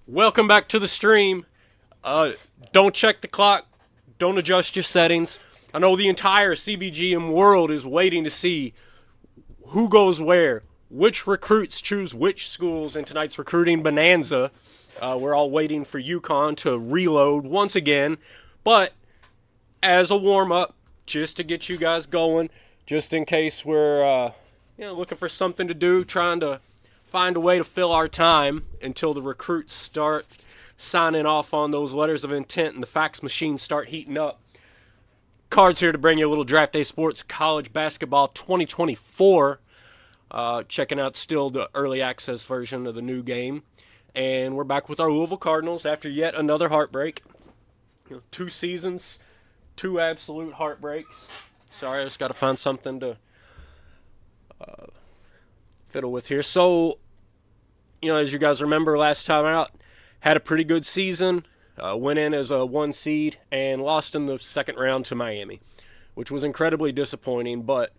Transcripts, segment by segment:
Welcome back to the stream. Don't check the clock. Don't adjust your settings. I know the entire CBGM world is waiting to see who goes where, which recruits choose which schools in tonight's recruiting bonanza. We're all waiting for UConn to reload once again. But as a warm-up, just to get you guys going, just in case we're looking for something to do, trying to find a way to fill our time until the recruits start signing off on those letters of intent and the fax machines start heating up. Cards here to bring you a little Draft Day Sports College Basketball 2024. Checking out still the early access version of the new game. And we're back with our Louisville Cardinals after yet another heartbreak. 2 seasons, 2 absolute heartbreaks. Sorry, I just got to find something to fiddle with here. So, as you guys remember last time out, had a pretty good season. Went in as a 1 seed and lost in the second round to Miami, which was incredibly disappointing, but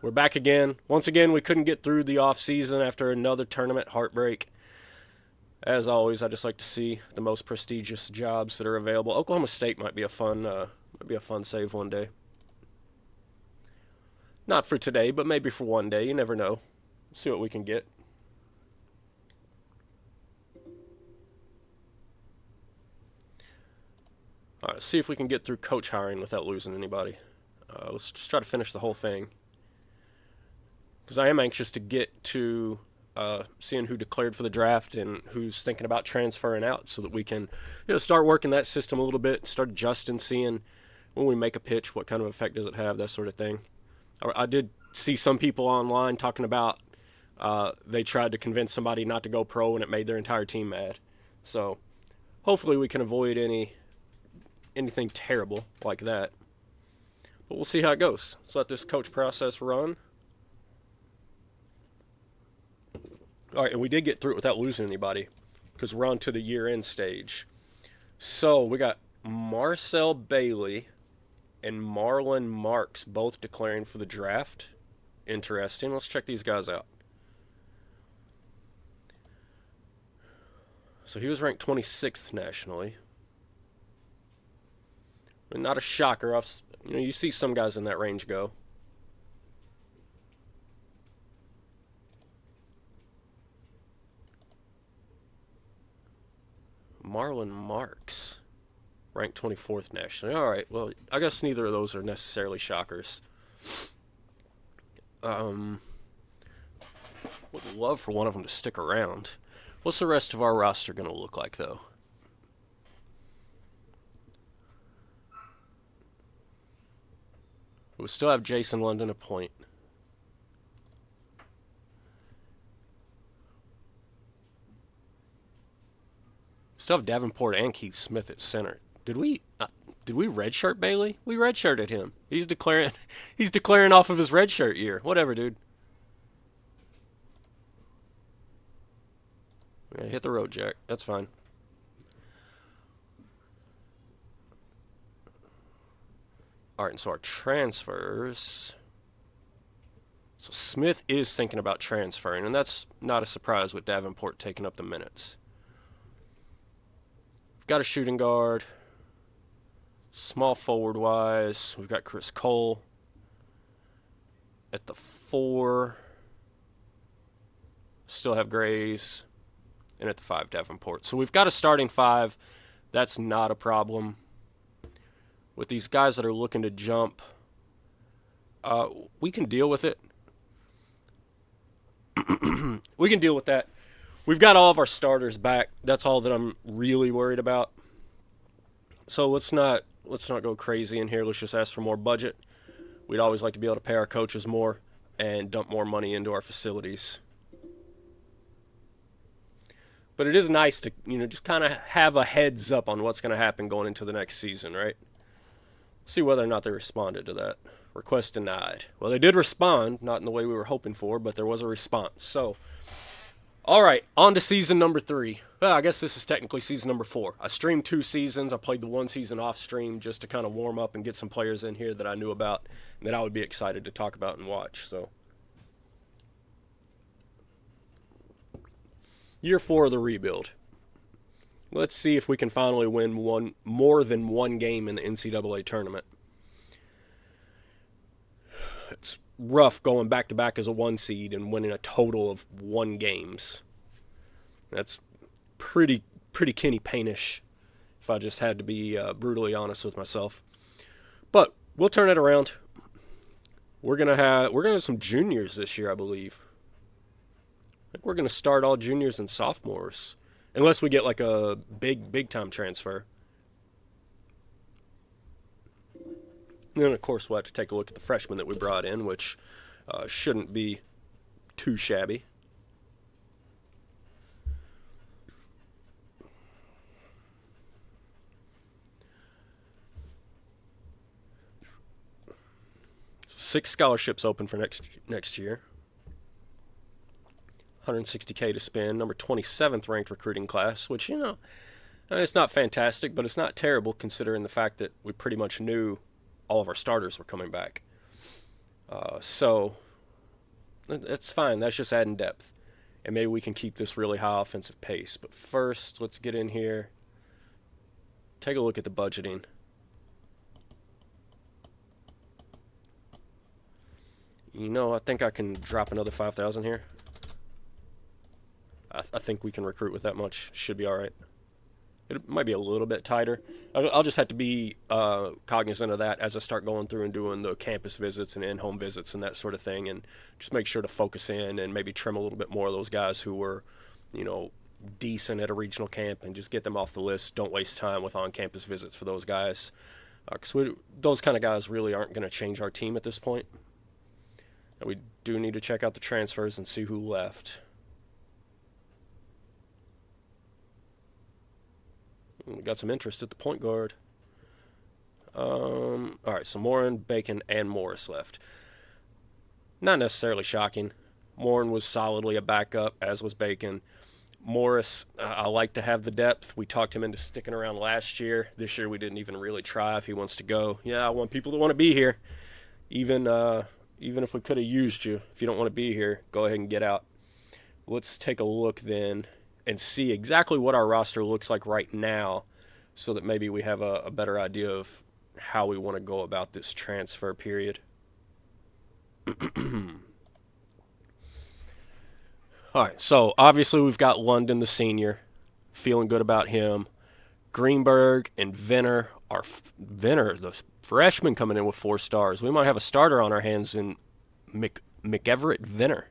we're back again. Once again, we couldn't get through the offseason after another tournament heartbreak. As always, I just like to see the most prestigious jobs that are available. Oklahoma State might be a fun save one day. Not for today, but maybe for one day. You never know. See what we can get. All right, see if we can get through coach hiring without losing anybody. Let's just try to finish the whole thing, because I am anxious to get to seeing who declared for the draft and who's thinking about transferring out, so that we can start working that system a little bit, start adjusting, seeing when we make a pitch, what kind of effect does it have, that sort of thing. I did see some people online talking about they tried to convince somebody not to go pro and it made their entire team mad. So hopefully we can avoid anything terrible like that. But we'll see how it goes. Let's let this coach process run. All right, and we did get through it without losing anybody, because we're on to the year-end stage. So we got Marcel Bailey and Marlon Marks both declaring for the draft. Interesting. Let's check these guys out. So he was ranked 26th nationally. Not a shocker. You see some guys in that range go. Marlon Marks, ranked 24th nationally. All right, well, I guess neither of those are necessarily shockers. Would love for one of them to stick around. What's the rest of our roster going to look like, though? We still have Jason London at point. Still have Davenport and Keith Smith at center. Did we redshirt Bailey? We redshirted him. He's declaring off of his redshirt year. Whatever, dude. Yeah, hit the road, Jack. That's fine. All right, and so our transfers. So Smith is thinking about transferring, and that's not a surprise with Davenport taking up the minutes. We've got a shooting guard. Small forward-wise, we've got Chris Cole at the 4. Still have Grays. And at the 5, Davenport. So we've got a starting 5. That's not a problem. With these guys that are looking to jump, we can deal with it. We can deal with that. We've got all of our starters back. That's all that I'm really worried about. So let's not go crazy in here. Let's just ask for more budget. We'd always like to be able to pay our coaches more and dump more money into our facilities. But it is nice to, just kind of have a heads up on what's going to happen going into the next season, right? See whether or not they responded to that. Request denied. Well, they did respond, not in the way we were hoping for, but there was a response. So, all right, on to season number 3. Well, I guess this is technically season number 4. I streamed 2 seasons. I played the 1 season off stream just to kind of warm up and get some players in here that I knew about and that I would be excited to talk about and watch. So Year 4 of the rebuild. Let's see if we can finally win more than one game in the NCAA tournament. It's rough going back-to-back as a 1 seed and winning a total of 1 games. That's pretty Kenny Payne-ish, if I just had to be brutally honest with myself. But we'll turn it around. We're gonna have some juniors this year, I believe. I think we're gonna start all juniors and sophomores, unless we get like a big time transfer. And then of course we'll have to take a look at the freshmen that we brought in, which shouldn't be too shabby. Six scholarships open for next year. $160K to spend. Number 27th ranked recruiting class, which, it's not fantastic, but it's not terrible considering the fact that we pretty much knew all of our starters were coming back. So that's fine. That's just adding depth. And maybe we can keep this really high offensive pace. But first, let's get in here. Take a look at the budgeting. I think I can drop another 5,000 here. I think we can recruit with that much. Should be all right. It might be a little bit tighter. I'll just have to be cognizant of that as I start going through and doing the campus visits and in-home visits and that sort of thing, and just make sure to focus in and maybe trim a little bit more of those guys who were, decent at a regional camp and just get them off the list. Don't waste time with on-campus visits for those guys, because those kind of guys really aren't going to change our team at this point. And we do need to check out the transfers and see who left. We got some interest at the point guard. All right, so Morin, Bacon, and Morris left. Not necessarily shocking. Morin was solidly a backup, as was Bacon. Morris, I like to have the depth. We talked him into sticking around last year. This year we didn't even really try if he wants to go. Yeah, I want people to want to be here. Even if we could have used you, if you don't want to be here, go ahead and get out. Let's take a look then and see exactly what our roster looks like right now, so that maybe we have a better idea of how we want to go about this transfer period. All right, so obviously we've got London, the senior, feeling good about him. Greenberg and Venner Venner, the freshman, coming in with 4 stars. We might have a starter on our hands in McEverett Venner.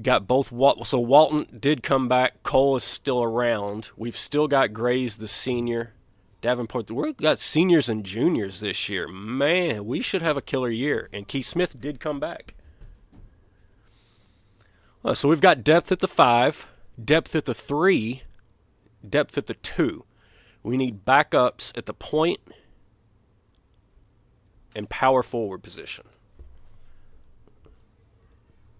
Got both so Walton did come back. Cole is still around. We've still got Grays, the senior. Davenport. We've got seniors and juniors this year. Man, we should have a killer year. And Keith Smith did come back. So we've got depth at the 5, depth at the 3, depth at the 2. We need backups at the point and power forward position.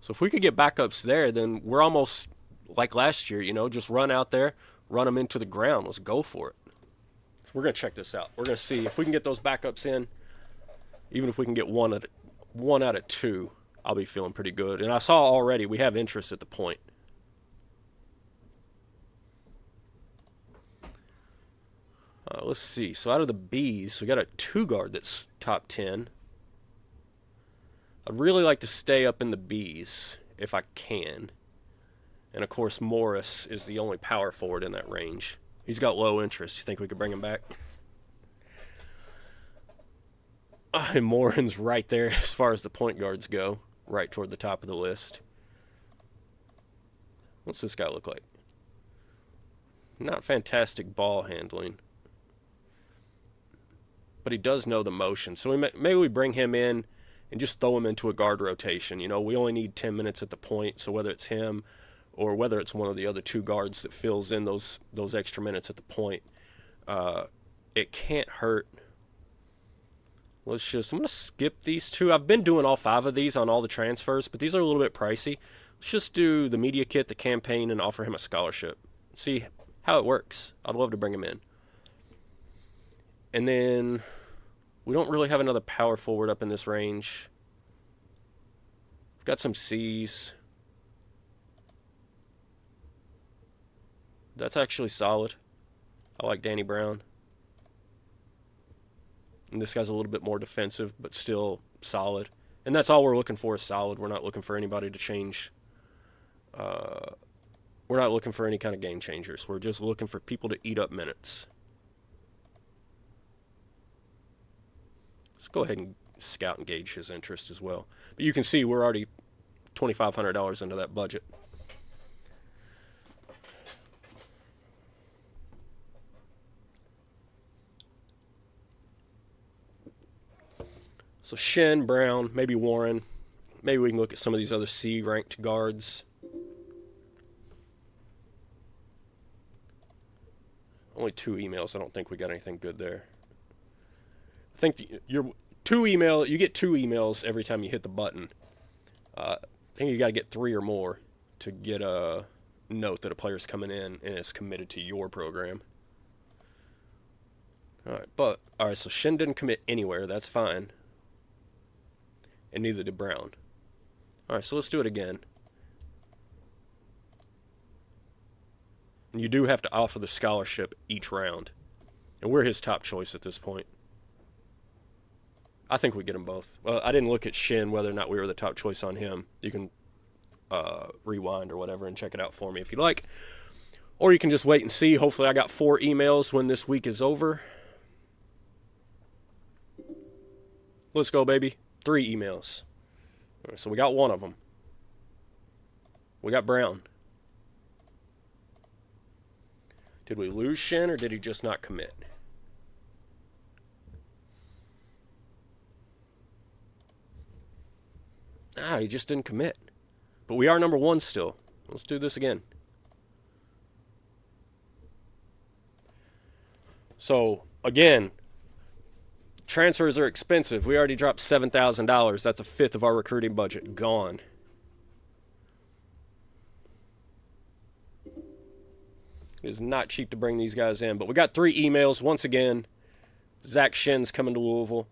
So if we could get backups there, then we're almost like last year, just run out there, run them into the ground. Let's go for it. So we're going to check this out. We're going to see if we can get those backups in. Even if we can get one out of 2, I'll be feeling pretty good. And I saw already we have interest at the point. Let's see. So out of the Bs, we got a 2 guard that's top 10. I'd really like to stay up in the Bs if I can. And of course, Morris is the only power forward in that range. He's got low interest. You think we could bring him back? And Morin's right there as far as the point guards go, right toward the top of the list. What's this guy look like? Not fantastic ball handling, but he does know the motion. So maybe we bring him in and just throw him into a guard rotation. We only need 10 minutes at the point, so whether it's him or whether it's one of the other 2 guards that fills in those extra minutes at the point, it can't hurt. I'm going to skip these 2. I've been doing all 5 of these on all the transfers, but these are a little bit pricey. Let's just do the media kit, the campaign, and offer him a scholarship. See how it works. I'd love to bring him in. And then we don't really have another power forward up in this range. We've got some C's. That's actually solid. I like Danny Brown. And this guy's a little bit more defensive, but still solid. And that's all we're looking for is solid. We're not looking for anybody to change. We're not looking for any kind of game changers. We're just looking for people to eat up minutes. Let's go ahead and scout and gauge his interest as well. But you can see we're already $2,500 into that budget. So Shen, Brown, maybe Warren. Maybe we can look at some of these other C-ranked guards. Only 2 emails. I don't think we got anything good there. I think you get 2 emails every time you hit the button. I think you got to get 3 or more to get a note that a player's coming in and is committed to your program. All right, so Shen didn't commit anywhere. That's fine. And neither did Brown. All right, so let's do it again. And you do have to offer the scholarship each round. And we're his top choice at this point. I think we get them both. Well, I didn't look at Shen, whether or not we were the top choice on him. You can rewind or whatever and check it out for me if you like. Or you can just wait and see. Hopefully I got 4 emails when this week is over. Let's go, baby. 3 emails. Right, so we got 1 of them. We got Brown. Did we lose Shen or did he just not commit? He just didn't commit. But we are number 1 still. Let's do this again. So, again, transfers are expensive. We already dropped $7,000. That's a fifth of our recruiting budget gone. It is not cheap to bring these guys in. But we got 3 emails. Once again, Zach Shen's coming to Louisville.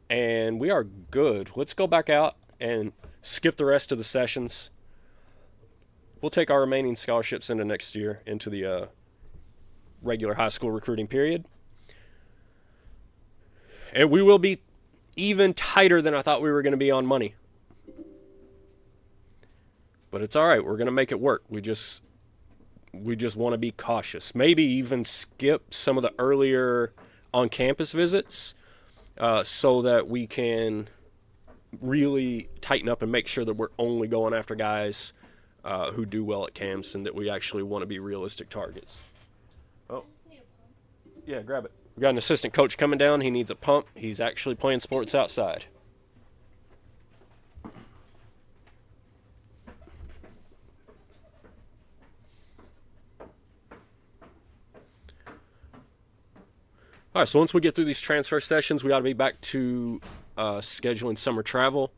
And we are good. Let's go back out and skip the rest of the sessions. We'll take our remaining scholarships into next year, into the regular high school recruiting period. And we will be even tighter than I thought we were going to be on money. But it's all right. We're going to make it work. We just want to be cautious. Maybe even skip some of the earlier on-campus visits so that we can really tighten up and make sure that we're only going after guys who do well at camps and that we actually want to be realistic targets. Oh, yeah, grab it. We got an assistant coach coming down. He needs a pump. He's actually playing sports outside. All right, so once we get through these transfer sessions, we ought to be back to scheduling summer travel,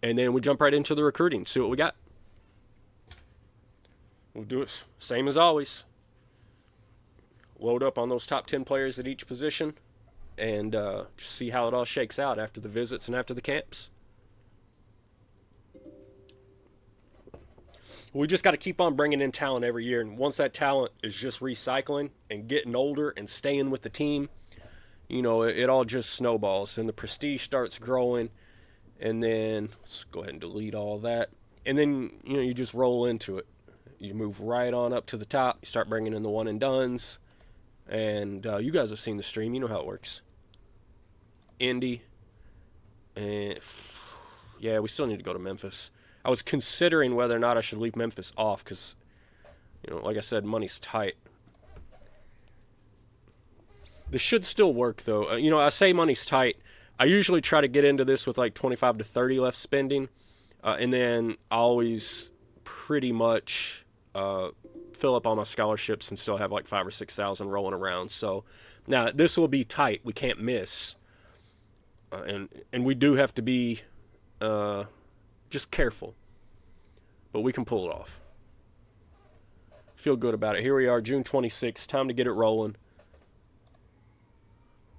and then we jump right into the recruiting, see what we got. We'll do it same as always. Load up on those top 10 players at each position, and just see how it all shakes out after the visits and after the camps. We just got to keep on bringing in talent every year, and once that talent is just recycling and getting older and staying with the team, you know, it all just snowballs, and the prestige starts growing, and then let's go ahead and delete all that, and then, you know, you just roll into it. You move right on up to the top. You start bringing in the one and dones, and you guys have seen the stream. You know how it works. Indy, and yeah, we still need to go to Memphis. I was considering whether or not I should leave Memphis off because, you know, like I said, money's tight. This should still work, though. You know, I say money's tight. I usually try to get into this with like 25 to 30 left spending, and then I always pretty much fill up all my scholarships and still have like 5,000 or 6,000 rolling around. So now this will be tight. We can't miss, and we do have to be just careful, but we can pull it off. Feel good about it. Here we are, June 26th. Time to get it rolling.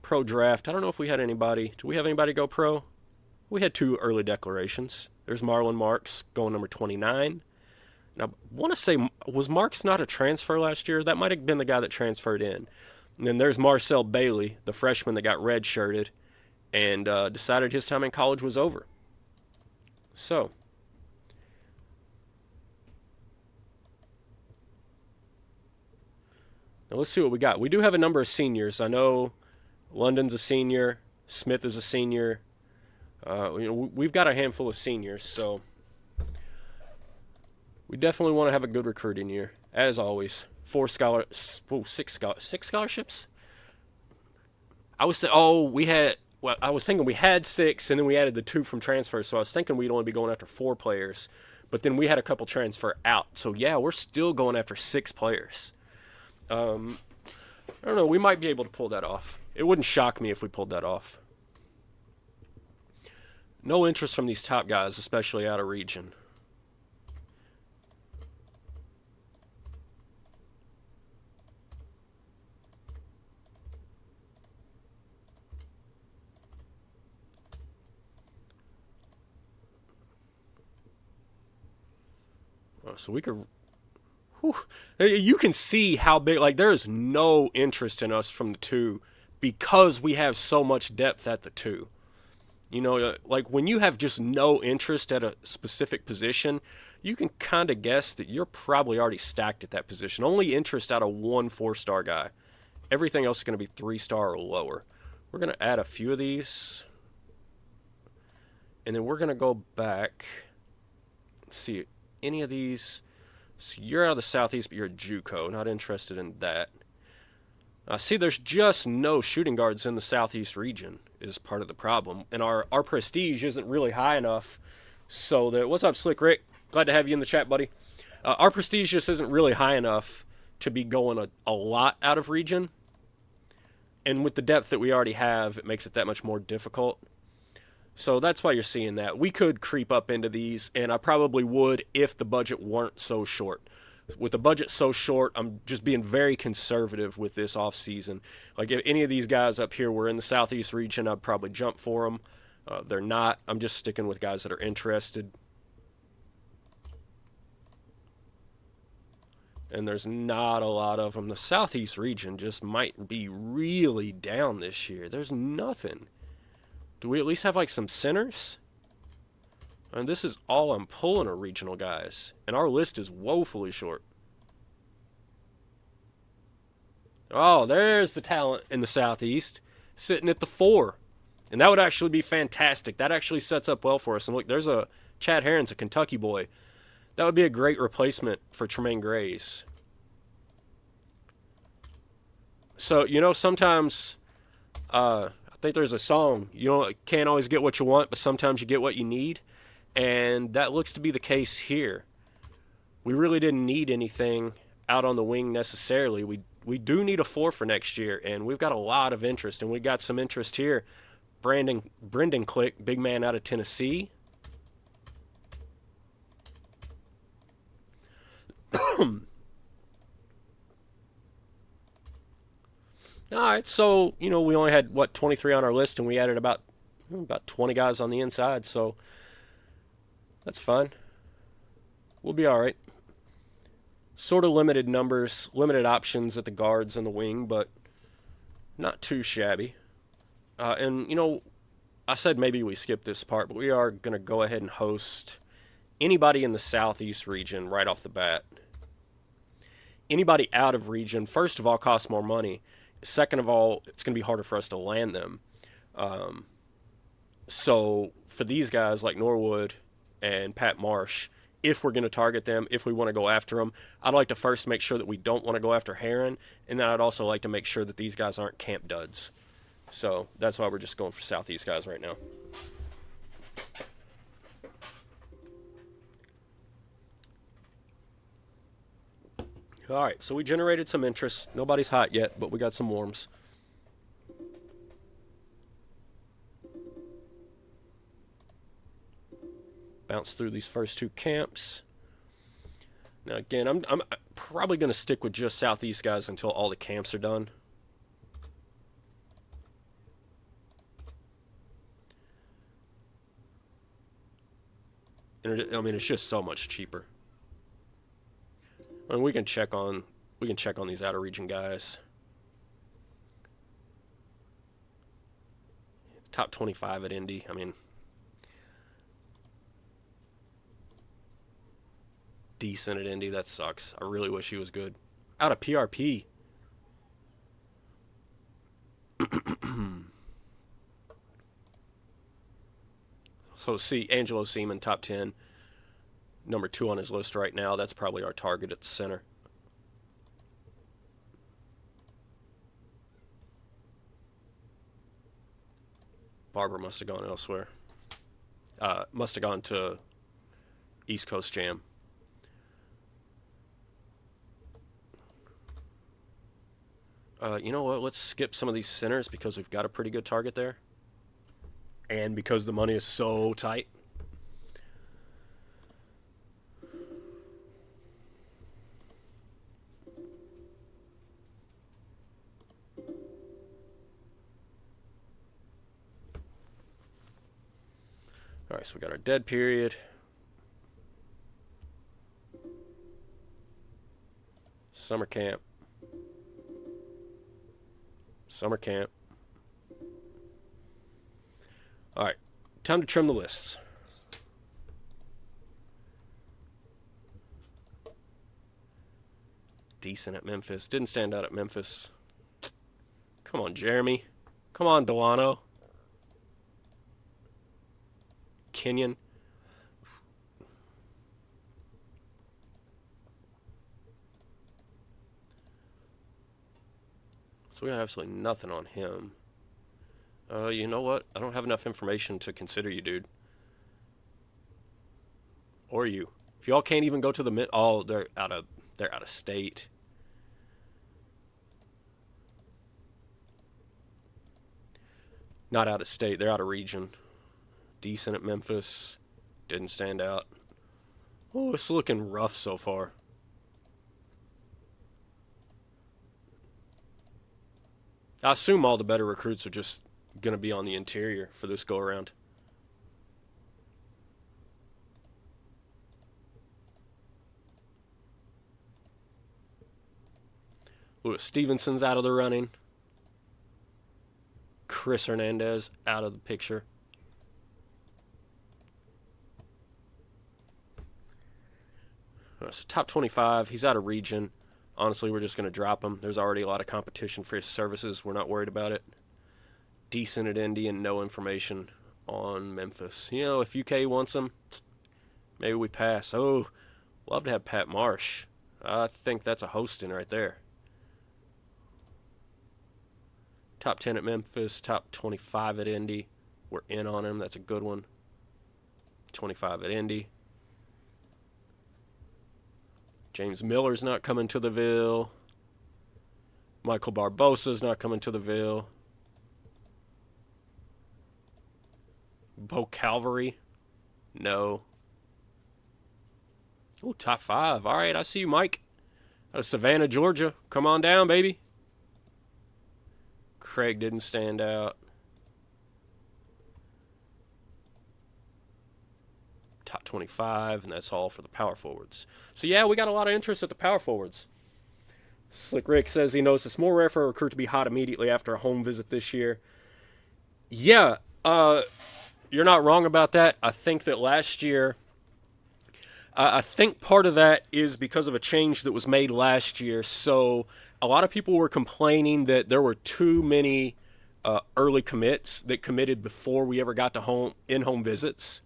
Pro draft. I don't know if we had anybody. Do we have anybody go pro? We had 2 early declarations. There's Marlon Marks going number 29. And I want to say, was Marks not a transfer last year? That might have been the guy that transferred in. And then there's Marcel Bailey, the freshman that got redshirted and decided his time in college was over. So, now let's see what we got. We do have a number of seniors. I know London's a senior, Smith is a senior. We've got a handful of seniors, so we definitely want to have a good recruiting year, as always. Six scholarships. I was thinking we had 6, and then we added the 2 from transfer. So I was thinking we'd only be going after 4 players, but then we had a couple transfer out. So yeah, we're still going after 6 players. I don't know. We might be able to pull that off. It wouldn't shock me if we pulled that off. No interest from these top guys, especially out of region. So we could. Whew, you can see how big. Like, there is no interest in us from the 2 because we have so much depth at the 2. Like when you have just no interest at a specific position, you can kind of guess that you're probably already stacked at that position. Only interest out of 1 4-star guy. Everything else is going to be 3-star or lower. We're going to add a few of these. And then we're going to go back. Let's see. Any of these. So you're out of the Southeast, but you're a JUCO. Not interested in that. See, there's just no shooting guards in the Southeast region is part of the problem. And our prestige isn't really high enough. So what's up, Slick Rick? Glad to have you in the chat, buddy. Our prestige just isn't really high enough to be going a lot out of region. And with the depth that we already have, it makes it that much more difficult. So that's why you're seeing that. We could creep up into these, and I probably would if the budget weren't so short. With the budget so short, I'm just being very conservative with this offseason. Like, if any of these guys up here were in the Southeast region, I'd probably jump for them. They're not. I'm just sticking with guys that are interested. And there's not a lot of them. The Southeast region just might be really down this year. There's nothing. Do we at least have, like, some centers? And this is all I'm pulling are regional guys. And our list is woefully short. Oh, there's the talent in the Southeast. Sitting at the 4. And that would actually be fantastic. That actually sets up well for us. And look, there's a Chad Herron's a Kentucky boy. That would be a great replacement for Tremaine Grays. So, sometimes... I think there's a song, can't always get what you want, but sometimes you get what you need. And that looks to be the case here. We really didn't need anything out on the wing necessarily. We do need a 4 for next year, and we've got a lot of interest. And we got some interest here. Brendan Click, big man out of Tennessee. All right, so, we only had, 23 on our list, and we added about 20 guys on the inside, so that's fine. We'll be all right. Sort of limited numbers, limited options at the guards and the wing, but not too shabby. And, I said maybe we skip this part, but we are going to go ahead and host anybody in the Southeast region right off the bat. Anybody out of region, first of all, costs more money. Second of all, it's going to be harder for us to land them. So for these guys like Norwood and Pat Marsh, if we're going to target them, if we want to go after them, I'd like to first make sure that we don't want to go after Herron, and then I'd also like to make sure that these guys aren't camp duds. So that's why we're just going for Southeast guys right now. All right, so we generated some interest. Nobody's hot yet, but we got some worms. Bounce through these first 2 camps. Now, again, I'm probably going to stick with just Southeast guys until all the camps are done. And it's just so much cheaper. And we can check on these out of region guys. Top 25 at Indy. I mean, decent at Indy. That sucks. I really wish he was good. Out of PRP. So see, Angelo Seaman, top 10. Number 2 on his list right now. That's probably our target at the center. Barber must have gone elsewhere. Must have gone to East Coast Jam. You know what? Let's skip some of these centers because we've got a pretty good target there. And because the money is so tight. All right, so we got our dead period. Summer camp. Summer camp. All right, time to trim the lists. Decent at Memphis. Didn't stand out at Memphis. Come on, Jeremy. Come on, Delano. Kenyon. So we got absolutely nothing on him. You know what? I don't have enough information to consider you, dude. Or you. If y'all can't even go to the oh, they're out of state. Not out of state. They're out of region. Decent at Memphis. Didn't stand out. Oh, it's looking rough so far. I assume all the better recruits are just going to be on the interior for this go-around. Louis Stevenson's out of the running. Chris Hernandez out of the picture. So top 25, he's out of region. Honestly, we're just going to drop him. There's already a lot of competition for his services. We're not worried about it. Decent at Indy and no information on Memphis. You know, if UK wants him, maybe we pass. Oh, love to have Pat Marsh. I think that's a hosting right there. Top 10 at Memphis, top 25 at Indy. We're in on him. That's a good one. 25 at Indy. James Miller's not coming to the Ville. Michael Barbosa's not coming to the Ville. Bo Calvary? No. Oh, top 5. All right, I see you, Mike. Out of Savannah, Georgia. Come on down, baby. Craig didn't stand out. Top 25, and that's all for the power forwards. So, yeah, we got a lot of interest at the power forwards. Slick Rick says he knows it's more rare for a recruit to be hot immediately after a home visit this year. Yeah, you're not wrong about that. I think that last year, I think part of that is because of a change that was made last year. So a lot of people were complaining that there were too many early commits that committed before we ever got to in-home visits.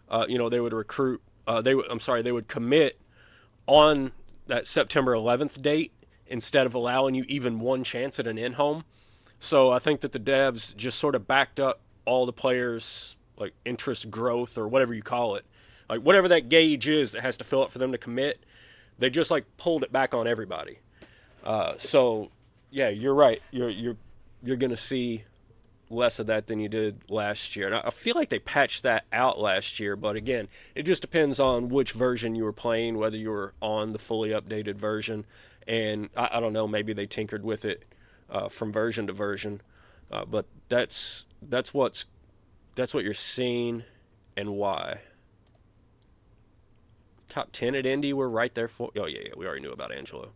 They would recruit. They would commit on that September 11th date instead of allowing you even one chance at an in-home. So I think that the devs just sort of backed up all the players' like interest growth or whatever you call it, like whatever that gauge is that has to fill up for them to commit. They just like pulled it back on everybody. So yeah, you're right. You're gonna see less of that than you did last year. And I feel like they patched that out last year, but again, it just depends on which version you were playing, whether you were on the fully updated version. And I don't know, maybe they tinkered with it from version to version, but that's what you're seeing and why. Top 10 at Indy, we're right there for. Oh, yeah, we already knew about Angelo.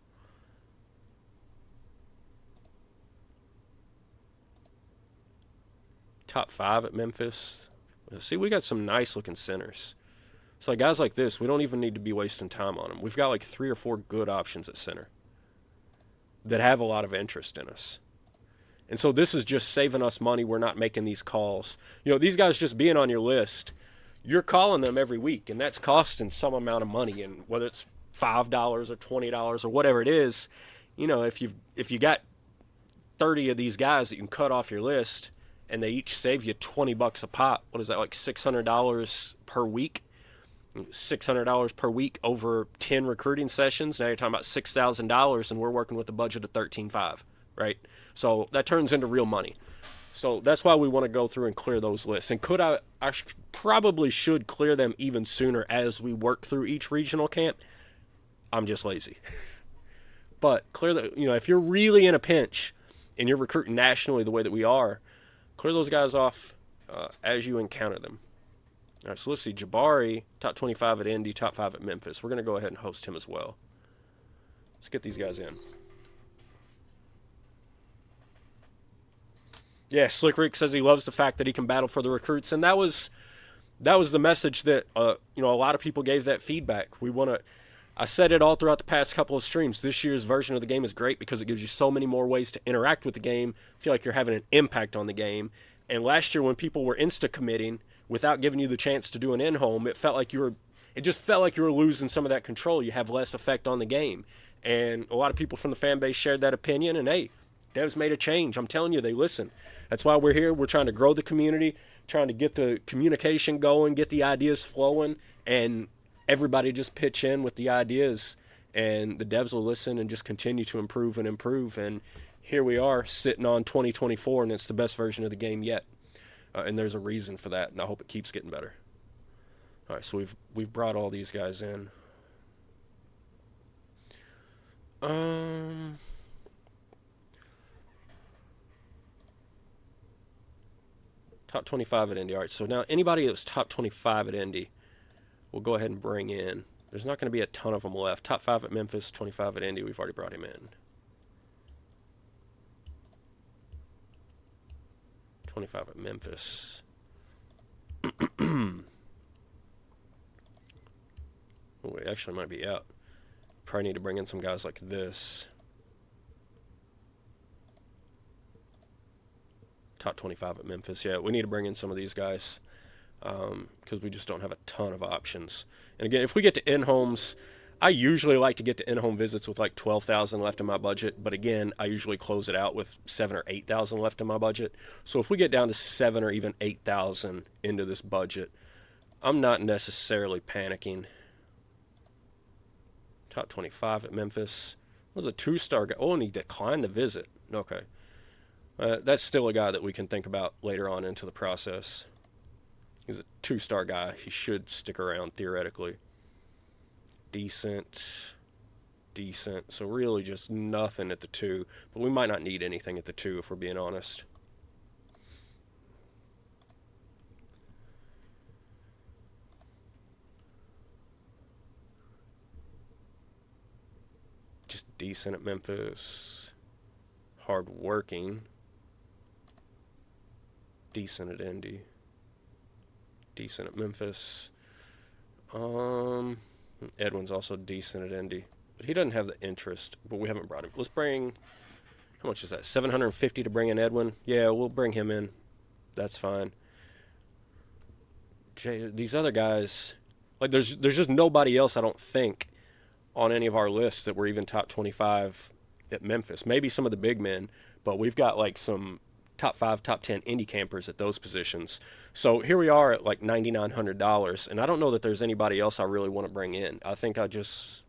Top 5 at Memphis. See, we got some nice looking centers. So, like, guys like this, we don't even need to be wasting time on them. We've got like 3 or 4 good options at center that have a lot of interest in us. And so this is just saving us money. We're not making these calls. You know, these guys just being on your list, you're calling them every week, and that's costing some amount of money. And whether it's $5 or $20 or whatever it is, you know, if you got 30 of these guys that you can cut off your list, and they each save you $20 a pop, what is that, like $600 per week? $600 per week over 10 recruiting sessions. Now you're talking about $6,000, and we're working with a budget of $13,500, right? So that turns into real money. So that's why we want to go through and clear those lists. And probably should clear them even sooner as we work through each regional camp. I'm just lazy. But if you're really in a pinch and you're recruiting nationally the way that we are, clear those guys off as you encounter them. All right, so let's see. Jabari, top 25 at Indy, top 5 at Memphis. We're going to go ahead and host him as well. Let's get these guys in. Yeah, Slick Rick says he loves the fact that he can battle for the recruits, and that was the message that a lot of people gave that feedback. I said it all throughout the past couple of streams. This year's version of the game is great because it gives you so many more ways to interact with the game, feel like you're having an impact on the game. And last year when people were insta-committing without giving you the chance to do an in-home, it just felt like you were losing some of that control. You have less effect on the game. And a lot of people from the fan base shared that opinion, and hey, Dev's made a change. I'm telling you, they listen. That's why we're here. We're trying to grow the community, trying to get the communication going, get the ideas flowing, and everybody just pitch in with the ideas, and the devs will listen and just continue to improve and improve. And here we are sitting on 2024, and it's the best version of the game yet. And there's a reason for that, and I hope it keeps getting better. All right, so we've brought all these guys in. Top 25 at Indy. All right, so now anybody that's top 25 at Indy, we'll go ahead and bring in. There's not going to be a ton of them left. Top 5 at Memphis, 25 at Indy. We've already brought him in. 25 at Memphis. Oh, wait, actually might be out. Probably need to bring in some guys like this. Top 25 at Memphis. Yeah, we need to bring in some of these guys because we just don't have a ton of options. And again, if we get to in-homes, I usually like to get to in-home visits with like $12,000 left in my budget, but again, I usually close it out with $7,000 or $8,000 left in my budget. So if we get down to $7,000 or even $8,000 into this budget, I'm not necessarily panicking. Top 25 at Memphis. Was a 2-star guy. Oh, and he declined the visit. Okay. That's still a guy that we can think about later on into the process. He's a 2-star guy. He should stick around theoretically. Decent. So really just nothing at the 2. But we might not need anything at the 2 if we're being honest. Just decent at Memphis. Hard working. Decent at Indy. Decent at Memphis. Edwin's also decent at Indy. But he doesn't have the interest. But we haven't brought him. Let's bring... How much is that? $750 to bring in Edwin? Yeah, we'll bring him in. That's fine. These other guys... Like, there's just nobody else, I don't think, on any of our lists that were even top 25 at Memphis. Maybe some of the big men. But we've got, like, some top 5, top 10 indie campers at those positions. So here we are at like $9,900, and I don't know that there's anybody else I really want to bring in. I think I just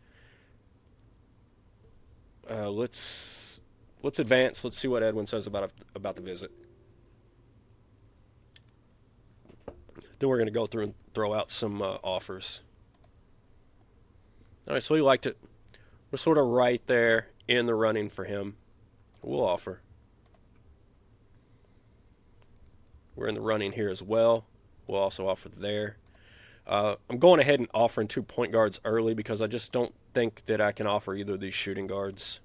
let's advance. Let's see what Edwin says about the visit. Then we're going to go through and throw out some offers. All right, so he liked it. We're sort of right there in the running for him. We'll offer. We're in the running here as well. We'll also offer there. I'm going ahead and offering 2 point guards early because I just don't think that I can offer either of these shooting guards.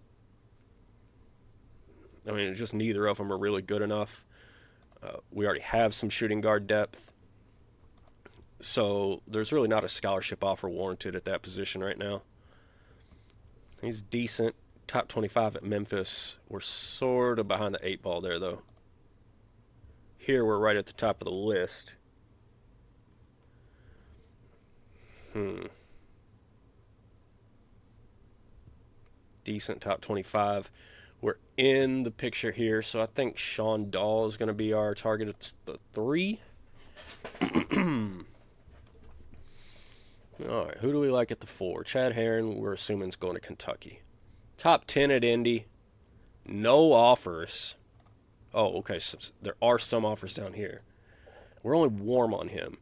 I mean, just neither of them are really good enough. We already have some shooting guard depth. So there's really not a scholarship offer warranted at that position right now. He's decent. Top 25 at Memphis. We're sort of behind the 8 ball there, though. Here we're right at the top of the list. Decent top 25. We're in the picture here, so I think Sean Dahl is going to be our target at the 3. All right, who do we like at the 4? Chad Herron, we're assuming is going to Kentucky. Top 10 at Indy. No offers. Oh, okay, so there are some offers down here. We're only warm on him,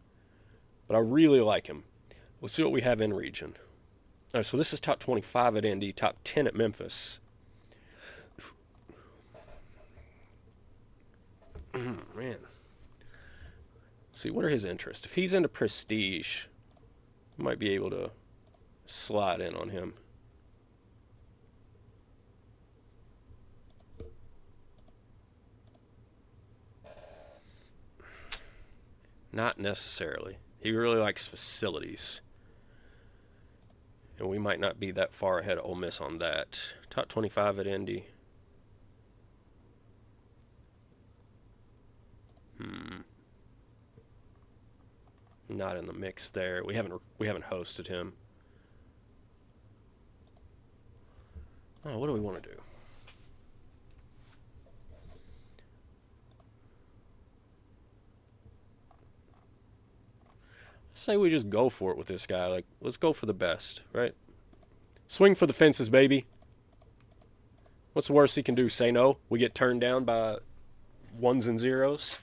but I really like him. Let's see what we have in region. All right, so this is top 25 at Indy, top 10 at Memphis. Man. Let's see, what are his interests? If he's into prestige, we might be able to slide in on him. Not necessarily. He really likes facilities. And we might not be that far ahead of Ole Miss on that. Top 25 at Indy. Not in the mix there. We haven't hosted him. Oh, what do we want to do? Say we just go for it with this guy. Like, let's go for the best, right? Swing for the fences, baby. What's the worst he can do? Say no? We get turned down by 1s and 0s.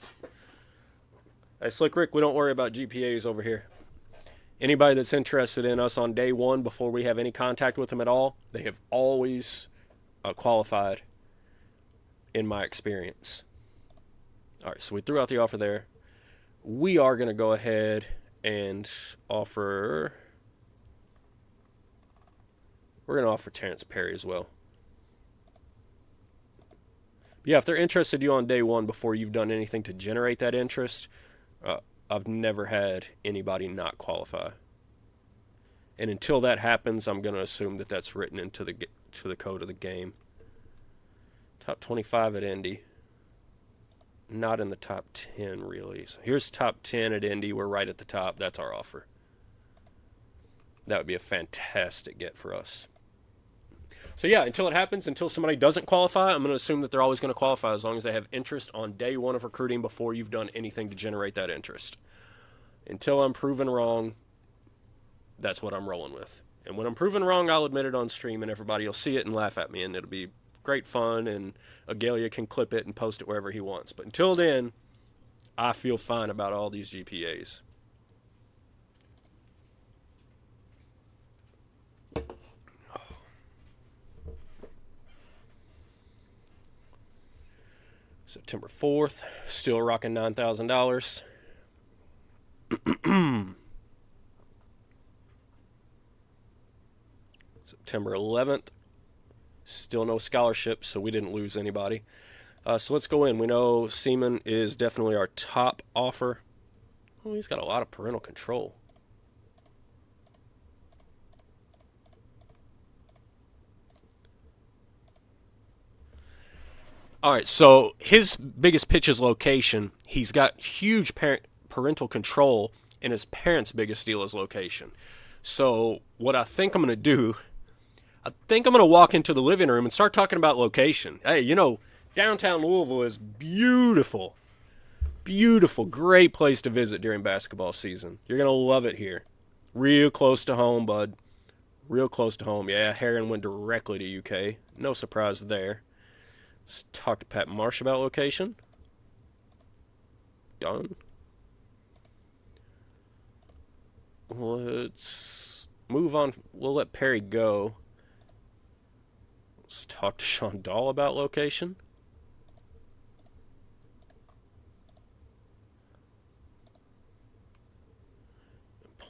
Hey, Slick Rick, we don't worry about GPAs over here. Anybody that's interested in us on day 1 before we have any contact with them at all, they have always qualified in my experience. All right, so we threw out the offer there. We are going to go ahead and offer... We're going to offer Terrence Perry as well. But yeah, if they're interested in you on day 1 before you've done anything to generate that interest... I've never had anybody not qualify. And until that happens, I'm going to assume that that's written into the code of the game. Top 25 at Indy. Not in the top 10, really. So here's top 10 at Indy. We're right at the top. That's our offer. That would be a fantastic get for us. So yeah, until it happens, until somebody doesn't qualify, I'm going to assume that they're always going to qualify as long as they have interest on day 1 of recruiting before you've done anything to generate that interest. Until I'm proven wrong, that's what I'm rolling with. And when I'm proven wrong, I'll admit it on stream and everybody will see it and laugh at me, and it'll be great fun, and Agalia can clip it and post it wherever he wants. But until then, I feel fine about all these GPAs. September 4th, still rocking $9,000. September 11th, still no scholarships, so we didn't lose anybody. So let's go in. We know Seaman is definitely our top offer. Oh, he's got a lot of parental control. All right, so his biggest pitch is location. He's got huge parental control, and his parents' biggest deal is location. So what I think I'm going to do, I think I'm going to walk into the living room and start talking about location. Hey, you know, downtown Louisville is beautiful. Beautiful, great place to visit during basketball season. You're going to love it here. Real close to home, bud. Real close to home. Yeah, Heron went directly to UK. No surprise there. Let's talk to Pat Marsh about location. Done. Let's move on. We'll let Perry go. Let's talk to Sean Dahl about location.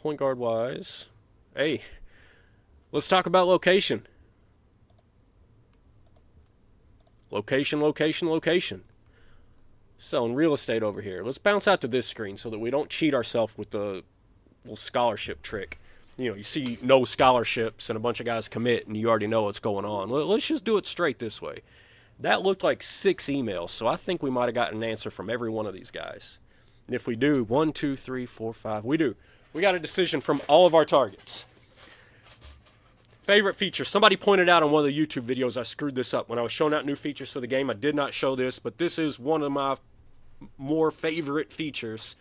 point guard wise. Hey, let's talk about location. Location, location, location. Selling real estate over here. Let's bounce out to this screen so that we don't cheat ourselves with the little scholarship trick. You know, you see no scholarships and a bunch of guys commit and you already know what's going on. Let's just do it straight this way. That looked like 6 emails, so I think we might have gotten an answer from every one of these guys. And if we do, 1, 2, 3, 4, 5, we do. We got a decision from all of our targets. Favorite feature. Somebody pointed out on one of the YouTube videos I screwed this up. When I was showing out new features for the game, I did not show this, but this is one of my more favorite features.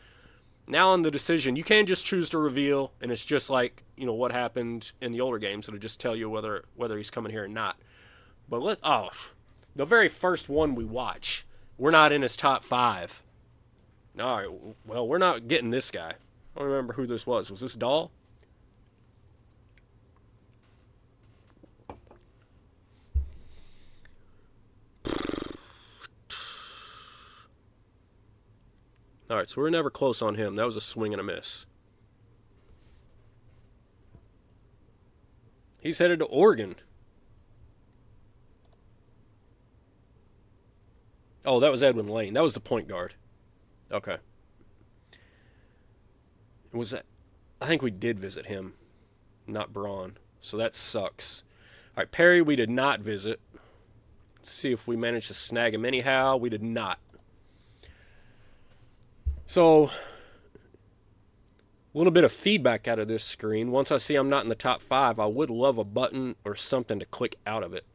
Now on the decision, you can just choose to reveal, and it's just like, you know, what happened in the older games. It'll just tell you whether he's coming here or not. But the very first one we watch, we're not in his top 5. All right, well, we're not getting this guy. I don't remember who this was. Was this Dahl? All right, so we're never close on him. That was a swing and a miss. He's headed to Oregon. Oh, that was Edwin Lane. That was the point guard. Okay. Was that? I think we did visit him, not Braun. So that sucks. All right, Perry, we did not visit. Let's see if we managed to snag him anyhow. We did not. So, a little bit of feedback out of this screen. Once I see I'm not in the top 5, I would love a button or something to click out of it.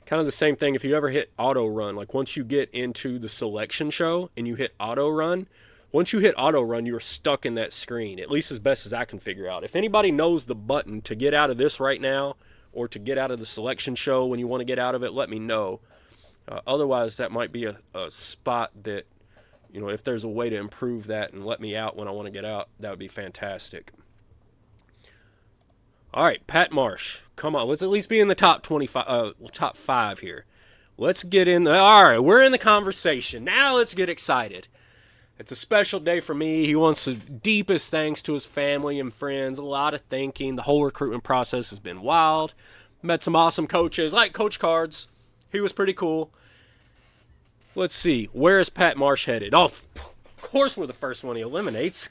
Kind of the same thing if you ever hit auto run. Like once you get into the selection show and you hit auto run, once you hit auto run, you're stuck in that screen, at least as best as I can figure out. If anybody knows the button to get out of this right now or to get out of the selection show when you want to get out of it, let me know. Otherwise, that might be a spot that, you know, if there's a way to improve that and let me out when I want to get out, that would be fantastic. All right, Pat Marsh. Come on, let's at least be in the top 25, top 5 here. Let's get in the. All right, we're in the conversation. Now let's get excited. It's a special day for me. He wants the deepest thanks to his family and friends. A lot of thinking. The whole recruitment process has been wild. Met some awesome coaches, like Coach Cards. He was pretty cool. Let's see. Where is Pat Marsh headed? Oh, of course we're the first one he eliminates.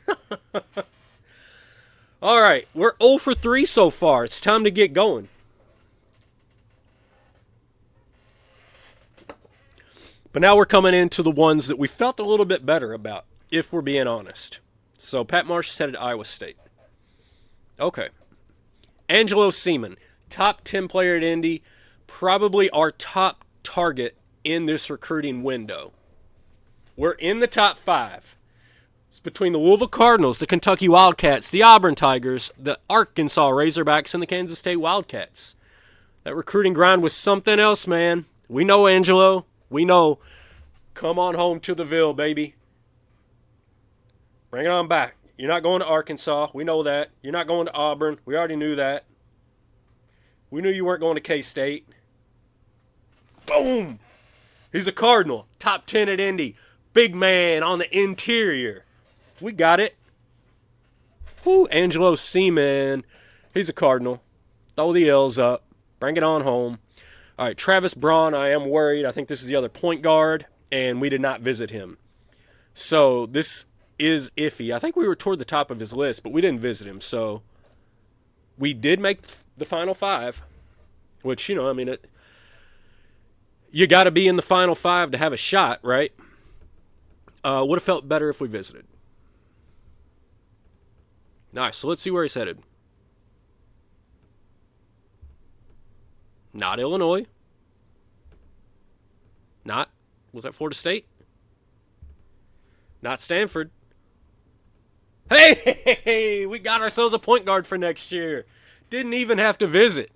All right. We're 0 for 3 so far. It's time to get going. But now we're coming into the ones that we felt a little bit better about, if we're being honest. So Pat Marsh is headed to Iowa State. Okay. Angelo Seaman, top 10 player at Indy, probably our top target in this recruiting window. We're in the top 5. It's between the Louisville Cardinals, the Kentucky Wildcats, the Auburn Tigers, the Arkansas Razorbacks, and the Kansas State Wildcats. That recruiting grind was something else, man. We know, Angelo. We know. Come on home to the Ville, baby. Bring it on back. You're not going to Arkansas. We know that. You're not going to Auburn. We already knew that. We knew you weren't going to K-State. Boom! He's a Cardinal. Top 10 at Indy. Big man on the interior. We got it. Woo, Angelo Seaman. He's a Cardinal. Throw the L's up. Bring it on home. All right, Travis Braun, I am worried. I think this is the other point guard, and we did not visit him. So this is iffy. I think we were toward the top of his list, but we didn't visit him. So we did make the final 5, which, you know, I mean, you got to be in the final 5 to have a shot, right? Would have felt better if we visited. Nice. So let's see where he's headed. Not Illinois. Not, was that Florida State? Not Stanford. Hey, we got ourselves a point guard for next year. Didn't even have to visit.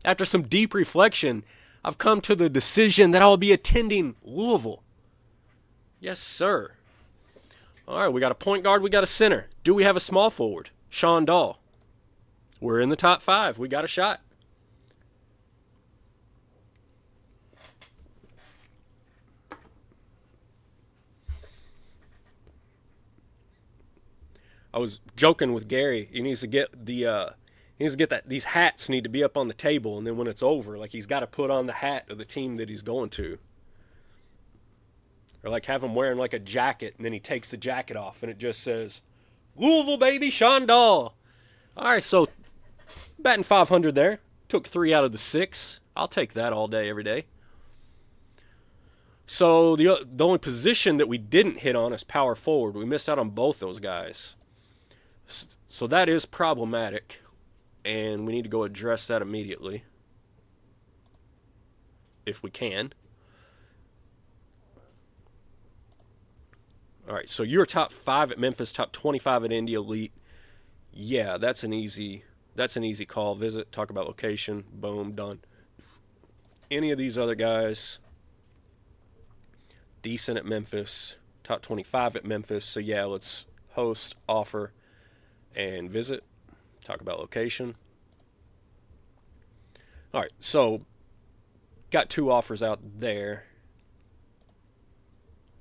After some deep reflection, I've come to the decision that I'll be attending Louisville. Yes, sir. All right, we got a point guard, we got a center. Do we have a small forward? Sean Dahl. We're in the top 5. We got a shot. I was joking with Gary. He needs to get these hats need to be up on the table, and then when it's over, like he's got to put on the hat of the team that he's going to. Or like have him wearing like a jacket, and then he takes the jacket off, and it just says, Louisville, baby, Sean Dahl. All right, so batting 500 there. Took 3 out of the 6. I'll take that all day, every day. So the only position that we didn't hit on is power forward. We missed out on both those guys. So that is problematic, and we need to go address that immediately, if we can. All right, so you're top 5 at Memphis, top 25 at Indy Elite. Yeah, that's an easy call. Visit, talk about location, boom, done. Any of these other guys, decent at Memphis, top 25 at Memphis. So yeah, let's host, offer, and visit, talk about location. All right, so got 2 offers out there.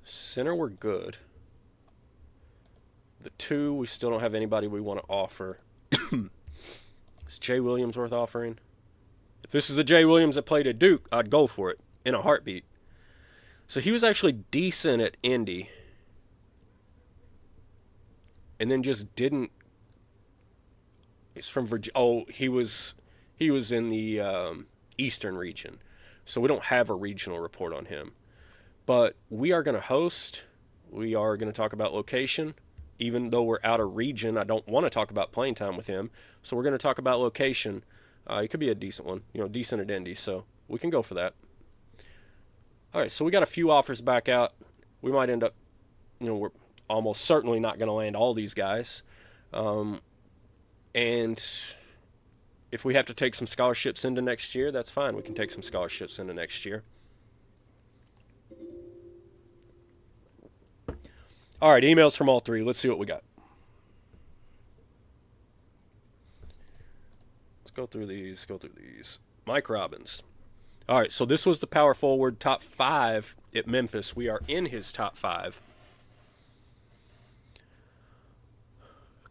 Center, we're good. The 2, we still don't have anybody we want to offer. Is Jay Williams worth offering? If this is a Jay Williams that played at Duke, I'd go for it in a heartbeat. So he was actually decent at Indy, and then just didn't. He's from Virginia. Oh, he was in the Eastern region, so we don't have a regional report on him. But we are going to host. We are going to talk about location. Even though we're out of region, I don't want to talk about playing time with him. So we're going to talk about location. It could be a decent one, decent at Indy. So we can go for that. All right, so we got a few offers back out. We might end up, we're almost certainly not going to land all these guys. And if we have to take some scholarships into next year, that's fine. We can take some scholarships into next year. All right, emails from all 3. Let's see what we got. Let's go through these. Mike Robbins. All right, so this was the power forward, top 5 at Memphis. We are in his top 5.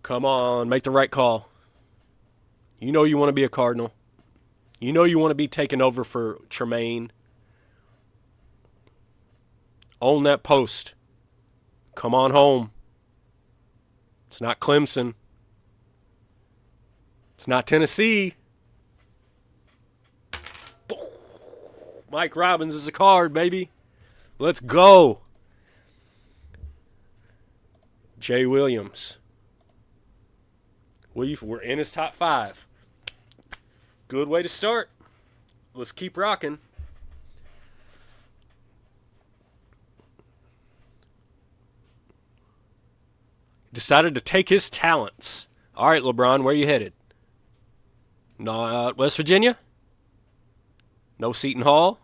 Come on, make the right call. You know you want to be a Cardinal. You know you want to be taking over for Tremaine. Own that post. Come on home. It's not Clemson. It's not Tennessee. Mike Robbins is a card, baby. Let's go. Jay Williams. We're in his top 5. Good way to start. Let's keep rocking. Decided to take his talents. All right, LeBron, where you headed? Not West Virginia? No Seton Hall?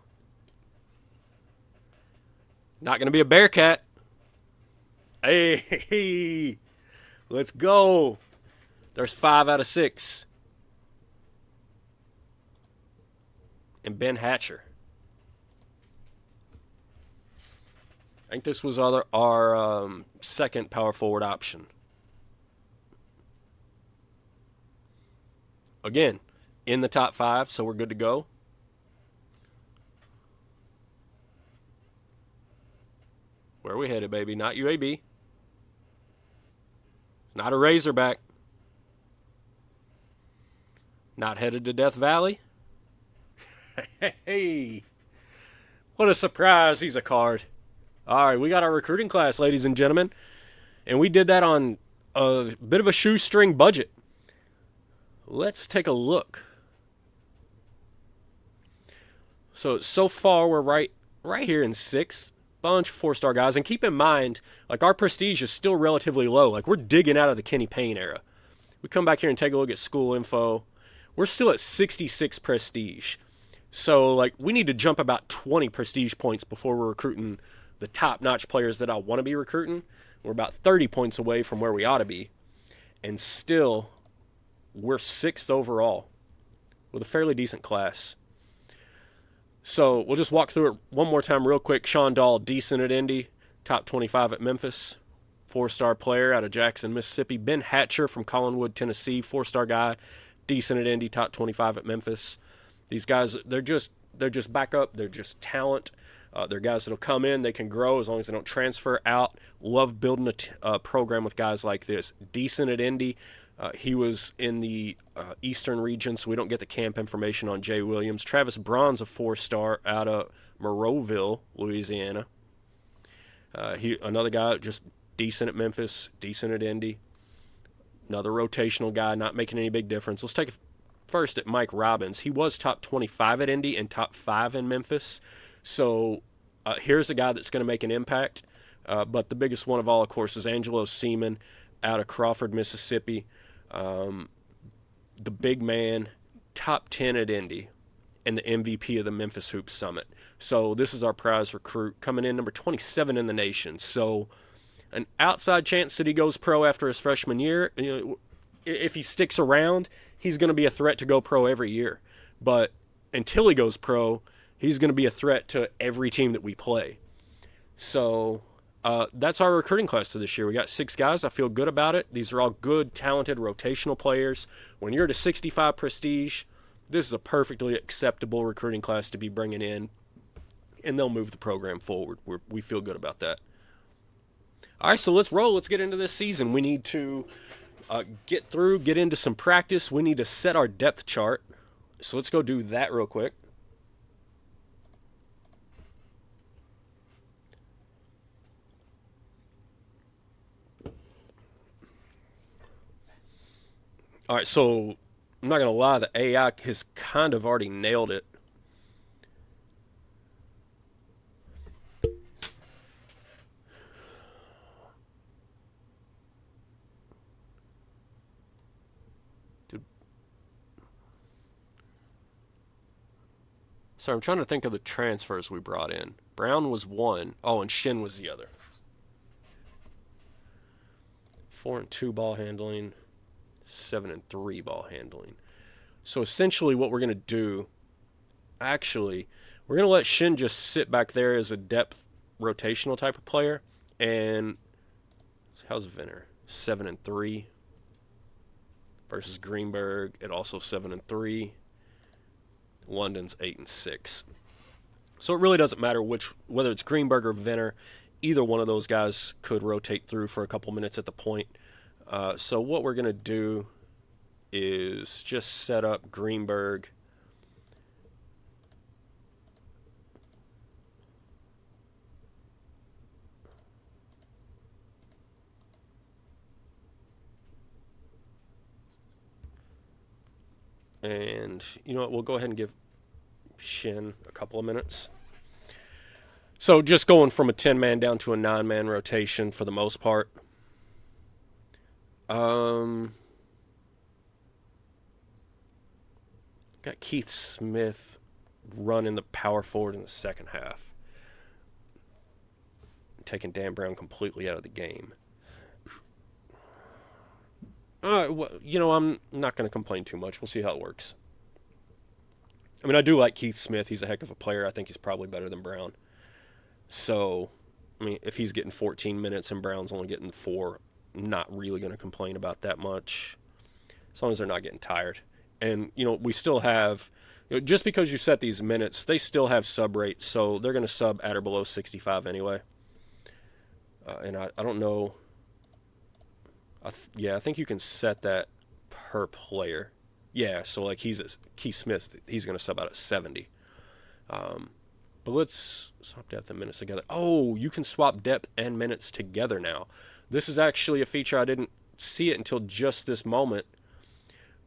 Not going to be a Bearcat? Hey, let's go. There's 5 out of 6. And Ben Hatcher. I think this was our second power forward option. Again, in the top 5, so we're good to go. Where are we headed, baby? Not UAB. Not a Razorback. Not headed to Death Valley. Hey, what a surprise. He's a card. All right, we got our recruiting class, ladies and gentlemen. And we did that on a bit of a shoestring budget. Let's take a look. So far, we're right here in 6th. Bunch of 4-star guys. And keep in mind, like, our prestige is still relatively low. Like, we're digging out of the Kenny Payne era. We come back here and take a look at school info. We're still at 66 prestige. So, like, we need to jump about 20 prestige points before we're recruiting the top-notch players that I want to be recruiting. We're about 30 points away from where we ought to be. And still, we're 6th overall with a fairly decent class. So we'll just walk through it one more time real quick. Sean Dahl, decent at Indy. Top 25 at Memphis. 4-star player out of Jackson, Mississippi. Ben Hatcher from Collinwood, Tennessee, 4-star guy, decent at Indy, top 25 at Memphis. These guys, they're just backup. They're just talent. They're guys that'll come in. They can grow as long as they don't transfer out. Love building a program with guys like this. Decent at Indy. He was in the Eastern region, so we don't get the camp information on Jay Williams. Travis Braun's a 4-star out of Monroeville, Louisiana. Another guy just decent at Memphis, decent at Indy. Another rotational guy, not making any big difference. Let's take first at Mike Robbins. He was top 25 at Indy and top 5 in Memphis. So here's a guy that's going to make an impact. But the biggest one of all, of course, is Angelo Seaman out of Crawford, Mississippi. The big man, top 10 at Indy, and the MVP of the Memphis Hoops Summit. So this is our prize recruit, coming in number 27 in the nation. So an outside chance that he goes pro after his freshman year. If he sticks around, he's going to be a threat to go pro every year. But until he goes pro, he's going to be a threat to every team that we play. So that's our recruiting class for this year. We got 6 guys. I feel good about it. These are all good, talented, rotational players. When you're at a 65 prestige, this is a perfectly acceptable recruiting class to be bringing in, and they'll move the program forward. We feel good about that. All right, so let's roll. Let's get into this season. We need to get into some practice. We need to set our depth chart. So let's go do that real quick. All right, so I'm not going to lie, the AI has kind of already nailed it. Dude. Sorry, I'm trying to think of the transfers we brought in. Brown was one. Oh, and Shin was the other. 4 and 2 ball handling. 7 and 3 ball handling. So essentially what we're going to do, actually, we're going to let Shin just sit back there as a depth rotational type of player. And how's Venner? 7 and 3 versus Greenberg at also 7 and 3. London's 8 and 6. So it really doesn't matter whether it's Greenberg or Venner. Either one of those guys could rotate through for a couple minutes at the point. So what we're going to do is just set up Greenberg. And you know what, we'll go ahead and give Shin a couple of minutes. So just going from a 10-man down to a 9-man rotation for the most part. Got Keith Smith running the power forward in the second half. Taking Dan Brown completely out of the game. Well, I'm not going to complain too much. We'll see how it works. I mean, I do like Keith Smith. He's a heck of a player. I think he's probably better than Brown. So, I mean, if he's getting 14 minutes and Brown's only getting 4, I'm not really going to complain about that much. As long as they're not getting tired. And, we still have, just because you set these minutes, they still have sub rates. So they're going to sub at or below 65 anyway. And I don't know. I think you can set that per player. Yeah, so like Keith Smith, he's going to sub out at 70. But let's swap depth and minutes together. Oh, you can swap depth and minutes together now. This is actually a feature I didn't see it until just this moment.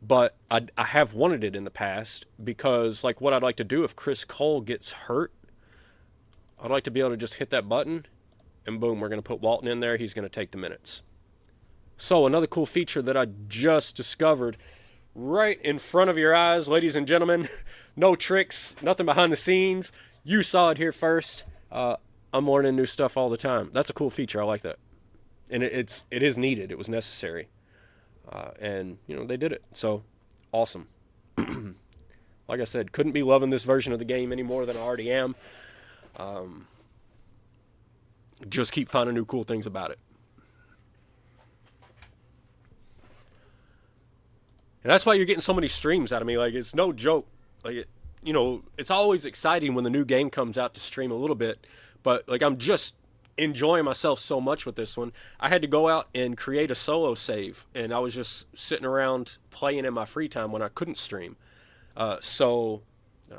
But I have wanted it in the past because, like, what I'd like to do if Chris Cole gets hurt, I'd like to be able to just hit that button, and boom, we're going to put Walton in there. He's going to take the minutes. So another cool feature that I just discovered right in front of your eyes, ladies and gentlemen. No tricks, nothing behind the scenes. You saw it here first. I'm learning new stuff all the time. That's a cool feature. I like that. And it is needed. It was necessary. And, they did it. So, awesome. Like I said, couldn't be loving this version of the game any more than I already am. Just keep finding new cool things about it. And that's why you're getting so many streams out of me. Like, it's no joke. Like, it's always exciting when the new game comes out to stream a little bit. But, like, I'm just enjoying myself so much with this one. I had to go out and create a solo save. And I was just sitting around playing in my free time when I couldn't stream. So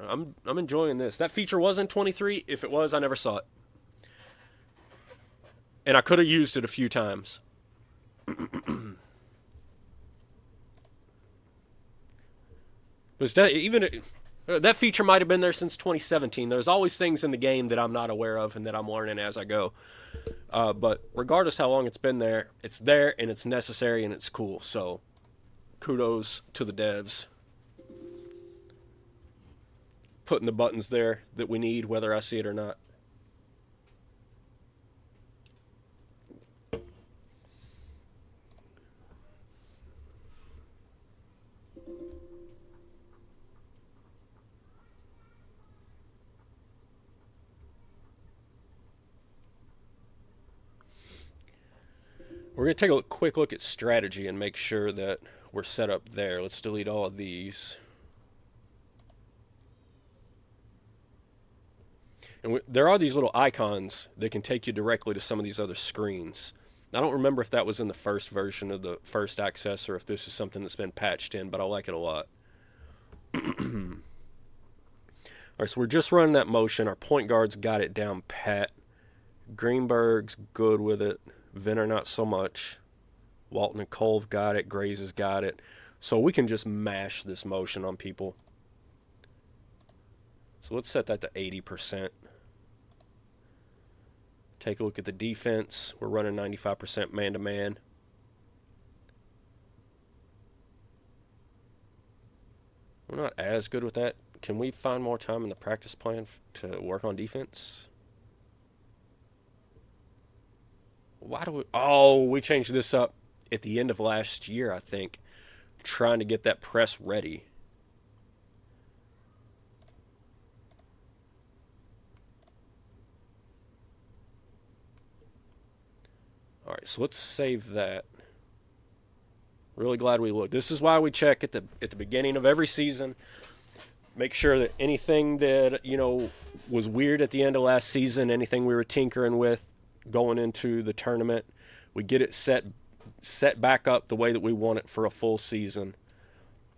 I'm enjoying this. That feature was in 23. If it was, I never saw it. And I could have used it a few times. That feature might have been there since 2017. There's always things in the game that I'm not aware of and that I'm learning as I go. But regardless how long it's been there, it's there and it's necessary and it's cool. So kudos to the devs. Putting the buttons there that we need, whether I see it or not. We're going to take a quick look at strategy and make sure that we're set up there. Let's delete all of these. And there are these little icons that can take you directly to some of these other screens. I don't remember if that was in the first version of the first access or if this is something that's been patched in, but I like it a lot. All right, so we're just running that motion. Our point guard's got it down pat. Greenberg's good with it. Venner not so much. Walton and Colve got it. Grays has got it. So we can just mash this motion on people. So let's set that to 80%. Take a look at the defense. We're running 95% man-to-man. We're not as good with that. Can we find more time in the practice plan to work on defense? Why do we... Oh, we changed this up at the end of last year, I think. Trying to get that press ready. All right, so let's save that. Really glad we looked. This is why we check at the beginning of every season. Make sure that anything that, was weird at the end of last season, anything we were tinkering with going into the tournament, we get it set back up the way that we want it for a full season.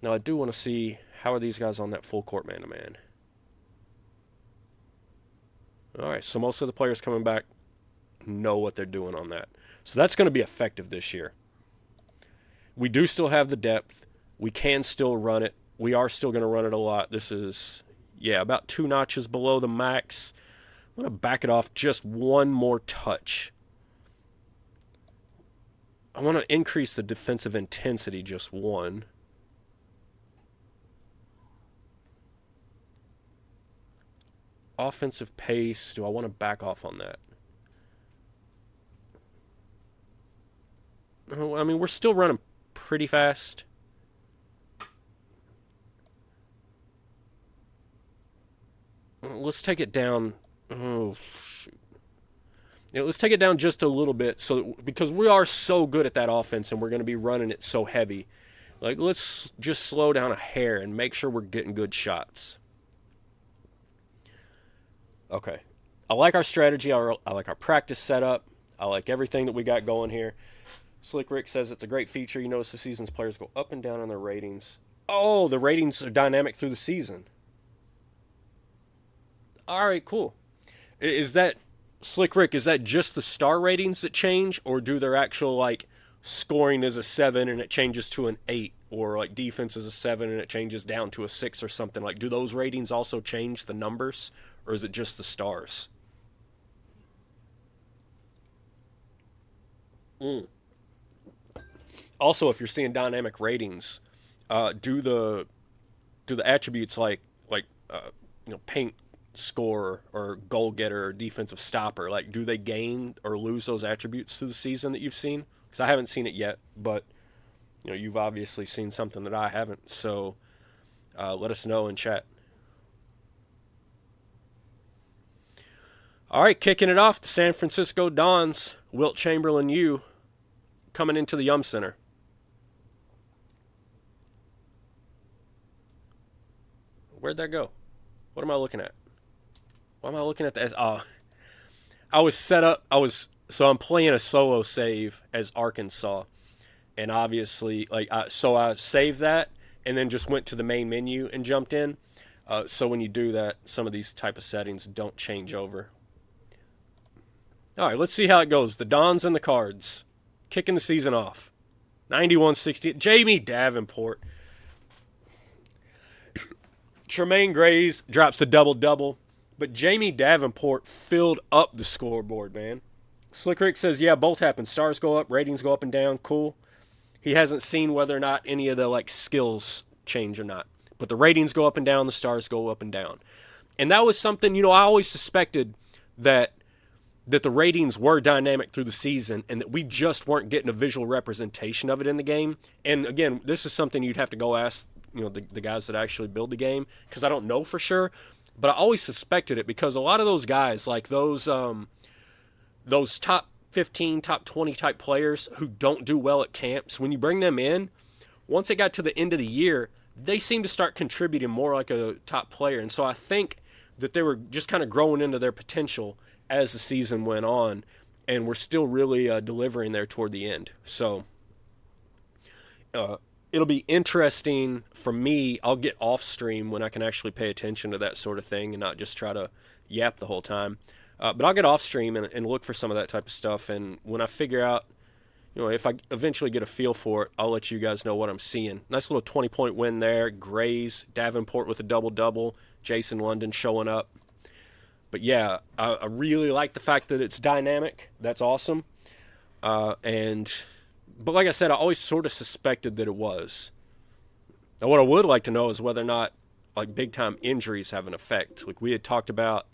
Now, I do want to see how are these guys on that full court man-to-man. All right, so most of the players coming back know what they're doing on that. So that's going to be effective this year. We do still have the depth. We can still run it. We are still going to run it a lot. This is, about 2 notches below the max. I'm going to back it off just one more touch. I want to increase the defensive intensity just one. Offensive pace, do I want to back off on that? I mean, we're still running pretty fast. Let's take it down. Oh, shoot. Let's take it down just a little bit because we are so good at that offense and we're going to be running it so heavy. Like, let's just slow down a hair and make sure we're getting good shots. Okay. I like our strategy. I like our practice setup. I like everything that we got going here. Slick Rick says it's a great feature. You notice the season's players go up and down on their ratings. Oh, the ratings are dynamic through the season. All right, cool. Is that, Slick Rick, is that just the star ratings that change? Or do their actual, scoring is a 7 and it changes to an 8? Or, defense is a 7 and it changes down to a 6 or something? Do those ratings also change the numbers? Or is it just the stars? Also, if you're seeing dynamic ratings, do the attributes paint scorer or goal getter or defensive stopper, do they gain or lose those attributes through the season that you've seen? Because I haven't seen it yet, but you've obviously seen something that I haven't. So let us know in chat. All right, kicking it off, the San Francisco Dons, Wilt Chamberlain, coming into the Yum Center. Where'd that go? What am I looking at? Why am I looking at this? I was set up. So I'm playing a solo save as Arkansas, and obviously, so I saved that and then just went to the main menu and jumped in. So when you do that, some of these type of settings don't change over. All right, let's see how it goes. The Dons and the Cards, kicking the season off. 91-60. Jamie Davenport. Tremaine Grays drops a double-double, but Jamie Davenport filled up the scoreboard, man. Slick Rick says, yeah, both happen. Stars go up, ratings go up and down. Cool. He hasn't seen whether or not any of the skills change or not. But the ratings go up and down, the stars go up and down. And that was something, I always suspected that the ratings were dynamic through the season and that we just weren't getting a visual representation of it in the game. And again, this is something you'd have to go ask, the guys that actually build the game, because I don't know for sure. But I always suspected it because a lot of those guys, like those top 15, top 20 type players who don't do well at camps, when you bring them in, once it got to the end of the year, they seem to start contributing more like a top player. And so I think that they were just kind of growing into their potential as the season went on, and we're still really delivering there toward the end. So it'll be interesting for me. I'll get off stream when I can actually pay attention to that sort of thing and not just try to yap the whole time. But I'll get off stream and look for some of that type of stuff. And when I figure out, if I eventually get a feel for it, I'll let you guys know what I'm seeing. Nice little 20-point win there. Grays, Davenport with a double-double. Jason London showing up. But yeah, I really like the fact that it's dynamic. That's awesome. But like I said, I always sort of suspected that it was. Now, what I would like to know is whether or not big-time injuries have an effect. Like we had talked about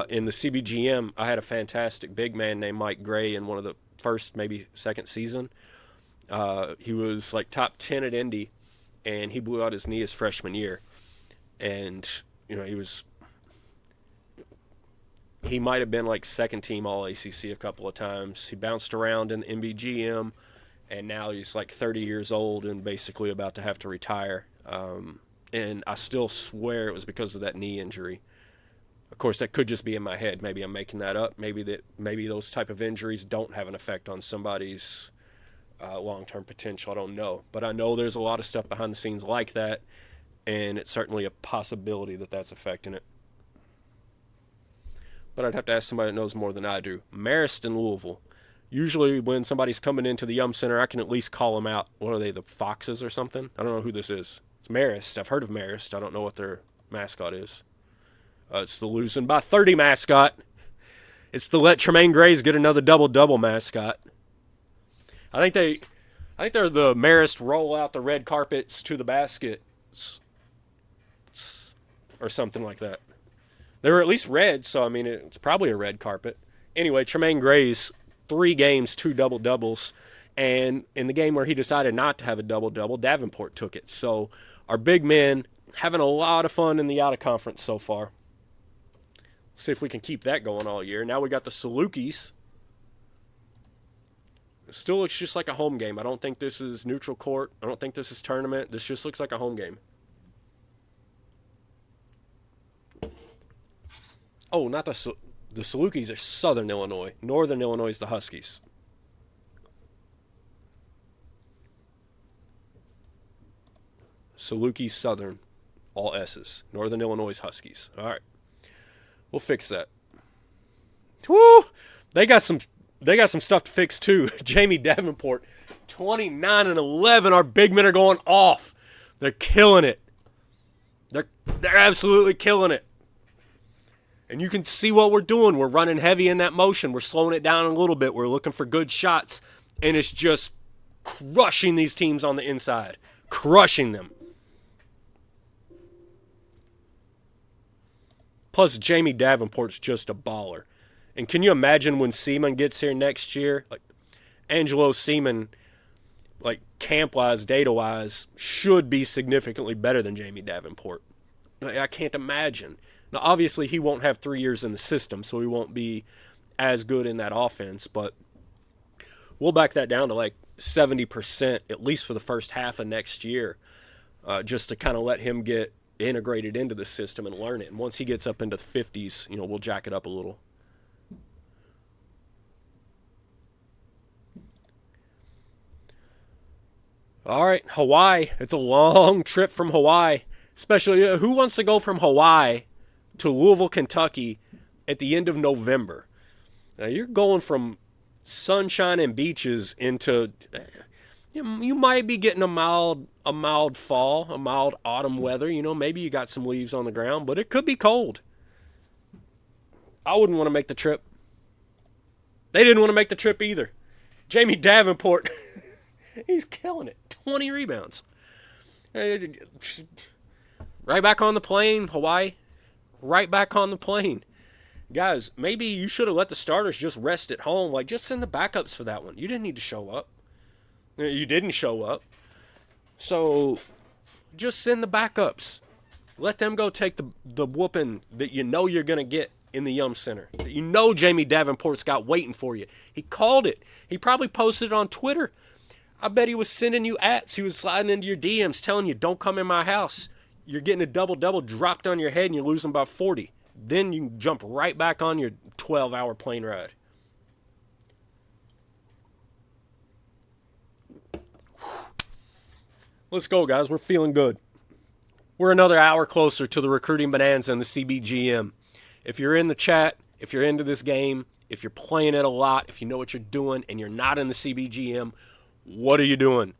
in the CBGM, I had a fantastic big man named Mike Gray in one of the first, maybe second season. He was top 10 at Indy, and he blew out his knee his freshman year. And, he might have been second team all ACC a couple of times. He bounced around in the NBGM, and now he's 30 years old and basically about to have to retire. And I still swear it was because of that knee injury. Of course, that could just be in my head. Maybe I'm making that up. Maybe those type of injuries don't have an effect on somebody's long-term potential. I don't know. But I know there's a lot of stuff behind the scenes like that, and it's certainly a possibility that that's affecting it. But I'd have to ask somebody that knows more than I do. Marist in Louisville. Usually when somebody's coming into the Yum Center, I can at least call them out. What are they, the Foxes or something? I don't know who this is. It's Marist. I've heard of Marist. I don't know what their mascot is. It's the losing by 30 mascot. It's the let Tremaine Grays get another double-double mascot. I think they're the Marist roll out the red carpets to the baskets or something like that. They were at least red, so it's probably a red carpet. Anyway, Tremaine Grays, 3 games, 2 double-doubles, and in the game where he decided not to have a double-double, Davenport took it. So our big men having a lot of fun in the out-of-conference so far. See if we can keep that going all year. Now we got the Salukis. It still looks just like a home game. I don't think this is neutral court. I don't think this is tournament. This just looks like a home game. Oh, not the Salukis are Southern Illinois. Northern Illinois is the Huskies. Salukis Southern, all S's. Northern Illinois Huskies. All right. We'll fix that. Woo! They got some stuff to fix too. Jamie Davenport, 29-11. Our big men are going off. They're killing it. They're absolutely killing it. And you can see what we're doing. We're running heavy in that motion. We're slowing it down a little bit. We're looking for good shots. And it's just crushing these teams on the inside. Crushing them. Plus, Jamie Davenport's just a baller. And can you imagine when Seaman gets here next year? Angelo Seaman, camp-wise, data-wise, should be significantly better than Jamie Davenport. I can't imagine. Now, obviously, he won't have 3 years in the system, so he won't be as good in that offense. But we'll back that down to 70%, at least for the first half of next year, just to kind of let him get integrated into the system and learn it. And once he gets up into the 50s, we'll jack it up a little. All right, Hawaii. It's a long trip from Hawaii. Especially, who wants to go from Hawaii to Louisville, Kentucky at the end of November? Now, you're going from sunshine and beaches into, you might be getting a mild fall, a mild autumn weather. Maybe you got some leaves on the ground, but it could be cold. I wouldn't want to make the trip. They didn't want to make the trip either. Jamie Davenport, he's killing it. 20 rebounds. Right back on the plane, Hawaii. Right back on the plane. Guys, maybe you should have let the starters just rest at home. Like, just send the backups for that one. You didn't need to show up. You didn't show up. So, just send the backups. Let them go take the whooping that you know you're going to get in the Yum Center. That you know Jamie Davenport's got waiting for you. He called it. He probably posted it on Twitter. I bet he was sending you ats. He was sliding into your DMs telling you, don't come in my house. You're getting a double-double dropped on your head and you're losing by 40. Then you can jump right back on your 12-hour plane ride. Let's go, guys. We're feeling good. We're another hour closer to the recruiting bonanza in the CBGM. If you're in the chat, if you're into this game, if you're playing it a lot, if you know what you're doing and you're not in the CBGM, what are you doing?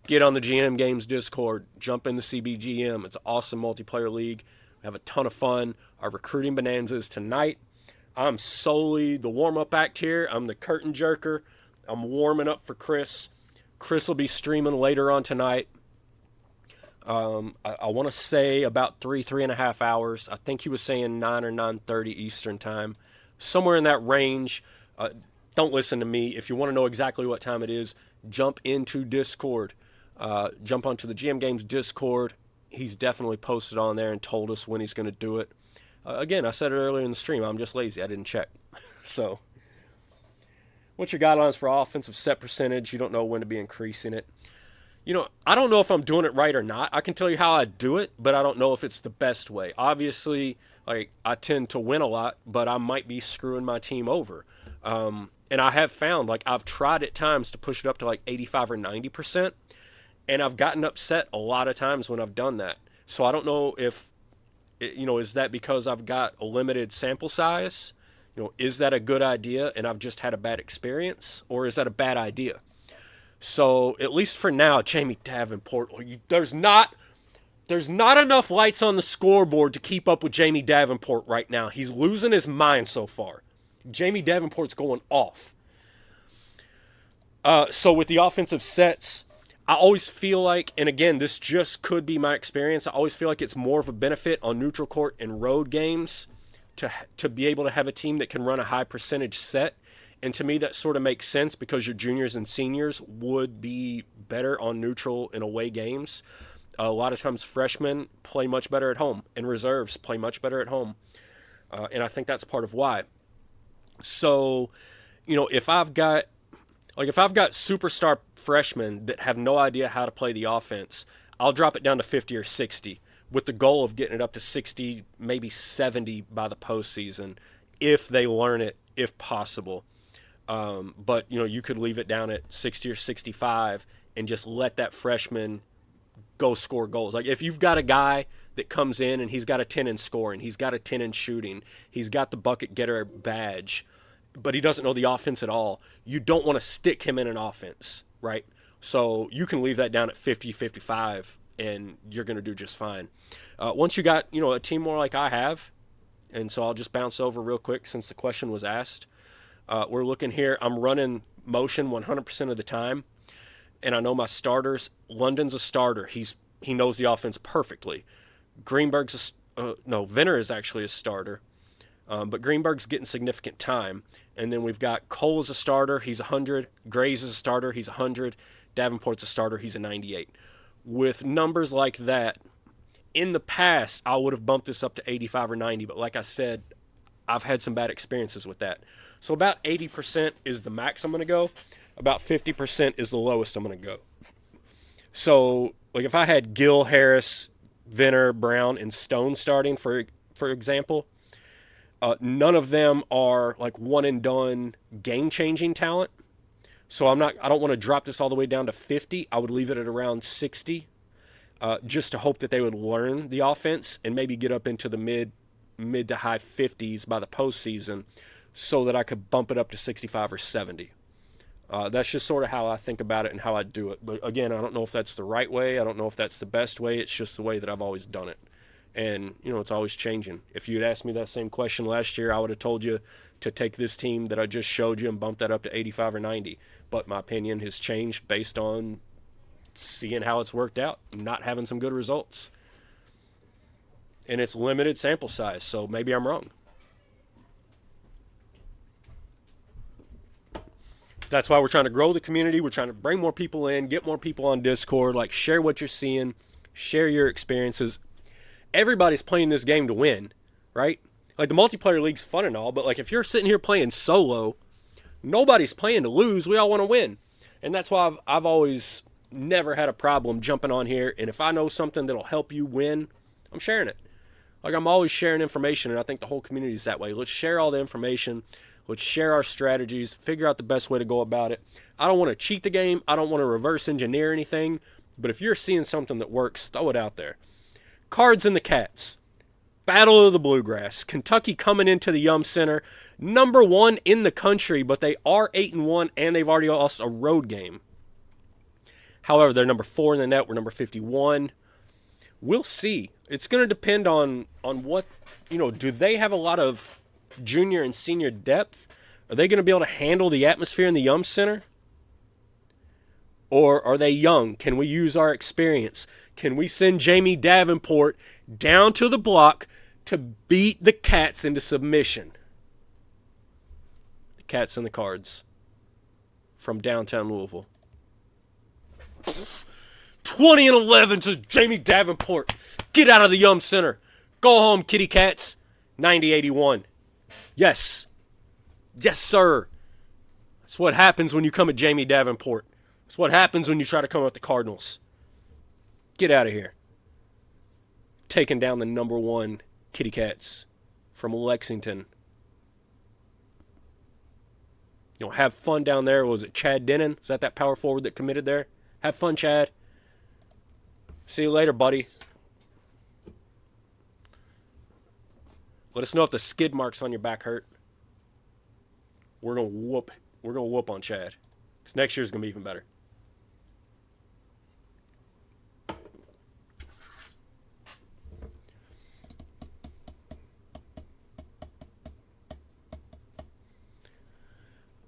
Get on the GM Games Discord. Jump in the CBGM. It's an awesome multiplayer league. We have a ton of fun. Our recruiting bonanza is tonight. I'm solely the warm-up act here. I'm the curtain jerker. I'm warming up for Chris. Chris will be streaming later on tonight. I want to say about 3.5 hours. I think he was saying 9 or 9:30 Eastern time. Somewhere in that range. Don't listen to me. If you want to know exactly what time it is, jump into Discord. Jump onto the GM Games Discord. He's definitely posted on there and told us when he's going to do it. Again, I said it earlier in the stream. I'm just lazy. I didn't check. So, what's your guidelines for offensive set percentage? You don't know when to be increasing it. I don't know if I'm doing it right or not. I can tell you how I do it, but I don't know if it's the best way. Obviously, I tend to win a lot, but I might be screwing my team over. And I have found, I've tried at times to push it up to 85 or 90%, and I've gotten upset a lot of times when I've done that. So I don't know if, is that because I've got a limited sample size? Is that a good idea and I've just had a bad experience, or is that a bad idea? So, at least for now, Jamie Davenport, there's not enough lights on the scoreboard to keep up with Jamie Davenport right now. He's losing his mind so far. Jamie Davenport's going off. So, with the offensive sets, I always feel like, and again, this just could be my experience, I always feel like it's more of a benefit on neutral court and road games to be able to have a team that can run a high percentage set. And to me, that sort of makes sense because your juniors and seniors would be better on neutral and away games. A lot of times freshmen play much better at home, and reserves play much better at home. And I think that's part of why. So, if I've got superstar freshmen that have no idea how to play the offense, I'll drop it down to 50 or 60 with the goal of getting it up to 60, maybe 70 by the postseason if they learn it, if possible. But, you could leave it down at 60 or 65 and just let that freshman go score goals. If you've got a guy that comes in and he's got a 10 in scoring, he's got a 10 in shooting, he's got the bucket getter badge, but he doesn't know the offense at all, you don't want to stick him in an offense, right? So you can leave that down at 50, 55, and you're going to do just fine. Once you got, a team more like I have, and so I'll just bounce over real quick since the question was asked. We're looking here. I'm running motion 100% of the time, and I know my starters. London's a starter. He knows the offense perfectly. Venner is actually a starter, but Greenberg's getting significant time. And then we've got Cole as a starter. He's 100. Grays is a starter. He's 100. Davenport's a starter. He's a 98. With numbers like that, in the past, I would have bumped this up to 85 or 90, but like I said, I've had some bad experiences with that. So about 80% is the max I'm going to go. About 50% is the lowest I'm going to go. So, if I had Gil, Harris, Venner, Brown, and Stone starting, for example, none of them are like one and done game changing talent. So I don't want to drop this all the way down to 50. I would leave it at around 60, just to hope that they would learn the offense and maybe get up into the mid to high 50s by the postseason, so that I could bump it up to 65 or 70. That's just sort of how I think about it and how I do it. But again, I don't know if that's the right way. I don't know if that's the best way. It's just the way that I've always done it. And, it's always changing. If you had asked me that same question last year, I would have told you to take this team that I just showed you and bump that up to 85 or 90. But my opinion has changed based on seeing how it's worked out, not having some good results. And it's limited sample size, so maybe I'm wrong. That's why we're trying to grow the community. We're trying to bring more people in, get more people on Discord, like share what you're seeing, share your experiences. Everybody's playing this game to win, right? Like the multiplayer league's fun and all, but like if you're sitting here playing solo, nobody's playing to lose. We all want to win. And that's why I've always never had a problem jumping on here. And if I know something that'll help you win, I'm sharing it. Like I'm always sharing information, and I think the whole community is that way. Let's share all the information. Let's share our strategies, figure out the best way to go about it. I don't want to cheat the game. I don't want to reverse engineer anything. But if you're seeing something that works, throw it out there. Cards and the Cats. Battle of the Bluegrass. Kentucky coming into the Yum Center. Number 1 in the country, but they are 8-1, and they've already lost a road game. However, they're number 4 in the net. We're number 51. We'll see. It's going to depend on what, do they have a lot of junior and senior depth? Are they going to be able to handle the atmosphere in the Yum Center? Or are they young? Can we use our experience? Can we send Jamie Davenport down to the block to beat the Cats into submission? The Cats and the Cards from downtown Louisville. 20-11 to Jamie Davenport. Get out of the Yum Center. Go home, kitty cats. 90-81. Yes. Yes, sir. That's what happens when you come at Jamie Davenport. That's what happens when you try to come at the Cardinals. Get out of here. Taking down the number 1 kitty cats from Lexington. Have fun down there. Was it Chad Denon? Is that power forward that committed there? Have fun, Chad. See you later, buddy. Let us know if the skid marks on your back hurt. We're gonna whoop on Chad. 'Cause next year's gonna be even better.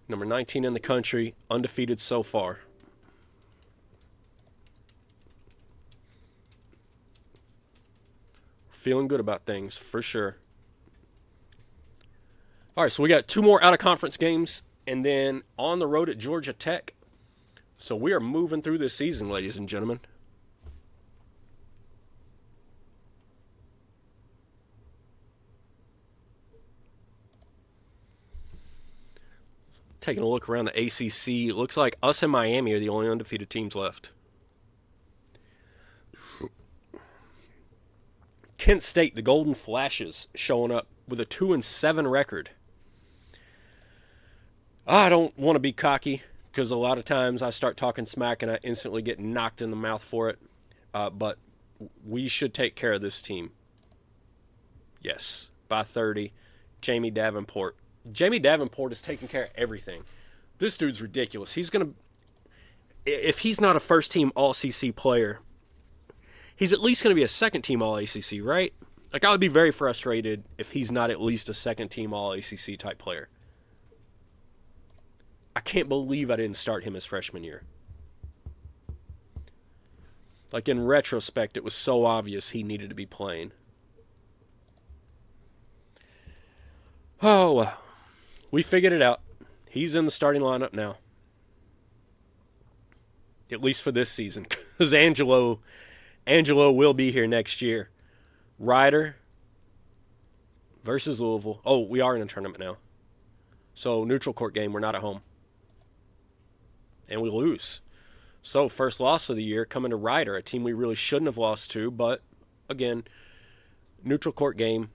Number 19 in the country, undefeated so far. Feeling good about things, for sure. All right, so we got 2 more out-of-conference games, and then on the road at Georgia Tech. So we are moving through this season, ladies and gentlemen. Taking a look around the ACC, it looks like us and Miami are the only undefeated teams left. Kent State, the Golden Flashes, showing up with a 2-7 record. I don't want to be cocky because a lot of times I start talking smack and I instantly get knocked in the mouth for it. But we should take care of this team. Yes, by 30. Jamie Davenport. Jamie Davenport is taking care of everything. This dude's ridiculous. He's going to, if he's not a first-team All-ACC player, he's at least going to be a second-team All-ACC, right? Like, I would be very frustrated if he's not at least a second-team All-ACC type player. I can't believe I didn't start him his freshman year. Like, in retrospect, it was so obvious he needed to be playing. Oh, well. We figured it out. He's in the starting lineup now. At least for this season. Because Angelo will be here next year. Ryder versus Louisville. Oh, we are in a tournament now. So, neutral court game. We're not at home. And we lose. So, first loss of the year coming to Ryder, a team we really shouldn't have lost to, but again, neutral court game.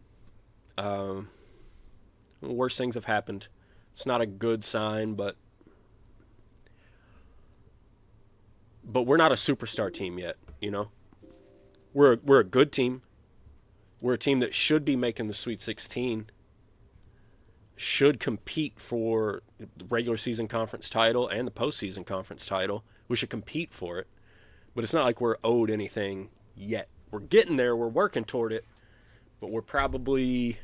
Worse things have happened. It's not a good sign, but we're not a superstar team yet, you know? We're a good team. We're a team that should be making the Sweet 16, should compete for the regular season conference title and the postseason conference title. We should compete for it. But it's not like we're owed anything yet. We're getting there. We're working toward it. But we're probably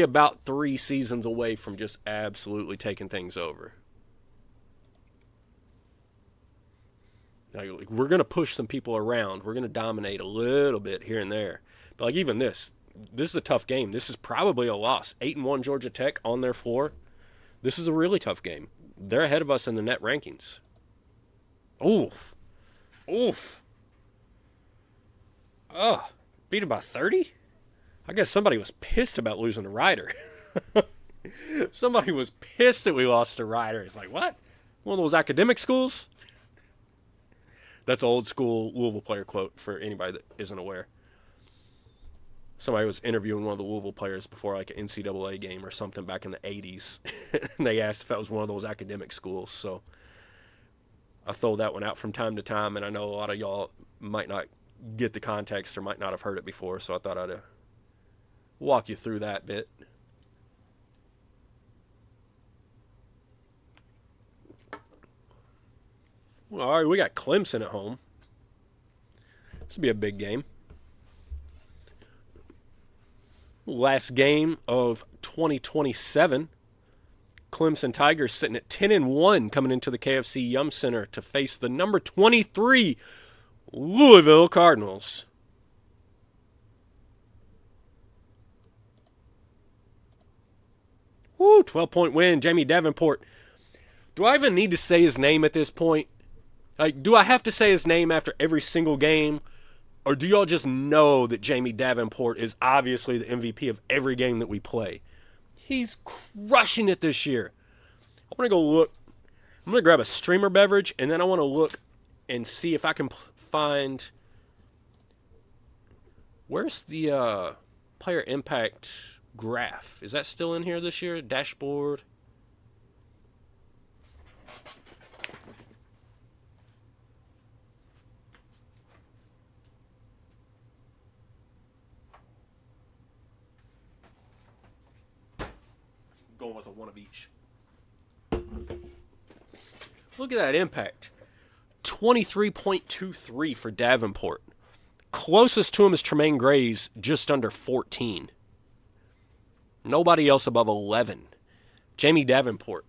about 3 seasons away from just absolutely taking things over. Like, we're going to push some people around. We're going to dominate a little bit here and there. But like even this is a tough game. This is probably a loss. 8-1 Georgia Tech on their floor. This is a really tough game. They're ahead of us in the net rankings. Oof. Oh, beat them by 30? I guess somebody was pissed about losing to Ryder. Somebody was pissed that we lost to Ryder. It's like, what? One of those academic schools? That's an old school Louisville player quote for anybody that isn't aware. Somebody was interviewing one of the Louisville players before like an NCAA game or something back in the 80s. And they asked if that was one of those academic schools. So I throw that one out from time to time, and I know a lot of y'all might not get the context or might not have heard it before, so I thought I'd walk you through that bit. Well, all right, we got Clemson at home. This will be a big game. Last game of 2027. Clemson Tigers sitting at 10-1 coming into the KFC Yum Center to face the number 23 Louisville Cardinals. Woo, 12-point win, Jamie Davenport. Do I even need to say his name at this point? Like, do I have to say his name after every single game? Or do y'all just know that Jamie Davenport is obviously the MVP of every game that we play? He's crushing it this year. I want to go look. I'm going to grab a streamer beverage, and then I want to look and see if I can find. Where's the player impact graph? Is that still in here this year? Dashboard. Going with a one of each. Look at that impact. 23.23 for Davenport. Closest to him is Tremaine Gray's, just under 14. Nobody else above 11. Jamie Davenport.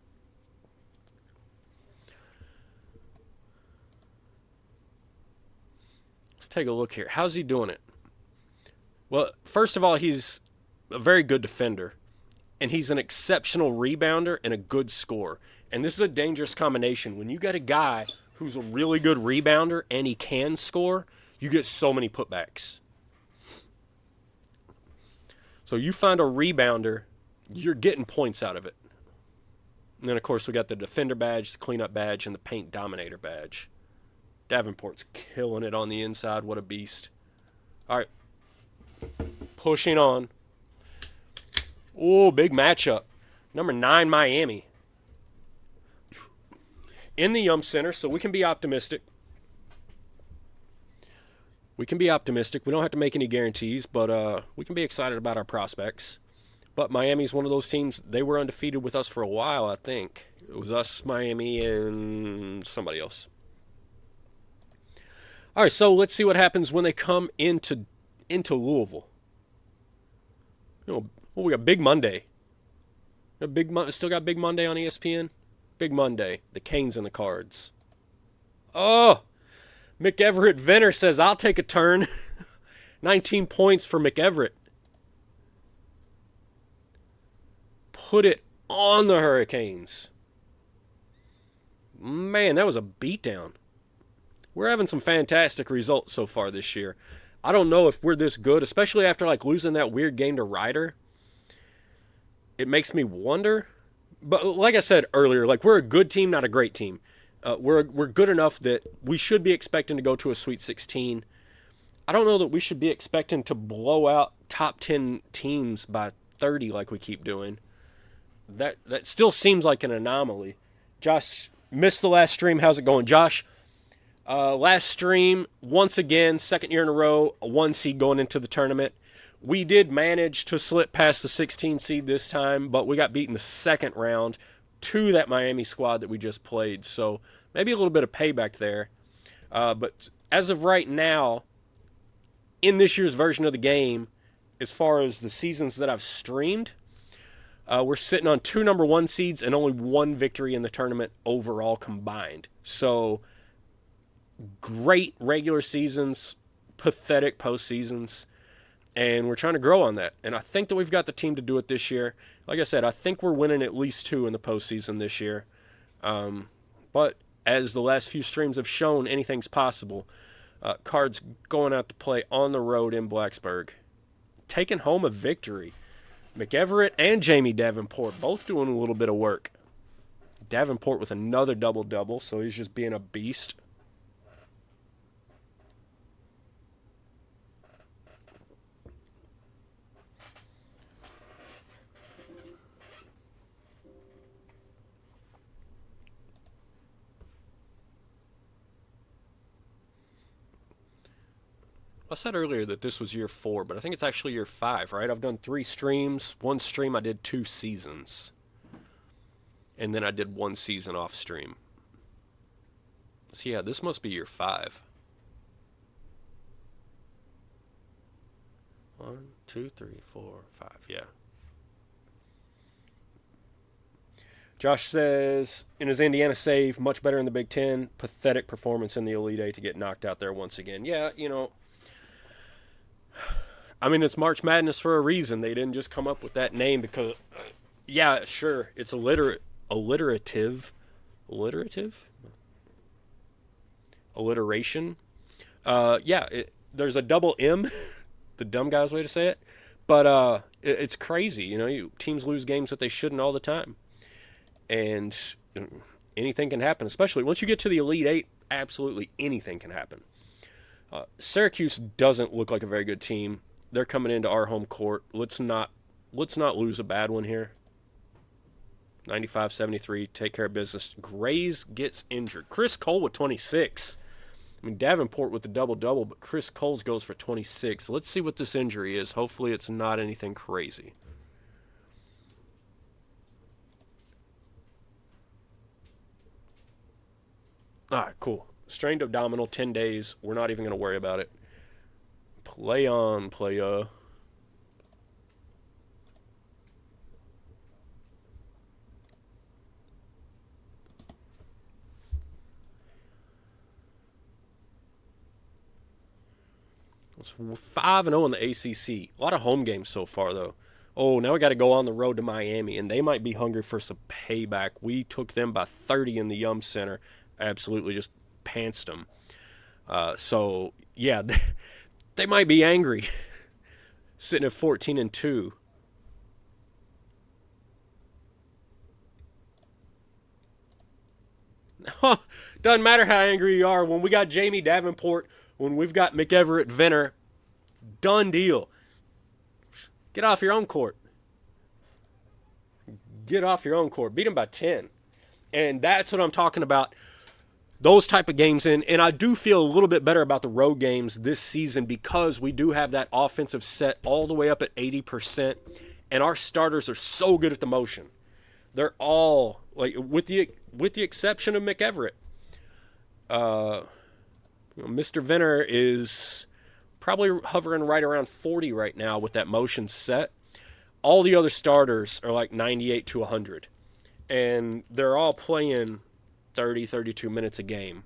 Let's take a look here. How's he doing it? Well, first of all, he's a very good defender. And he's an exceptional rebounder and a good scorer. And this is a dangerous combination. When you got a guy who's a really good rebounder and he can score, you get so many putbacks. So you find a rebounder, you're getting points out of it. And then, of course, we got the defender badge, the cleanup badge, and the paint dominator badge. Davenport's killing it on the inside. What a beast. All right. Pushing on. Oh, big matchup. Number 9, Miami. In the Yum Center, so we can be optimistic. We can be optimistic. We don't have to make any guarantees, but we can be excited about our prospects. But Miami's one of those teams, they were undefeated with us for a while, I think. It was us, Miami, and somebody else. All right, so let's see what happens when they come into Louisville. You know, well, we got Big Monday. Still got Big Monday on ESPN? Big Monday. The Canes and the Cards. Oh! McEverett Venner says, I'll take a turn. 19 points for McEverett. Put it on the Hurricanes. Man, that was a beatdown. We're having some fantastic results so far this year. I don't know if we're this good, especially after like losing that weird game to Ryder. It makes me wonder. But like I said earlier, like we're a good team, not a great team. We're good enough that we should be expecting to go to a Sweet 16. I don't know that we should be expecting to blow out top 10 teams by 30 like we keep doing. That still seems like an anomaly. Josh missed the last stream. How's it going, Josh? Last stream, once again, second year in a row, a 1 seed going into the tournament. We did manage to slip past the 16 seed this time, but we got beat in the second round to that Miami squad that we just played. So maybe a little bit of payback there. But as of right now, in this year's version of the game, as far as the seasons that I've streamed, we're sitting on 2 number 1 seeds and only 1 victory in the tournament overall combined. So great regular seasons, pathetic postseasons, and we're trying to grow on that. And I think that we've got the team to do it this year. Like I said, I think we're winning at least 2 in the postseason this year. But as the last few streams have shown, anything's possible. Cards going out to play on the road in Blacksburg, taking home a victory. McEverett and Jamie Davenport both doing a little bit of work. Davenport with another double-double, so he's just being a beast. I said earlier that this was year 4, but I think it's actually year 5, right? I've done 3 streams. 1 stream I did 2 seasons. And then I did 1 season off stream. So yeah, this must be year 5. 1, 2, 3, 4, 5, yeah. Josh says, in his Indiana save, much better in the Big Ten. Pathetic performance in the Elite Eight to get knocked out there once again. Yeah, you know, I mean, it's March Madness for a reason. They didn't just come up with that name because, yeah, sure, it's alliteration. There's a double M, the dumb guy's way to say it. But it's crazy. You know, teams lose games that they shouldn't all the time. And anything can happen, especially once you get to the Elite Eight, absolutely anything can happen. Syracuse doesn't look like a very good team. They're coming into our home court. Let's not lose a bad one here. 95-73, take care of business. Grays gets injured. Chris Cole with 26. I mean, Davenport with the double-double, but Chris Coles goes for 26. Let's see what this injury is. Hopefully it's not anything crazy. All right, cool. Strained abdominal, 10 days. We're not even going to worry about it. Play on, playa. It's 5-0 in the ACC. A lot of home games so far, though. Oh, now we got to go on the road to Miami, and they might be hungry for some payback. We took them by 30 in the Yum Center. Absolutely just pantsed them. So, yeah, they might be angry. Sitting at 14-2. Doesn't matter how angry you are. When we got Jamie Davenport, when we've got McEverett Venner, done deal. Get off your own court. Get off your own court. Beat them by 10. And that's what I'm talking about. Those type of games in. And I do feel a little bit better about the road games this season because we do have that offensive set all the way up at 80%. And our starters are so good at the motion. They're all, like, with the exception of McEverett. Mr. Venner is probably hovering right around 40 right now with that motion set. All the other starters are like 98 to 100. And they're all playing 30, 32 minutes a game.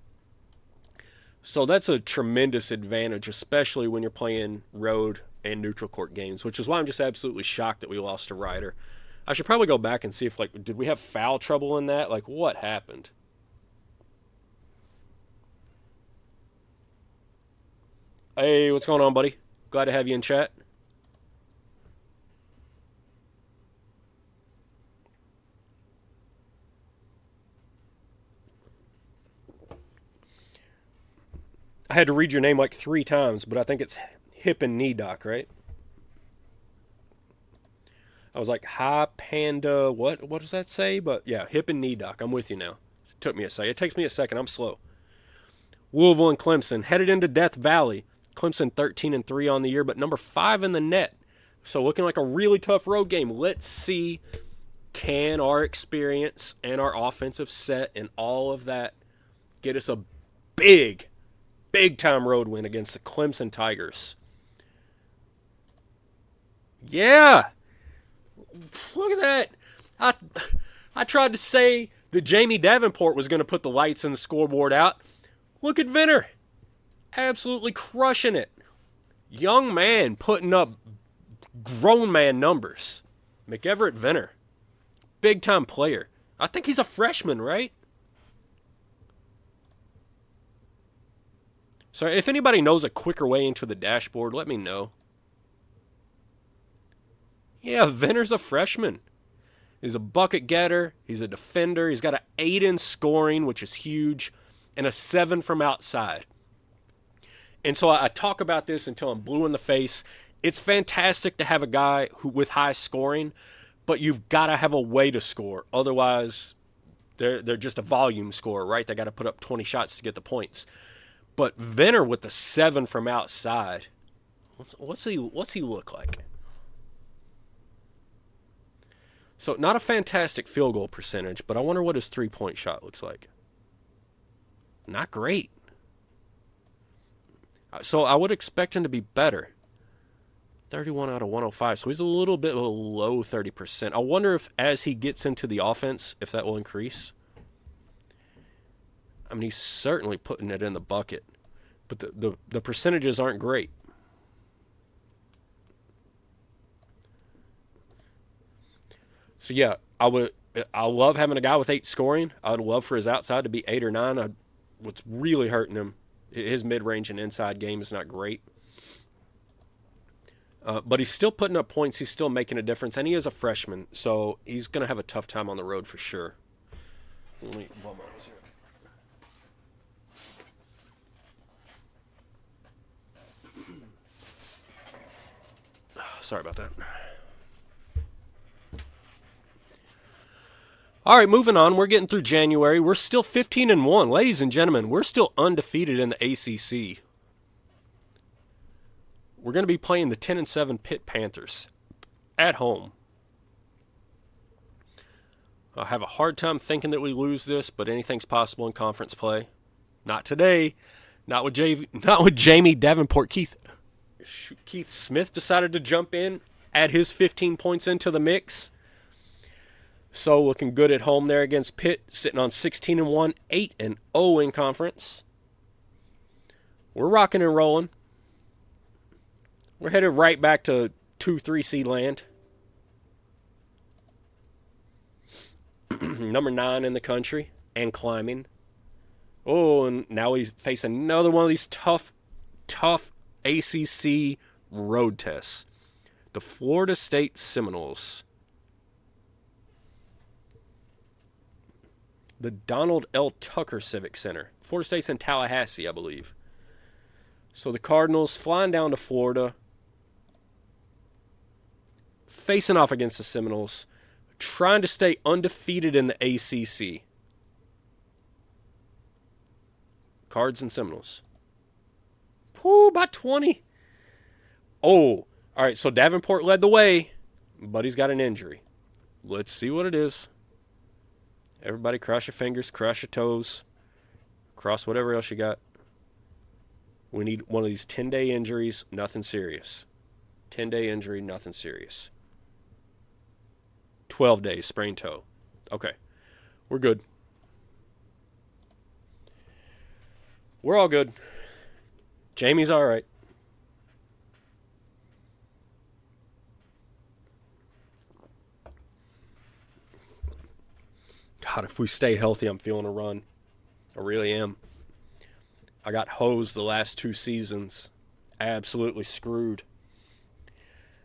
So that's a tremendous advantage, especially when you're playing road and neutral court games, which is why I'm just absolutely shocked that we lost to Ryder. I should probably go back and see if, like, did we have foul trouble in that? Like, what happened? Hey, what's going on, buddy? Glad to have you in chat. I had to read your name like 3 times, but I think it's Hip and Knee Doc, right? I was like, hi, Panda. What does that say? But yeah, Hip and Knee Doc. I'm with you now. It took me a second. It takes me a second. I'm slow. Louisville and Clemson headed into Death Valley. Clemson 13-3 on the year, but number 5 in the net. So looking like a really tough road game. Let's see, can our experience and our offensive set and all of that get us a big time road win against the Clemson Tigers. Yeah. Look at that. I tried to say that Jamie Davenport was going to put the lights and the scoreboard out. Look at Venner. Absolutely crushing it. Young man putting up grown man numbers. McEverett Venner. Big time player. I think he's a freshman, right? So if anybody knows a quicker way into the dashboard, let me know. Yeah, Venner's a freshman. He's a bucket getter. He's a defender. He's got an 8 in scoring, which is huge, and a 7 from outside. And so I talk about this until I'm blue in the face. It's fantastic to have a guy with high scoring, but you've got to have a way to score. Otherwise, they're just a volume scorer, right? They got to put up 20 shots to get the points. But Venner with the 7 from outside, what's he look like? So not a fantastic field goal percentage, but I wonder what his 3-point shot looks like. Not great. So I would expect him to be better. 31 out of 105. So he's a little bit below 30%. I wonder if as he gets into the offense, if that will increase. I mean, he's certainly putting it in the bucket. But the percentages aren't great. So yeah, I love having a guy with 8 scoring. I'd love for his outside to be 8 or 9. What's really hurting him, his mid-range and inside game is not great. But he's still putting up points. He's still making a difference. And he is a freshman, so he's going to have a tough time on the road for sure. Let me blow my nose here. Sorry about that. All right, moving on. We're getting through January. We're still 15-1. Ladies and gentlemen, we're still undefeated in the ACC. We're going to be playing the 10-7 Pitt Panthers at home. I have a hard time thinking that we lose this, but anything's possible in conference play. Not today. Not with Jamie Davenport. Keith Smith decided to jump in, add his 15 points into the mix. So looking good at home there against Pitt, sitting on 16-1, 8-0 in conference. We're rocking and rolling. We're headed right back to 2-3 seed land. Number 9 in the country and climbing. Oh, and now he's facing another one of these tough ACC road tests. The Florida State Seminoles. The Donald L. Tucker Civic Center. Florida State's in Tallahassee, I believe. So the Cardinals flying down to Florida, facing off against the Seminoles, trying to stay undefeated in the ACC. Cards and Seminoles. Whew, by 20. Oh, all right, so Davenport led the way, but he's got an injury. Let's see what it is. Everybody cross your fingers, cross your toes, cross whatever else you got. We need one of these 10-day injuries, nothing serious. 10-day injury, nothing serious. 12 days, sprained toe. Okay, we're good. We're all good. Jamie's all right. God, if we stay healthy, I'm feeling a run. I really am. I got hosed the last 2 seasons. Absolutely screwed.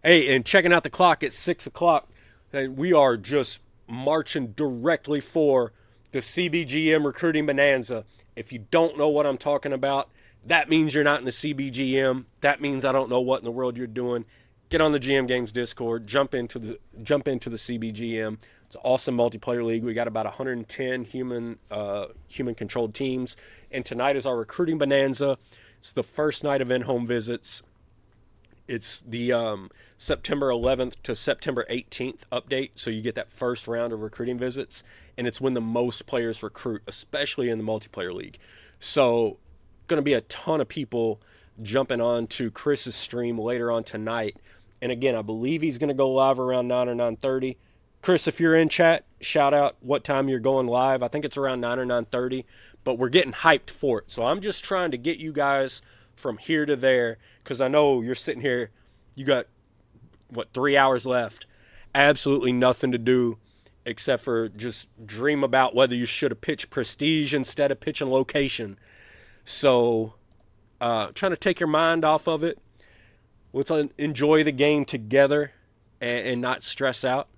Hey, and checking out the clock at 6 o'clock, and we are just marching directly for the CBGM recruiting bonanza. If you don't know what I'm talking about, That means you're not in the CBGM. That means I don't know what in the world you're doing. Get on the GM Games Discord. Jump into the CBGM. It's an awesome multiplayer league. We got about 110 human controlled teams, and tonight is our recruiting bonanza. It's the first night of in-home visits. It's the September 11th to September 18th update, so you get that first round of recruiting visits, and it's when the most players recruit, especially in the multiplayer league. So going to be a ton of people jumping on to Chris's stream later on tonight. And again, I believe he's going to go live around 9 or 9:30. Chris, if you're in chat, shout out what time you're going live. I think it's around 9 or 9:30, but we're getting hyped for it. So I'm just trying to get you guys from here to there, because I know you're sitting here, you got, 3 hours left. Absolutely nothing to do except for just dream about whether you should have pitched prestige instead of pitching location. So trying to take your mind off of it. Let's enjoy the game together and not stress out.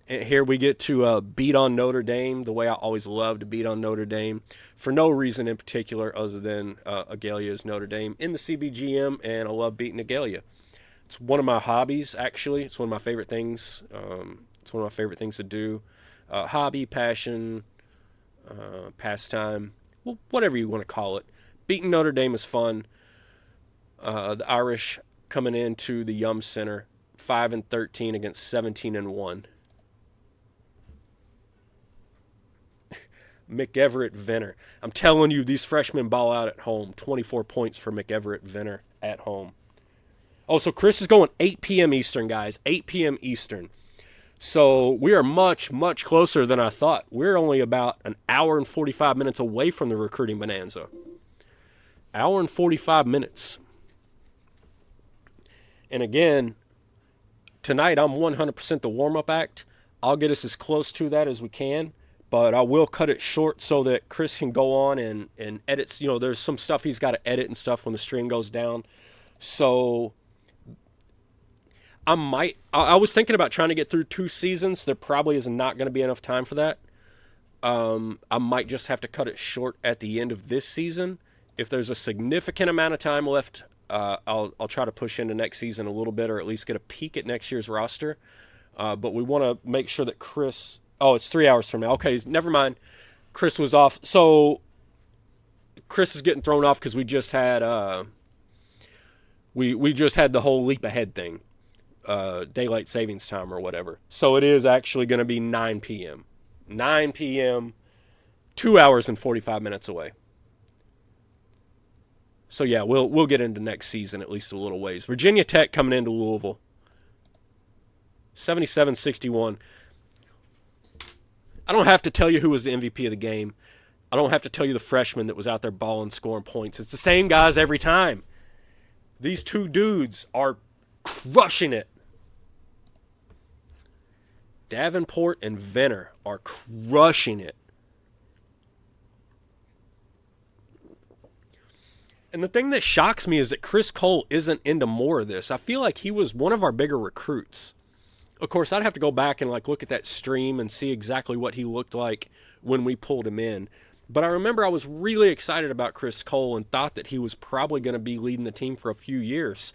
And here we get to beat on Notre Dame the way I always love to beat on Notre Dame, for no reason in particular other than Agalia is Notre Dame in the CBGM, and I love beating Agalia. It's one of my hobbies, actually. It's one of my favorite things. It's one of my favorite things to do. Hobby, passion, pastime, well, whatever you want to call it. Beating Notre Dame is fun. The Irish coming into the Yum Center, 5-13 against 17-1. McEverett Venner. I'm telling you, these freshmen ball out at home. 24 points for McEverett Venner at home. Oh, so Chris is going 8 p.m. Eastern, guys. 8 p.m. Eastern. So we are much, much closer than I thought. We're only about an hour and 45 minutes away from the recruiting bonanza. Hour and 45 minutes. And again, tonight I'm 100% the warm-up act. I'll get us as close to that as we can, but I will cut it short so that Chris can go on and edit. You know, there's some stuff he's got to edit and stuff when the stream goes down. So I was thinking about trying to get through 2 seasons. There probably is not going to be enough time for that. I might just have to cut it short at the end of this season. If there's a significant amount of time left, I'll try to push into next season a little bit, or at least get a peek at next year's roster. But we want to make sure that Chris... Oh, it's 3 hours from now. Okay, never mind. Chris was off. So Chris is getting thrown off because we just had we just had the whole leap ahead thing, daylight savings time or whatever. So it is actually going to be 9 p.m. 9 p.m. 2 hours and 45 minutes away. So yeah, we'll get into next season at least a little ways. Virginia Tech coming into Louisville. 77-61. I don't have to tell you who was the MVP of the game. I don't have to tell you the freshman that was out there balling, scoring points. It's the same guys every time. These two dudes are crushing it. Davenport and Venner are crushing it. And the thing that shocks me is that Chris Cole isn't into more of this. I feel like he was one of our bigger recruits. Of course, I'd have to go back and look at that stream and see exactly what he looked like when we pulled him in. But I remember I was really excited about Chris Cole and thought that he was probably going to be leading the team for a few years.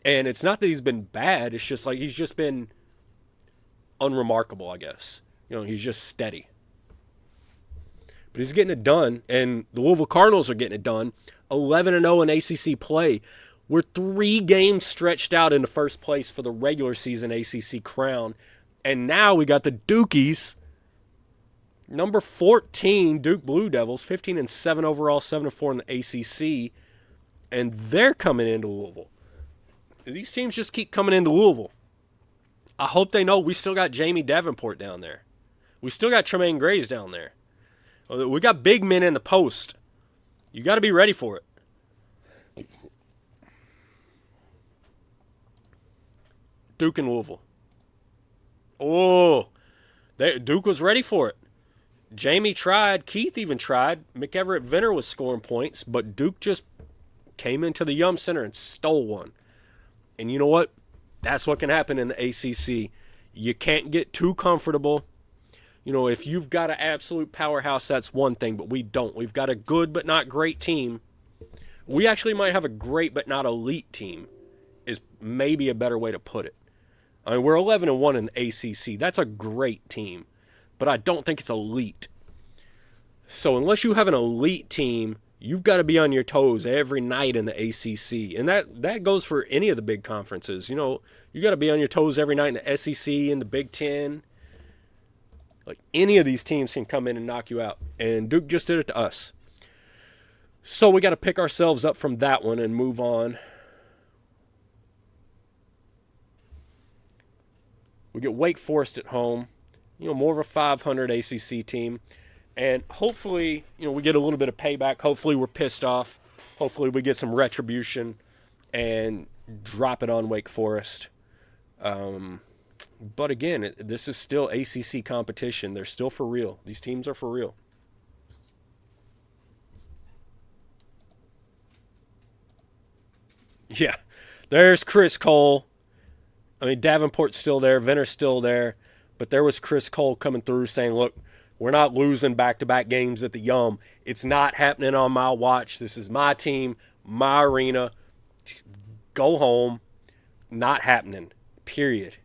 And it's not that he's been bad. It's just he's just been unremarkable, I guess. You know, he's just steady. But he's getting it done, and the Louisville Cardinals are getting it done. 11-0 in ACC play. We're 3 games stretched out into first place for the regular season ACC crown. And now we got the Dukies, number 14, Duke Blue Devils, 15-7 overall, 7-4 in the ACC. And they're coming into Louisville. These teams just keep coming into Louisville. I hope they know we still got Jamie Davenport down there. We still got Tremaine Grays down there. We got big men in the post. You got to be ready for it. Duke and Louisville. Oh, Duke was ready for it. Jamie tried. Keith even tried. McEverett Venner was scoring points, but Duke just came into the Yum Center and stole one. And you know what? That's what can happen in the ACC. You can't get too comfortable. You know, if you've got an absolute powerhouse, that's one thing, but we don't. We've got a good but not great team. We actually might have a great but not elite team, is maybe a better way to put it. I mean, we're 11-1 in the ACC. That's a great team, but I don't think it's elite. So unless you have an elite team, you've got to be on your toes every night in the ACC. And that goes for any of the big conferences. You know, you got to be on your toes every night in the SEC and the Big Ten. Like, any of these teams can come in and knock you out. And Duke just did it to us. So we got to pick ourselves up from that one and move on. We get Wake Forest at home. You know, more of a 500 ACC team. And hopefully, you know, we get a little bit of payback. Hopefully we're pissed off. Hopefully we get some retribution and drop it on Wake Forest. But again, this is still ACC competition. They're still for real. These teams are for real. Yeah, there's Chris Cole. I mean, Davenport's still there. Venner's still there. But there was Chris Cole coming through saying, look, we're not losing back-to-back games at the Yum. It's not happening on my watch. This is my team, my arena. Go home. Not happening. Period.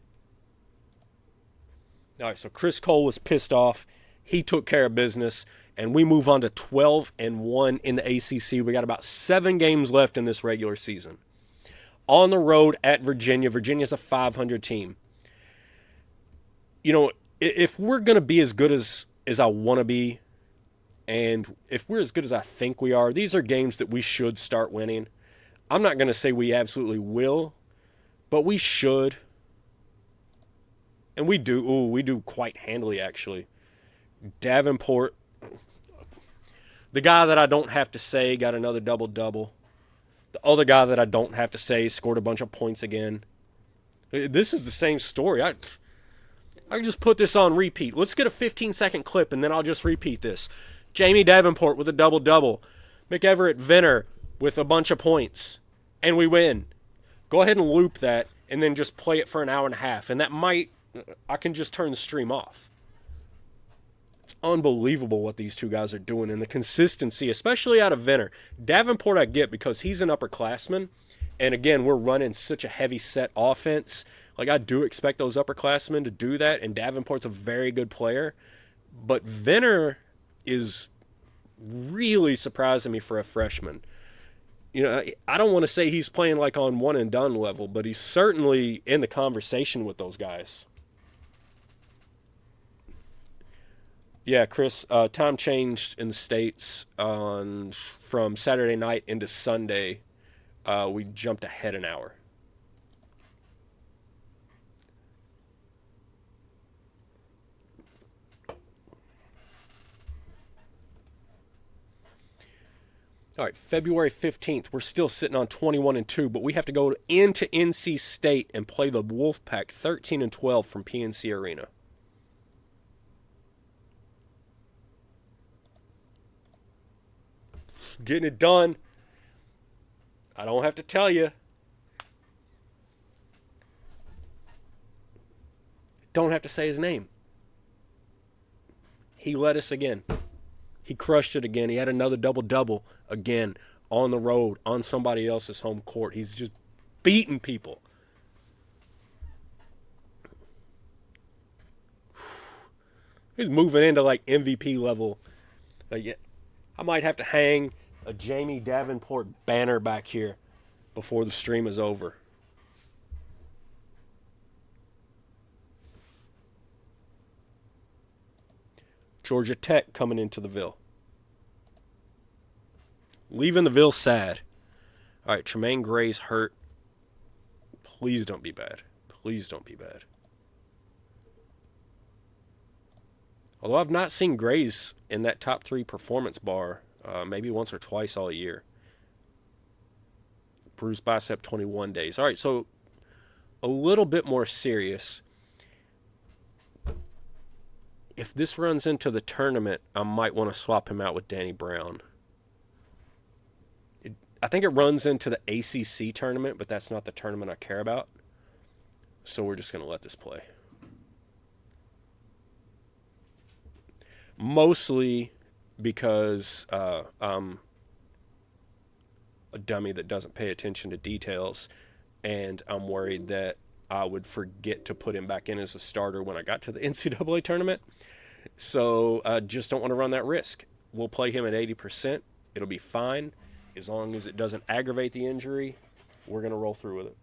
All right, so Chris Cole was pissed off. He took care of business, and we move on to 12-1 in the ACC. We got about 7 games left in this regular season. On the road at Virginia. Virginia's a 500 team. You know, if we're going to be as good as I want to be, and if we're as good as I think we are, these are games that we should start winning. I'm not going to say we absolutely will, but we should. And we do. Ooh, we do quite handily, actually. Davenport, the guy that I don't have to say, got another double-double. The other guy that I don't have to say scored a bunch of points again. This is the same story. I can just put this on repeat. Let's get a 15-second clip, and then I'll just repeat this. Jamie Davenport with a double-double. McEverett Venner with a bunch of points. And we win. Go ahead and loop that, and then just play it for an hour and a half. And that might... I can just turn the stream off. It's unbelievable what these two guys are doing, and the consistency, especially out of Venner. Davenport I get because he's an upperclassman, and again, we're running such a heavy set offense. Like, I do expect those upperclassmen to do that, and Davenport's a very good player. But Venner is really surprising me for a freshman. You know, I don't want to say he's playing like on one-and-done level, but he's certainly in the conversation with those guys. Yeah, Chris, time changed in the States from Saturday night into Sunday. We jumped ahead an hour. All right, February 15th, we're still sitting on 21-2, but we have to go into NC State and play the Wolfpack 13-12 from PNC Arena. Getting it done. I don't have to tell you. Don't have to say his name. He led us again. He crushed it again. He had another double-double again on the road, on somebody else's home court. He's just beating people. He's moving into like MVP level. Like, I might have to hang a Jamie Davenport banner back here before the stream is over. Georgia Tech coming into the Ville. Leaving the Ville sad. All right, Tremaine Gray's hurt. Please don't be bad. Please don't be bad. Although I've not seen Gray's in that top 3 performance bar maybe once or twice all year. Bruised bicep 21 days. All right, so a little bit more serious. If this runs into the tournament, I might want to swap him out with Danny Brown. I think it runs into the ACC tournament, but that's not the tournament I care about. So we're just going to let this play. Mostly because a dummy that doesn't pay attention to details, and I'm worried that I would forget to put him back in as a starter when I got to the NCAA tournament. So I just don't want to run that risk. We'll play him at 80%. It'll be fine. As long as it doesn't aggravate the injury, we're going to roll through with it.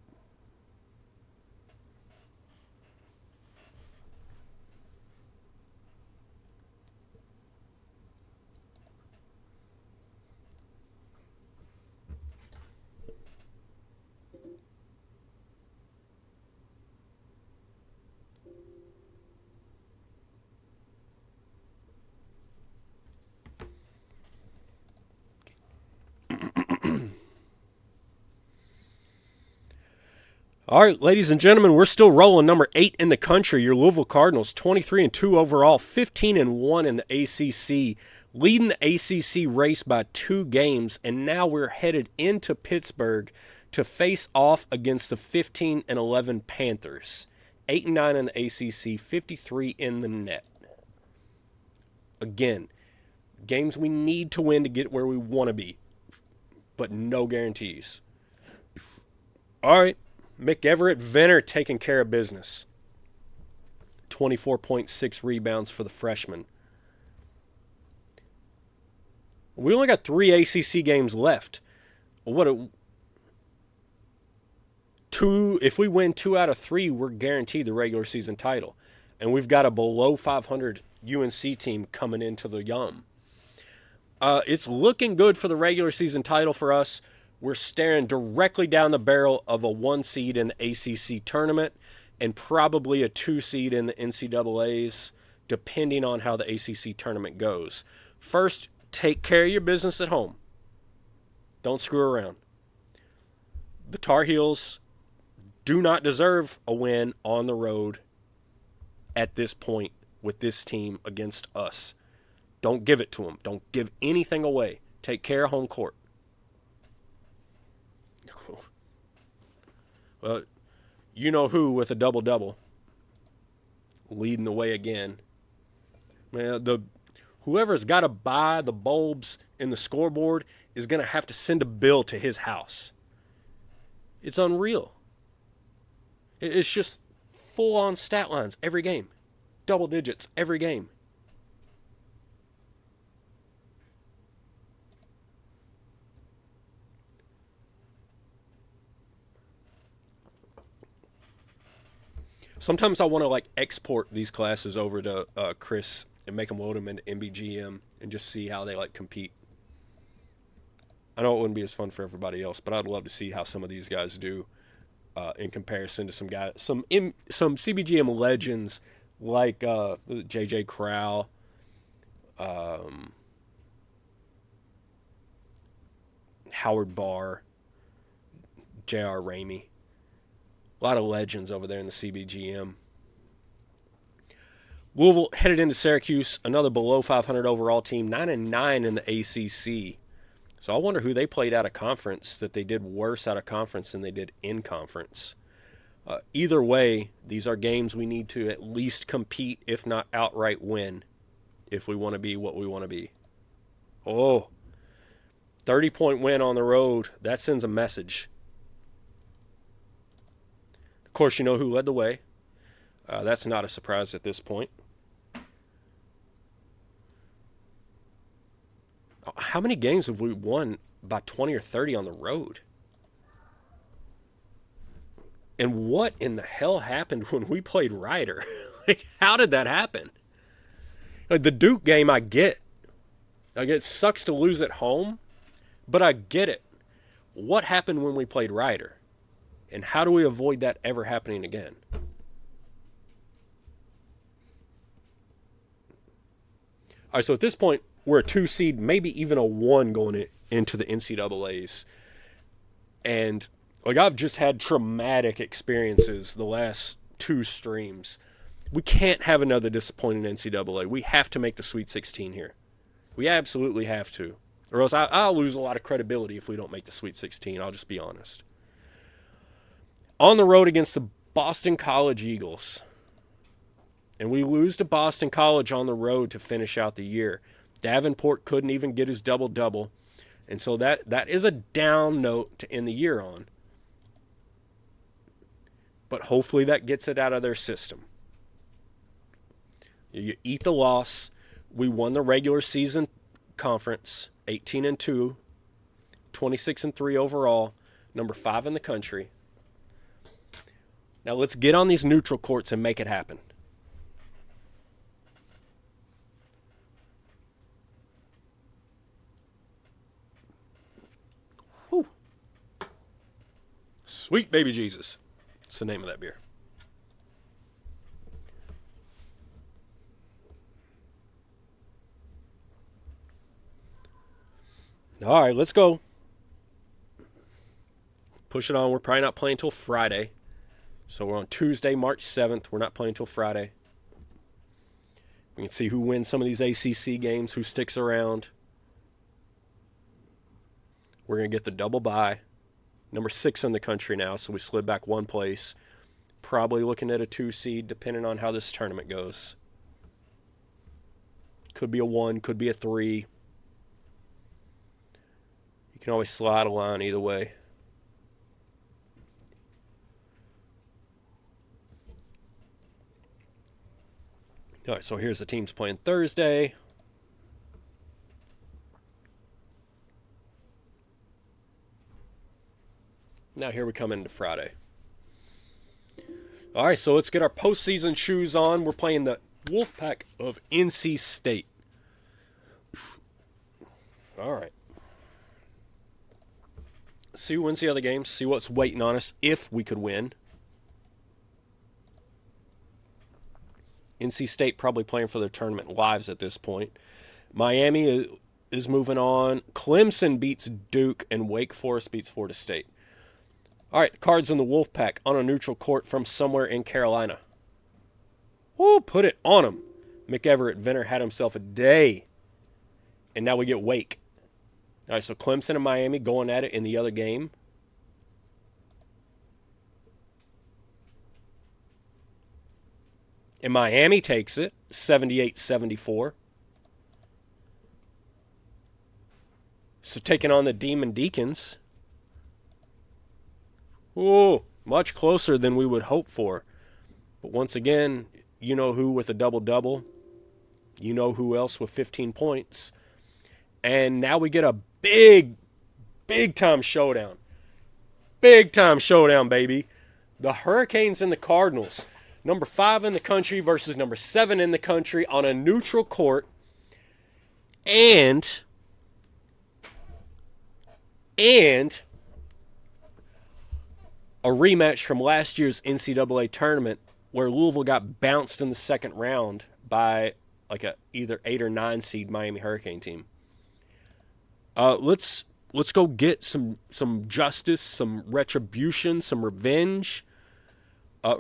All right, ladies and gentlemen, we're still rolling. Number 8 in the country, your Louisville Cardinals, 23-2 overall, 15-1 in the ACC, leading the ACC race by 2 games, and now we're headed into Pittsburgh to face off against the 15-11 Panthers. 8-9 in the ACC, 53 in the net. Again, games we need to win to get where we want to be, but no guarantees. All right. McEverett Venner taking care of business. 24.6 rebounds for the freshman. We only got 3 ACC games left. If we win 2 out of 3, we're guaranteed the regular season title. And we've got a below 500 UNC team coming into the Yum. It's looking good for the regular season title for us. We're staring directly down the barrel of a 1 seed in the ACC tournament and probably a 2 seed in the NCAAs, depending on how the ACC tournament goes. First, take care of your business at home. Don't screw around. The Tar Heels do not deserve a win on the road at this point with this team against us. Don't give it to them. Don't give anything away. Take care of home court. Well, you know who with a double-double, leading the way again. Man, whoever's got to buy the bulbs in the scoreboard is going to have to send a bill to his house. It's unreal. It's just full-on stat lines every game. Double digits every game. Sometimes I want to export these classes over to Chris and make them load them into MBGM and just see how they compete. I know it wouldn't be as fun for everybody else, but I'd love to see how some of these guys do in comparison to some CBGM legends like JJ Crowell, Howard Barr, J.R. Ramey. A lot of legends over there in the CBGM. Louisville headed into Syracuse, another below 500 overall team, 9-9 in the ACC. So I wonder who they played out of conference that they did worse out of conference than they did in conference. Either way, these are games we need to at least compete, if not outright win, if we want to be what we want to be. 30-point win on the road, that sends a message. Of course, you know who led the way. That's not a surprise at this point. How many games have we won by 20 or 30 on the road? And what in the hell happened when we played Ryder? How did that happen? The Duke game, I get. It sucks to lose at home, but I get it. What happened when we played Ryder? And how do we avoid that ever happening again? All right, so at this point, we're a 2 seed, maybe even a 1 going into the NCAAs. And I've just had traumatic experiences the last 2 streams. We can't have another disappointing NCAA. We have to make the Sweet 16 here. We absolutely have to. Or else I'll lose a lot of credibility if we don't make the Sweet 16. I'll just be honest. On the road against the Boston College Eagles. And we lose to Boston College on the road to finish out the year. Davenport couldn't even get his double-double. And so that is a down note to end the year on. But hopefully that gets it out of their system. You eat the loss. We won the regular season conference, 18-2, 26-3 overall, number 5 in the country. Now let's get on these neutral courts and make it happen. Whew. Sweet baby Jesus. That's the name of that beer. All right, let's go. Push it on. We're probably not playing until Friday. So we're on Tuesday, March 7th. We're not playing until Friday. We can see who wins some of these ACC games, who sticks around. We're going to get the double bye. Number 6 in the country now, so we slid back one place. Probably looking at a 2 seed, depending on how this tournament goes. Could be a 1, could be a 3. You can always slide a line either way. All right, so here's the teams playing Thursday. Now here we come into Friday. All right, so let's get our postseason shoes on. We're playing the Wolfpack of NC State. All right. See who wins the other games. See what's waiting on us if we could win. NC State probably playing for their tournament lives at this point. Miami is moving on. Clemson beats Duke, and Wake Forest beats Florida State. All right, the Cards in the Wolfpack on a neutral court from somewhere in Carolina. Woo, put it on him. McEverett Venner had himself a day. And now we get Wake. All right, so Clemson and Miami going at it in the other game. And Miami takes it, 78-74. So taking on the Demon Deacons. Ooh, much closer than we would hope for. But once again, you know who with a double-double. You know who else with 15 points. And now we get a big-time showdown. Big-time showdown, baby. The Hurricanes and the Cardinals. Number 5 in the country versus number 7 in the country on a neutral court. And a rematch from last year's NCAA tournament where Louisville got bounced in the second round by like a either 8 or 9 seed Miami Hurricane team. Let's go get some justice, some retribution, some revenge.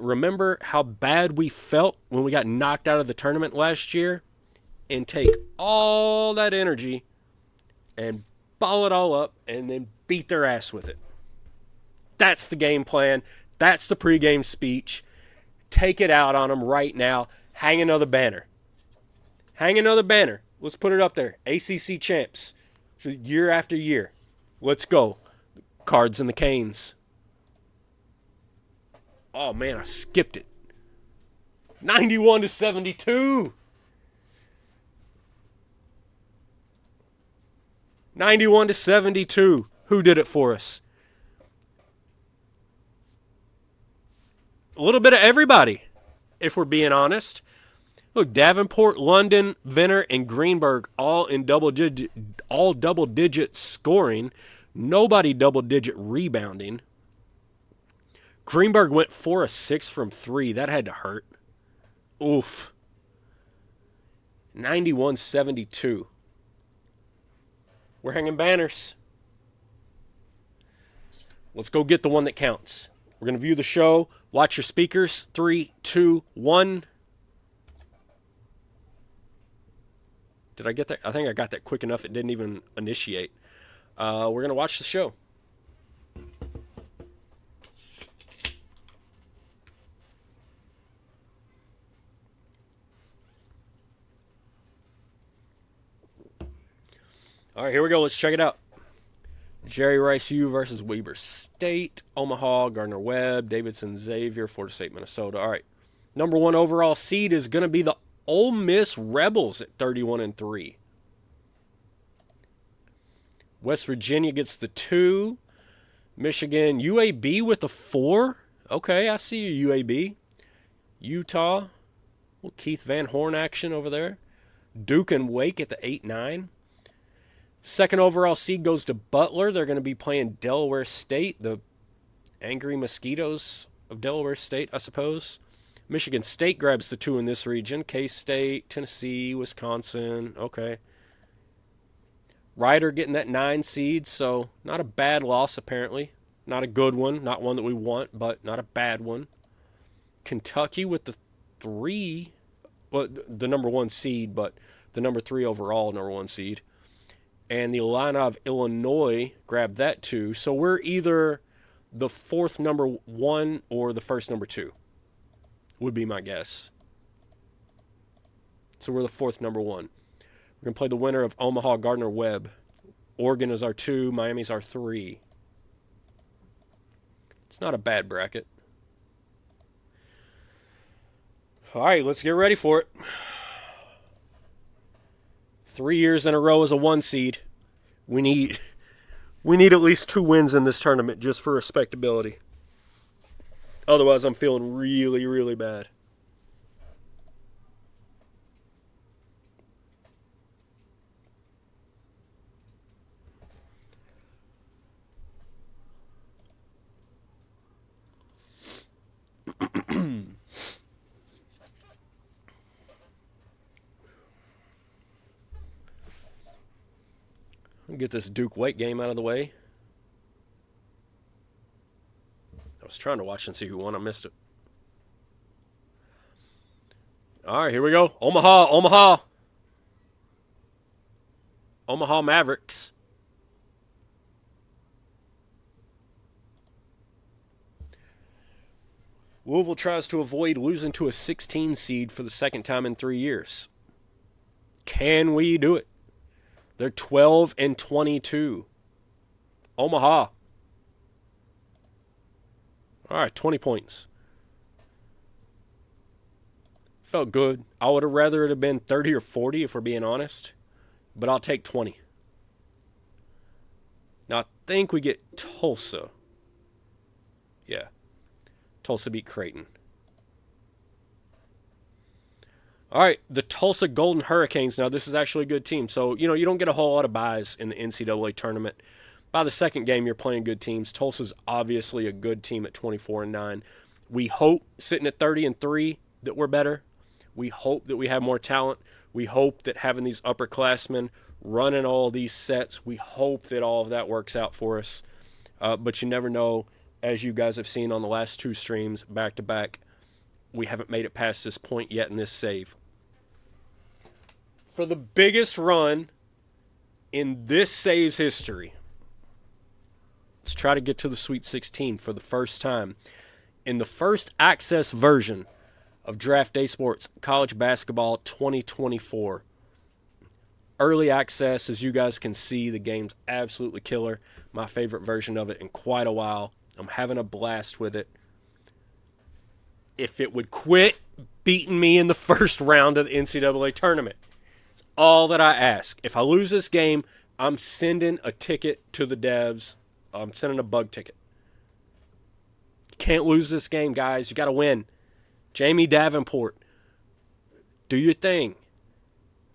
Remember how bad we felt when we got knocked out of the tournament last year? And take all that energy and ball it all up and then beat their ass with it. That's the game plan. That's the pregame speech. Take it out on them right now. Hang another banner. Hang another banner. Let's put it up there. ACC champs. Year after year. Let's go. Cards and the Canes. Oh, man, I skipped it. 91-72. 91-72. Who did it for us? A little bit of everybody, if we're being honest. Look, Davenport, London, Venner, and Greenberg all in double-digit scoring. Nobody double-digit rebounding. Greenberg went 4 of 6 from 3. That had to hurt. Oof. 91-72. We're hanging banners. Let's go get the one that counts. We're going to view the show. Watch your speakers. 3, 2, 1. Did I get that? I think I got that quick enough. It didn't even initiate. We're going to watch the show. All right, here we go. Let's check it out. Jerry Rice U versus Weber State. Omaha, Gardner-Webb, Davidson, Xavier, Florida State, Minnesota. All right. Number 1 overall seed is going to be the Ole Miss Rebels at 31-3. West Virginia gets the 2. Michigan, UAB with the 4. Okay, I see you, UAB. Utah, well, Keith Van Horn action over there. Duke and Wake at the 8-9. Second overall seed goes to Butler. They're going to be playing Delaware State, the angry mosquitoes of Delaware State, I suppose. Michigan State grabs the 2 in this region. K-State, Tennessee, Wisconsin. Okay. Ryder getting that 9 seed, so not a bad loss apparently. Not a good one. Not one that we want, but not a bad one. Kentucky with the 3, well, the number 1 seed, but the number 3 overall number 1 seed. And the Illini of Illinois grabbed that 2. So we're either the 4th number 1 or the 1st number 2. Would be my guess. So we're the 4th number 1. We're going to play the winner of Omaha Gardner-Webb. Oregon is our 2. Miami's our 3. It's not a bad bracket. All right, let's get ready for it. 3 years in a row as a 1 seed. We need at least 2 wins in this tournament just for respectability. Otherwise, I'm feeling really, really bad. Get this Duke-Wake game out of the way. I was trying to watch and see who won. I missed it. All right, here we go. Omaha Mavericks. Louisville tries to avoid losing to a 16 seed for the second time in 3 years. Can we do it? They're 12-22. Omaha. All right, 20 points. Felt good. I would have rather it have been 30 or 40 if we're being honest. But I'll take 20. Now, I think we get Tulsa. Yeah. Tulsa beat Creighton. All right, the Tulsa Golden Hurricanes. Now, this is actually a good team. So, you don't get a whole lot of buys in the NCAA tournament. By the second game, you're playing good teams. Tulsa's obviously a good team at 24-9. We hope, sitting at 30-3, that we're better. We hope that we have more talent. We hope that having these upperclassmen running all these sets, we hope that all of that works out for us. But you never know. As you guys have seen on the last 2 streams, back-to-back, we haven't made it past this point yet in this save. For the biggest run in this save's history, let's try to get to the Sweet 16 for the first time. In the first access version of Draft Day Sports College Basketball 2024. Early access, as you guys can see, the game's absolutely killer. My favorite version of it in quite a while. I'm having a blast with it. If it would quit beating me in the first round of the NCAA tournament. It's all that I ask. If I lose this game, I'm sending a ticket to the devs. I'm sending a bug ticket. You can't lose this game, guys. You got to win. Jamie Davenport, do your thing.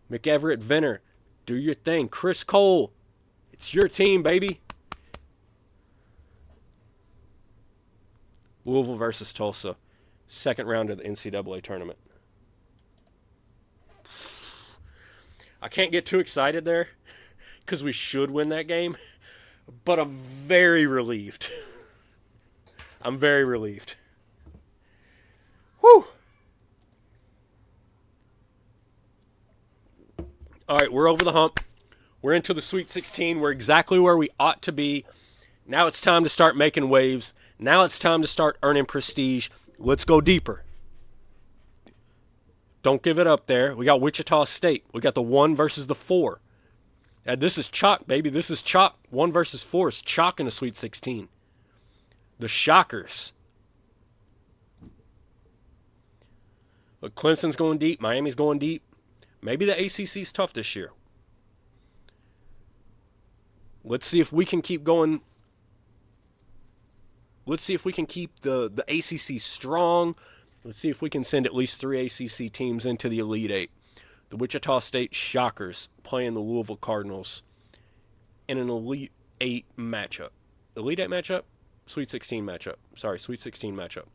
McEverett Venner, do your thing. Chris Cole, it's your team, baby. Louisville versus Tulsa. Second round of the NCAA tournament. I can't get too excited there because we should win that game, but I'm very relieved. I'm very relieved. Whew. All right, we're over the hump. We're into the Sweet 16. We're exactly where we ought to be. Now it's time to start making waves. Now it's time to start earning prestige. Let's go deeper. Don't give it up there. We got Wichita State. We got the 1 versus the 4. And this is chalk, baby. This is chalk. 1 versus 4 is chalk in the Sweet 16. The Shockers. But Clemson's going deep. Miami's going deep. Maybe the ACC's tough this year. Let's see if we can keep going. Let's see if we can keep the ACC strong. Let's see if we can send at least 3 ACC teams into the Elite Eight. The Wichita State Shockers playing the Louisville Cardinals in an Elite Eight matchup. Elite Eight matchup? Sweet 16 matchup. Sorry, Sweet 16 matchup.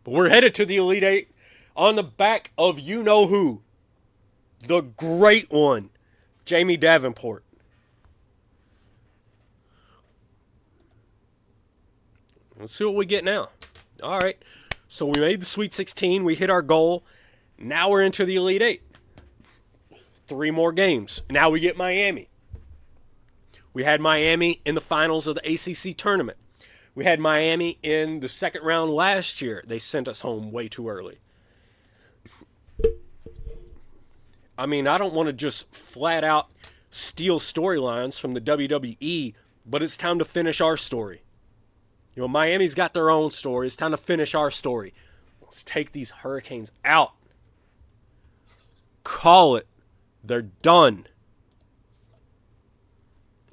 But we're headed to the Elite Eight on the back of you-know-who. The great one, Jamie Davenport. Let's see what we get now. All right. So we made the Sweet 16. We hit our goal. Now we're into the Elite Eight. 3 more games. Now we get Miami. We had Miami in the finals of the ACC tournament. We had Miami in the second round last year. They sent us home way too early. I mean, I don't want to just flat out steal storylines from the WWE, but it's time to finish our story. You know, Miami's got their own story. It's time to finish our story. Let's take these Hurricanes out. Call it. They're done.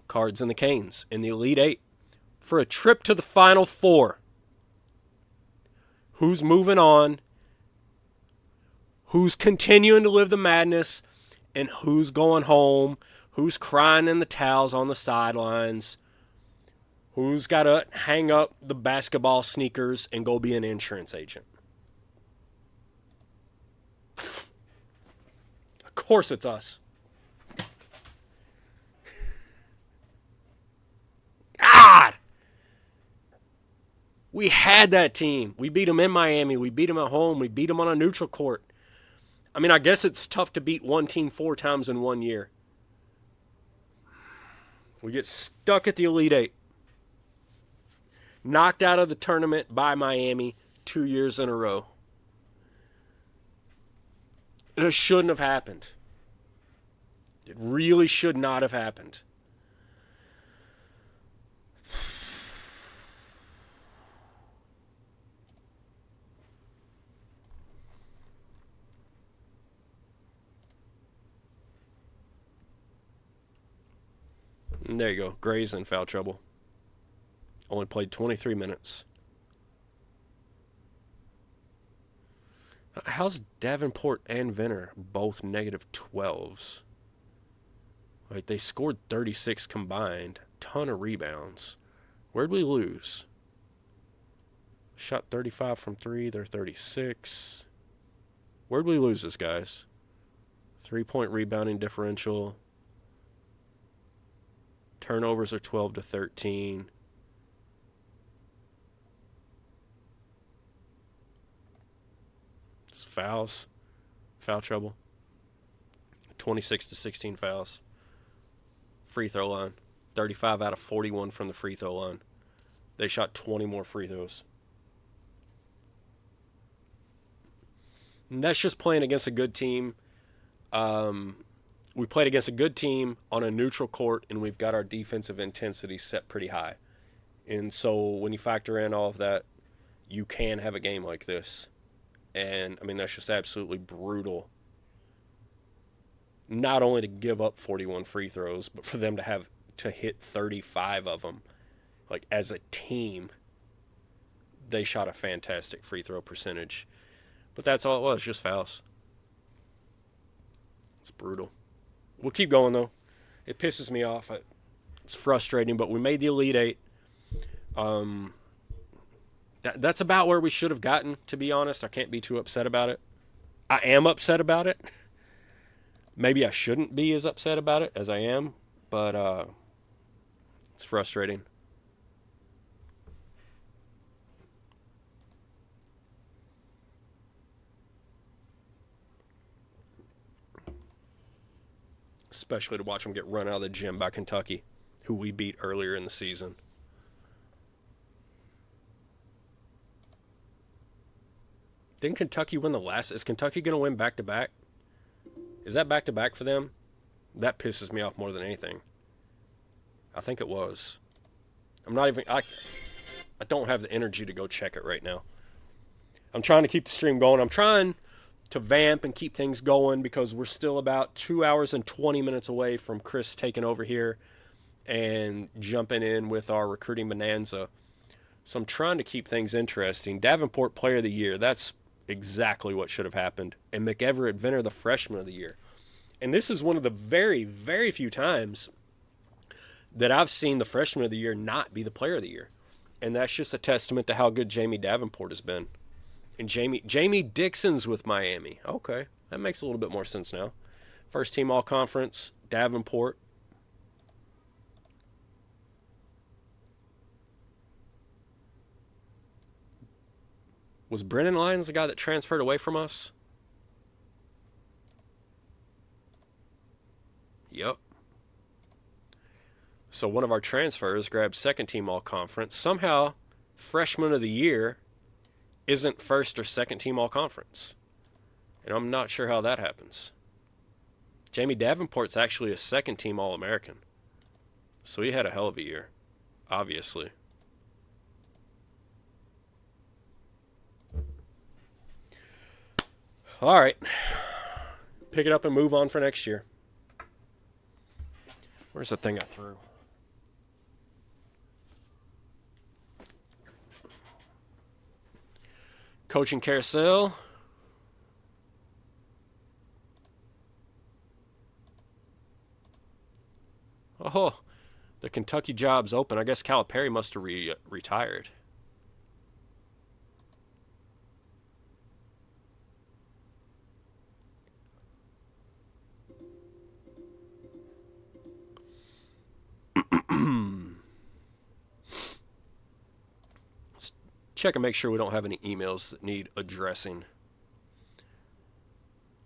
Cards and the Canes in the Elite Eight for a trip to the Final Four. Who's moving on? Who's continuing to live the madness? And who's going home? Who's crying in the towels on the sidelines? Who's got to hang up the basketball sneakers and go be an insurance agent? Of course it's us. God! We had that team. We beat them in Miami. We beat them at home. We beat them on a neutral court. I mean, I guess it's tough to beat one team 4 times in 1 year. We get stuck at the Elite Eight. Knocked out of the tournament by Miami 2 years in a row. It shouldn't have happened. It really should not have happened. And there you go. Gray's in foul trouble. Only played 23 minutes. How's Davenport and Venner both negative 12s? Like, they scored 36 combined. Ton of rebounds. Where'd we lose? Shot 35 from 3. They're 36. Where'd we lose this, guys? 3-point rebounding differential. Turnovers are 12 to 13. It's fouls. Foul trouble. 26 to 16 fouls. Free throw line. 35 out of 41 from the free throw line. They shot 20 more free throws. And that's just playing against a good team. We played against a good team on a neutral court, and we've got our defensive intensity set pretty high. And so when you factor in all of that, you can have a game like this. And, I mean, that's just absolutely brutal. Not only to give up 41 free throws, but for them to have to hit 35 of them. Like, as a team, they shot a fantastic free throw percentage. But that's all it was, just fouls. It's brutal. We'll keep going, though. It pisses me off. It's frustrating, but we made the Elite Eight. That's about where we should have gotten, to be honest. I can't be too upset about it. I am upset about it. Maybe I shouldn't be as upset about it as I am, but it's frustrating. Especially to watch them get run out of the gym by Kentucky, who we beat earlier in the season. Didn't Kentucky win the last? Is Kentucky going to win back-to-back? Is that back-to-back for them? That pisses me off more than anything. I think it was. I don't have the energy to go check it right now. I'm trying to keep the stream going. I'm trying to vamp and keep things going because we're still about 2 hours and 20 minutes away from Chris taking over here and jumping in with our recruiting bonanza. So I'm trying to keep things interesting. Davenport Player of the Year. That's exactly what should have happened. And McEverett Venner, the Freshman of the Year. And this is one of the very, very few times that I've seen the Freshman of the Year not be the Player of the Year. And that's just a testament to how good Jamie Davenport has been. And Jamie Dixon's with Miami. Okay, that makes a little bit more sense now. First team all-conference, Davenport. Was Brennan Lyons the guy that transferred away from us? Yep. So one of our transfers grabbed second team all-conference. Somehow, Freshman of the Year isn't first or second team all-conference. And I'm not sure how that happens. Jamie Davenport's actually a second team All-American. So he had a hell of a year, obviously. All right. Pick it up and move on for next year. Where's the thing I threw? Coaching carousel. Oh, the Kentucky job's open. I guess Calipari must have retired. Let's check and make sure we don't have any emails that need addressing.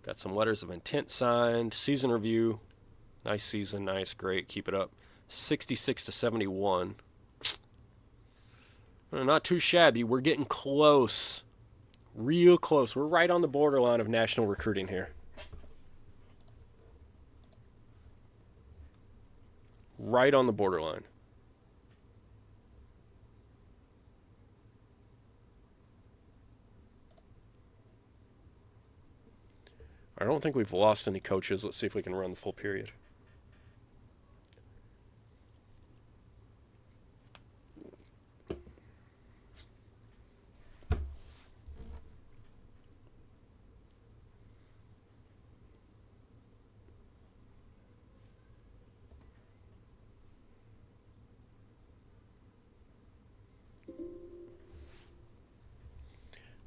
Got some letters of intent signed. Season review. Nice season. Nice. Great. Keep it up. 66-71. Not too shabby. We're getting close. Real close. We're right on the borderline of national recruiting here. Right on the borderline. I don't think we've lost any coaches. Let's see if we can run the full period.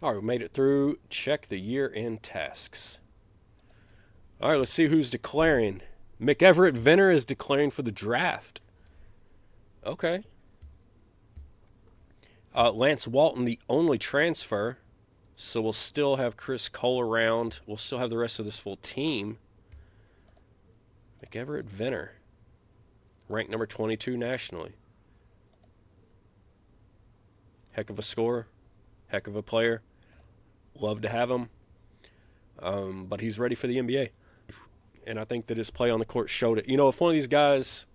All right, we made it through. Check the year-end tasks. All right, let's see who's declaring. McEverett Venner is declaring for the draft. Okay. Lance Walton, the only transfer. So we'll still have Chris Cole around. We'll still have the rest of this full team. McEverett Venner, ranked number 22 nationally. Heck of a scorer. Heck of a player. Love to have him. But he's ready for the NBA. And I think that his play on the court showed it. You know, if one of these guys,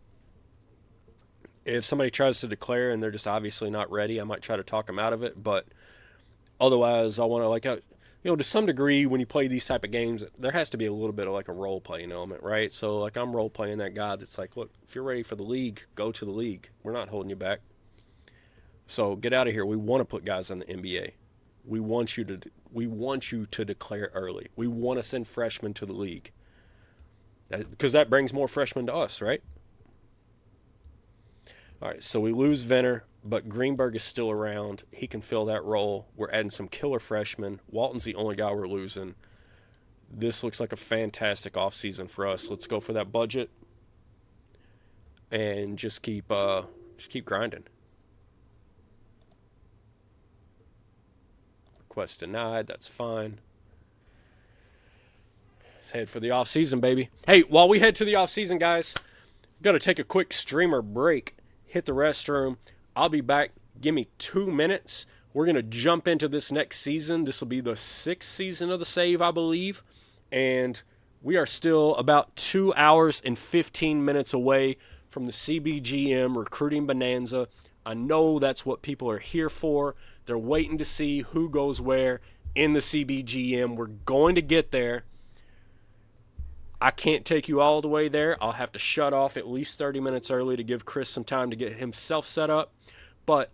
if somebody tries to declare and they're just obviously not ready, I might try to talk them out of it. But otherwise, I want to, to some degree, when you play these type of games, there has to be a little bit of like a role-playing element, right? So, like, I'm role-playing that guy that's like, look, if you're ready for the league, go to the league. We're not holding you back. So get out of here. We want to put guys in the NBA. We want you to declare early. We want to send freshmen to the league. Because that brings more freshmen to us, right? All right, so we lose Venner, but Greenberg is still around. He can fill that role. We're adding some killer freshmen. Walton's the only guy we're losing. This looks like a fantastic offseason for us. Let's go for that budget and just keep grinding. Request denied. That's fine. Let's head for the offseason, baby. Hey, while we head to the offseason, guys, got to take a quick streamer break. Hit the restroom. I'll be back. Give me 2 minutes. We're going to jump into this next season. This will be the 6th season of the Save, I believe. And We are still about 2 hours and 15 minutes away from the CBGM recruiting bonanza. I know that's what people are here for. They're waiting to see who goes where in the CBGM. We're going to get there. I can't take you all the way there. I'll have to shut off at least 30 minutes early to give Chris some time to get himself set up. But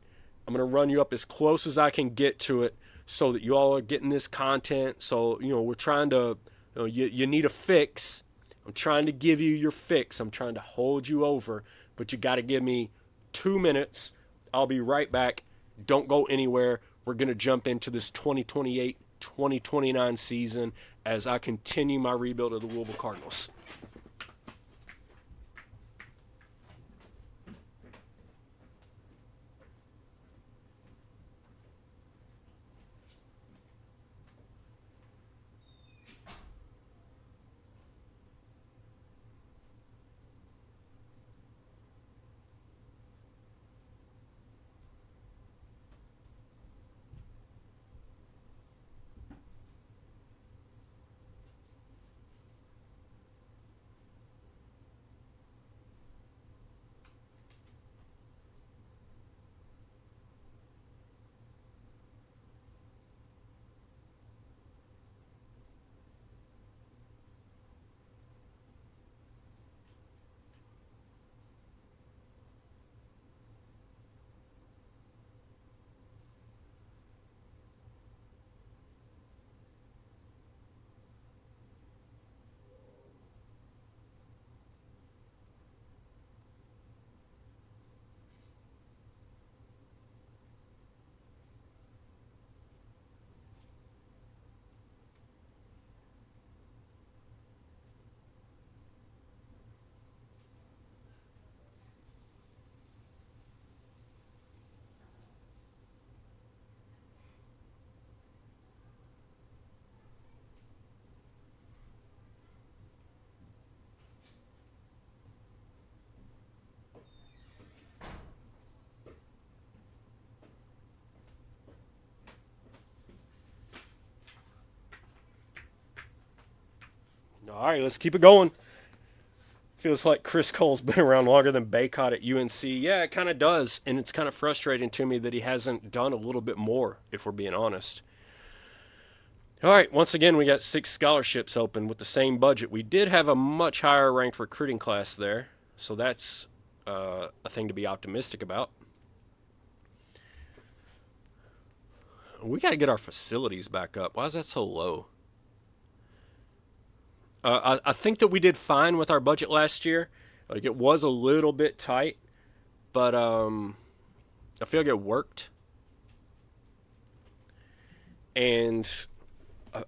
I'm going to run you up as close as I can get to it so that you all are getting this content. So, we're trying to, you need a fix. I'm trying to give you your fix. I'm trying to hold you over. But you got to give me 2 minutes. I'll be right back. Don't go anywhere. We're going to jump into this 2028-2029 season as I continue my rebuild of the Louisville Cardinals. All right, let's keep it going. Feels like Chris Cole's been around longer than Baycott at UNC. Yeah, it kind of does, and it's kind of frustrating to me that he hasn't done a little bit more, if we're being honest. All right, once again, we got 6 scholarships open with the same budget. We did have a much higher ranked recruiting class there, so that's a thing to be optimistic about. We got to get our facilities back up. Why is that so low? I think that we did fine with our budget last year. Like, it was a little bit tight, but I feel like it worked. And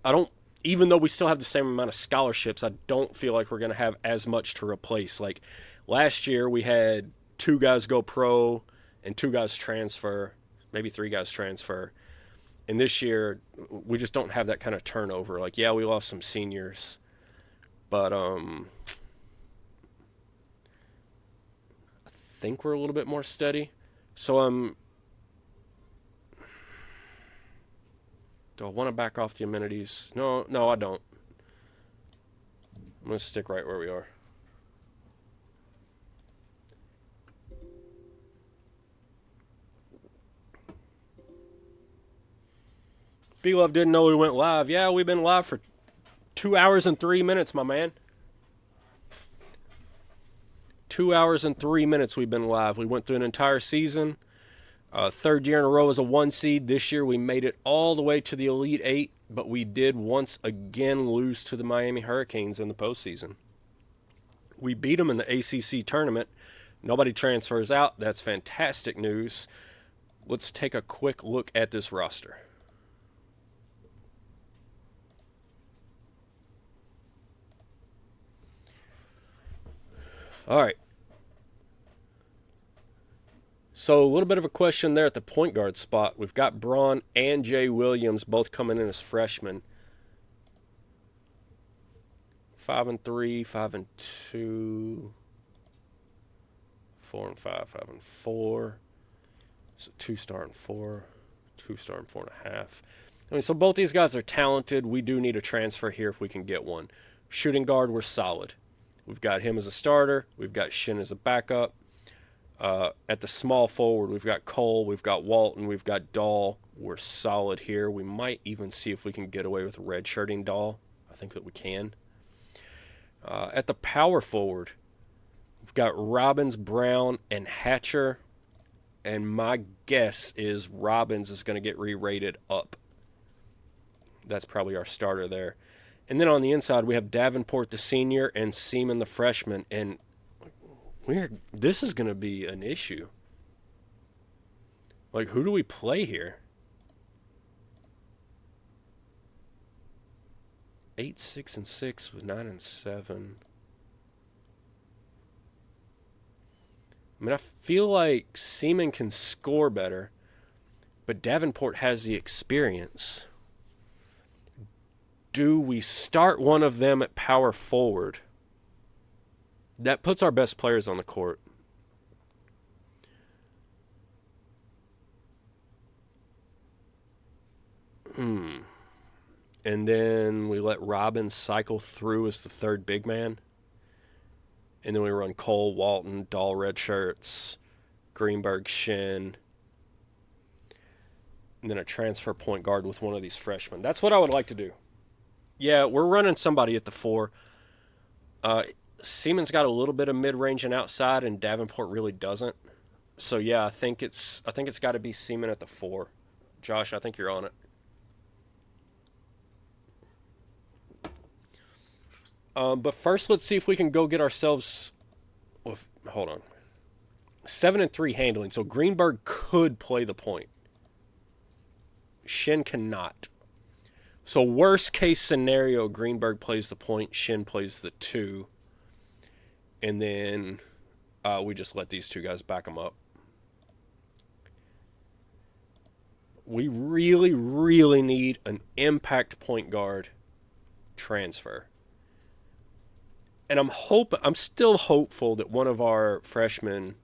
I don't, even though we still have the same amount of scholarships, I don't feel like we're going to have as much to replace. Like, last year we had 2 guys go pro and 2 guys transfer, maybe 3 guys transfer. And this year we just don't have that kind of turnover. Like, yeah, we lost some seniors. But I think we're a little bit more steady. So do I want to back off the amenities? No, I don't. I'm going to stick right where we are. B-Love didn't know we went live. Yeah, we've been live for 2 hours and 3 minutes, my man. 2 hours and 3 minutes we've been live. We went through an entire season. 3rd year in a row as a 1 seed. This year we made it all the way to the Elite 8, but we did once again lose to the Miami Hurricanes in the postseason. We beat them in the ACC tournament. Nobody transfers out. That's fantastic news. Let's take a quick look at this roster. All right. So a little bit of a question there at the point guard spot. We've got Braun and Jay Williams both coming in as freshmen. 5-3, 5-2, 4-5, 5-4. So 2-star and 4, 2-star and 4.5. I mean, so both these guys are talented. We do need a transfer here if we can get one. Shooting guard, we're solid. We've got him as a starter. We've got Shin as a backup. At the small forward, we've got Cole, we've got Walton, we've got Dahl. We're solid here. We might even see if we can get away with redshirting Dahl. I think that we can. At the power forward, we've got Robbins, Brown, and Hatcher. And my guess is Robbins is going to get re-rated up. That's probably our starter there. And then on the inside, we have Davenport, the senior, and Seaman, the freshman. And this is going to be an issue. Like, who do we play here? 8, 6, and 6 with 9 and 7. I mean, I feel like Seaman can score better, but Davenport has the experience. Do we start one of them at power forward? That puts our best players on the court. And then we let Robbins cycle through as the third big man. And then we run Cole, Walton, Dahl, red shirts, Greenberg, Shin. And then a transfer point guard with one of these freshmen. That's what I would like to do. Yeah, we're running somebody at the 4. Seaman's got a little bit of mid-range and outside, and Davenport really doesn't. So yeah, I think it's got to be Seaman at the 4. Josh, I think you're on it. But first, let's see if we can go get ourselves. Hold on. 7 and 3 handling. So Greenberg could play the point. Shin cannot. So worst case scenario, Greenberg plays the point, Shin plays the 2, and then we just let these two guys back them up. We really, really need an impact point guard transfer. And I'm still hopeful that one of our freshmen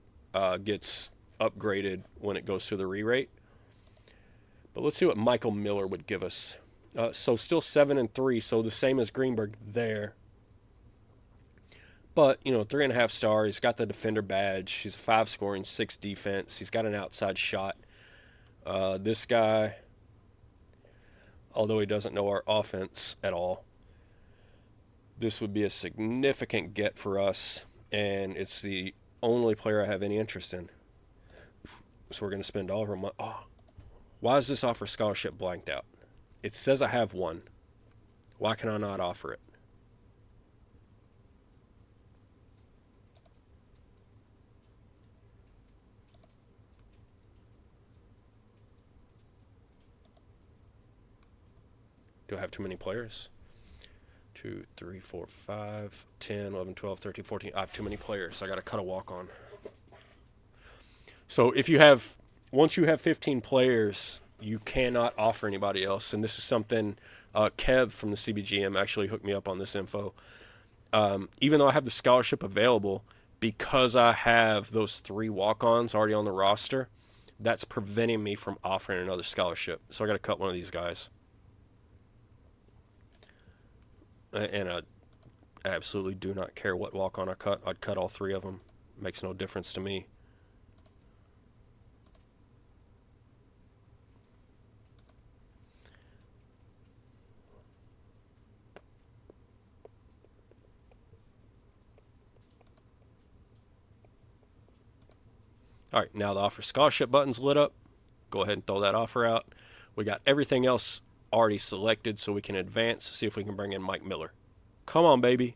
gets upgraded when it goes through the re-rate. But let's see what Michael Miller would give us. So still 7 and 3, so the same as Greenberg there. But, 3.5 star. He's got the defender badge. He's a 5 scoring, 6 defense. He's got an outside shot. This guy, although he doesn't know our offense at all, this would be a significant get for us, and it's the only player I have any interest in. So we're going to spend all of our money. Oh, why is this offer scholarship blanked out? It says I have one. Why can I not offer it? Do I have too many players? 2, 3, 4, 5, 10, 11, 12, 13, 14. I have too many players. I got to cut a walk on. So once you have 15 players, you cannot offer anybody else. And this is something Kev from the CBGM actually hooked me up on this info. Even though I have the scholarship available, because I have those 3 walk-ons already on the roster, that's preventing me from offering another scholarship. So I got to cut one of these guys. And I absolutely do not care what walk-on I cut. I'd cut all 3 of them. Makes no difference to me. All right, now the offer scholarship button's lit up. Go ahead and throw that offer out. We got everything else already selected, so we can advance, see if we can bring in Mike Miller. Come on, baby.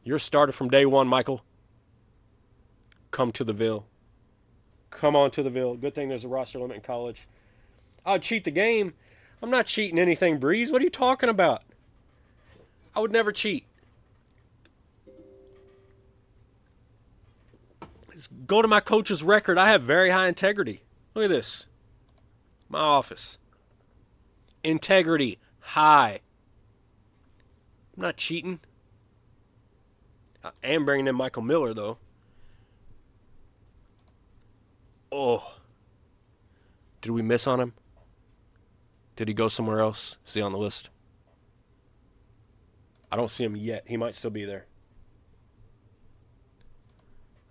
You're started from day one, Michael. Come to the Ville. Come on to the Ville. Good thing there's a roster limit in college. I'd cheat the game. I'm not cheating anything, Breeze. What are you talking about? I would never cheat. Just go to my coach's record. I have very high integrity. Look at this. My office. Integrity. High. I'm not cheating. I am bringing in Michael Miller, though. Oh. Did we miss on him? Did he go somewhere else? Is he on the list? I don't see him yet. He might still be there.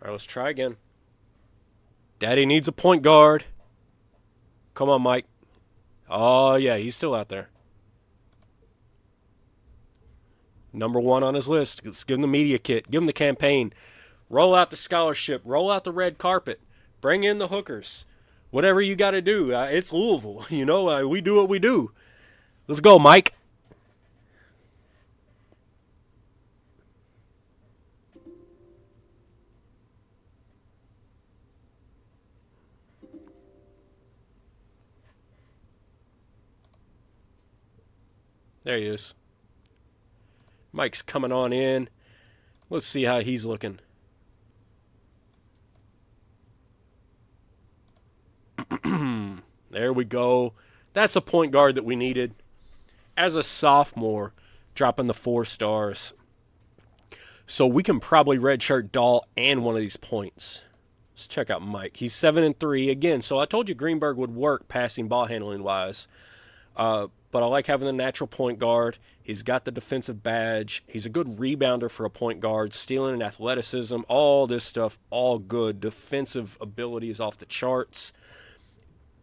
All right, let's try again. Daddy needs a point guard. Come on, Mike. Oh, yeah, he's still out there. Number 1 on his list. Let's give him the media kit. Give him the campaign. Roll out the scholarship. Roll out the red carpet. Bring in the hookers. Whatever you got to do. It's Louisville. We do what we do. Let's go, Mike. There he is. Mike's coming on in. Let's see how he's looking. There we go. That's a point guard that we needed. As a sophomore, dropping the 4 stars. So we can probably redshirt Dahl and one of these points. Let's check out Mike. He's 7-3 again. So I told you Greenberg would work passing, ball handling wise. But I like having the natural point guard. He's got the defensive badge. He's a good rebounder for a point guard. Stealing and athleticism, all this stuff, all good. Defensive ability is off the charts.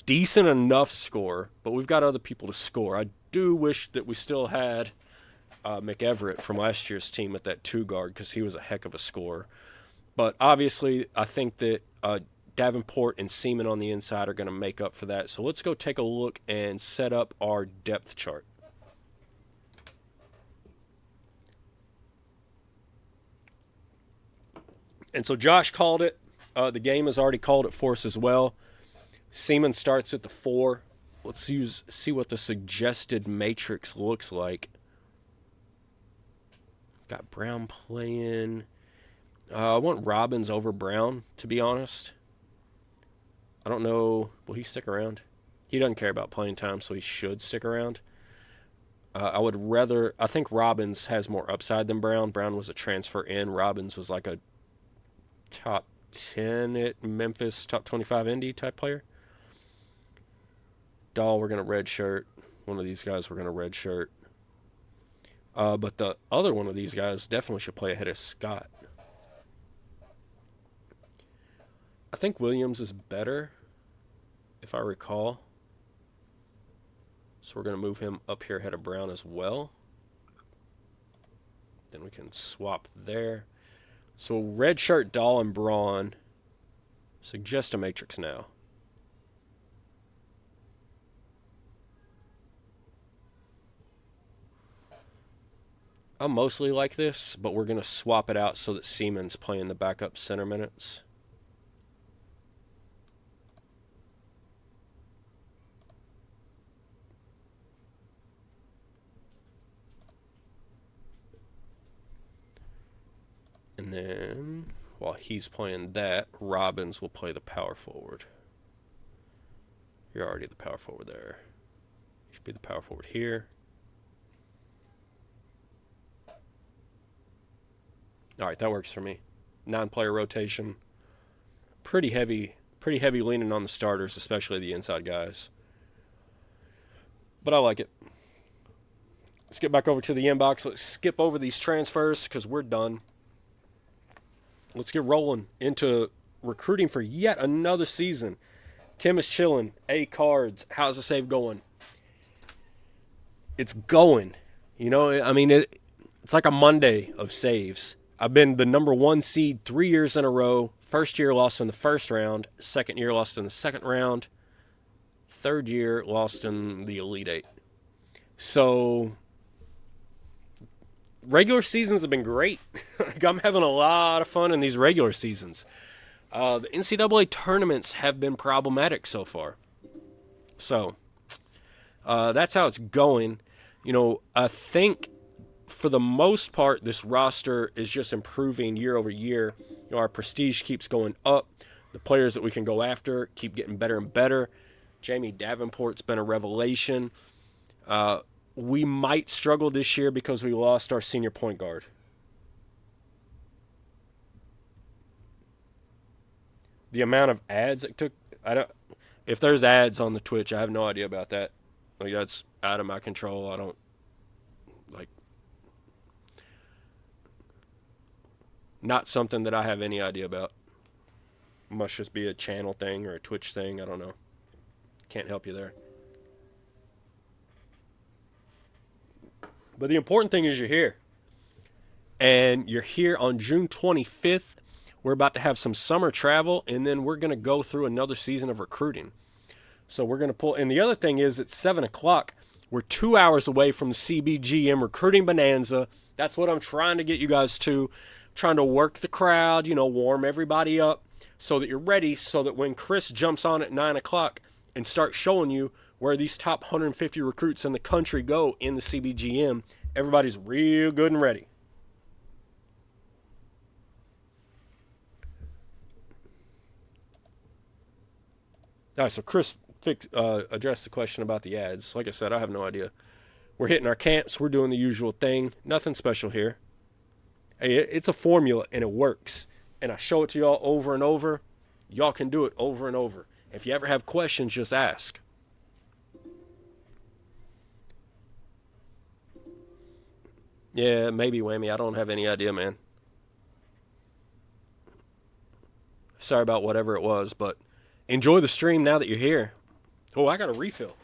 Decent enough score, but we've got other people to score. I do wish that we still had McEverett from last year's team at that 2 guard because he was a heck of a scorer. But obviously, I think that Davenport and Seaman on the inside are going to make up for that. So let's go take a look and set up our depth chart. And so Josh called it. The game has already called it for us as well. Seaman starts at the 4. Let's see what the suggested matrix looks like. Got Brown playing. I want Robbins over Brown, to be honest. I don't know. Will he stick around? He doesn't care about playing time, so he should stick around. I think Robbins has more upside than Brown. Brown was a transfer in. Robbins was like a top 10 at Memphis, top 25 Indy type player. Dahl, we're going to redshirt. One of these guys, we're going to redshirt. But the other one of these guys definitely should play ahead of Scott. I think Williams is better, if I recall. So we're going to move him up here ahead of Brown as well. Then we can swap there. So redshirt Dahl and Braun. Suggest a matrix now. I mostly like this, but we're going to swap it out so that Seaman's playing the backup center minutes. And then, while he's playing that, Robbins will play the power forward. You're already the power forward there. You should be the power forward here. All right, that works for me. 9-player rotation. Pretty heavy leaning on the starters, especially the inside guys. But I like it. Let's get back over to the inbox. Let's skip over these transfers because we're done. Let's get rolling into recruiting for yet another season. Kim is chilling. A cards. How's the save going? It's going. I mean, it's like a Monday of saves. I've been the number 1 seed 3 years in a row. First year lost in the first round. Second year lost in the second round. Third year lost in the Elite Eight. So regular seasons have been great. I'm having a lot of fun in these regular seasons. The NCAA tournaments have been problematic so far. So that's how it's going. I think for the most part, this roster is just improving year over year. Our prestige keeps going up. The players that we can go after keep getting better and better. Jamie Davenport's been a revelation. We might struggle this year because we lost our senior point guard. The amount of ads it took, if there's ads on the Twitch, I have no idea about that. That's out of my control. Not something that I have any idea about. Must just be a channel thing or a Twitch thing. I don't know. Can't help you there. But the important thing is you're here. And you're here on June 25th. We're about to have some summer travel, and then we're going to go through another season of recruiting. So we're going to pull. And the other thing is at 7 o'clock, we're 2 hours away from the CBGM Recruiting Bonanza. That's what I'm trying to get you guys to. Trying to work the crowd, warm everybody up so that you're ready, so that when Chris jumps on at 9 o'clock and starts showing you where these top 150 recruits in the country go in the CBGM, everybody's real good and ready. All right, so Chris addressed the question about the ads. Like I said, I have no idea. We're hitting our camps. We're doing the usual thing. Nothing special here. Hey, it's a formula, and it works. And I show it to y'all over and over. Y'all can do it over and over. If you ever have questions, just ask. Yeah, maybe, Whammy. I don't have any idea, man. Sorry about whatever it was, but enjoy the stream now that you're here. Oh, I got a refill.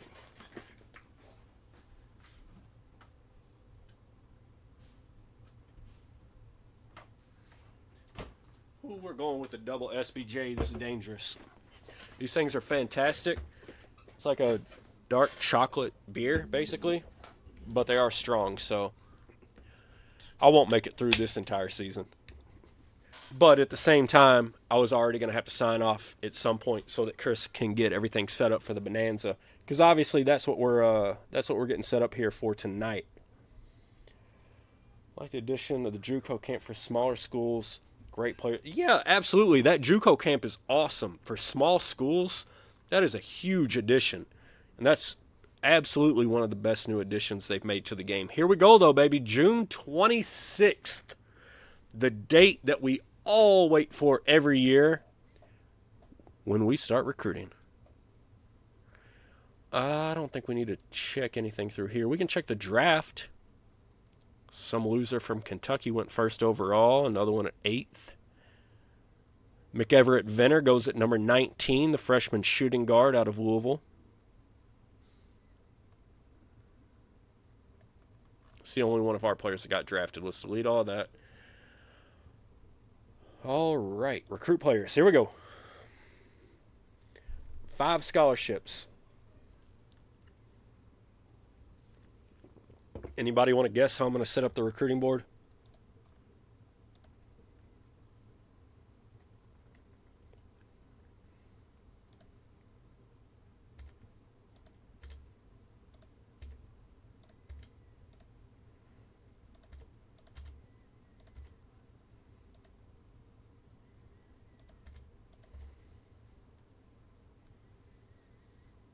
Ooh, we're going with the double SBJ. This is dangerous. These things are fantastic. It's like a dark chocolate beer, basically. But they are strong, so I won't make it through this entire season. But at the same time, I was already going to have to sign off at some point so that Chris can get everything set up for the Bonanza. Because obviously that's what we're getting set up here for tonight. Like the addition of the JUCO camp for smaller schools, great player. Yeah, absolutely. That JUCO camp is awesome for small schools. That is a huge addition, and that's absolutely one of the best new additions they've made to the game. Here we go, though, baby. June 26th, the date that we all wait for every year when we start recruiting. I don't think we need to check anything through here. We can check the draft. Some loser from Kentucky went first overall, another one at 8th. McEverett Venner goes at number 19, the freshman shooting guard out of Louisville. It's the only one of our players that got drafted. Let's delete all that. All right, recruit players. Here we go. 5 scholarships. Anybody want to guess how I'm going to set up the recruiting board?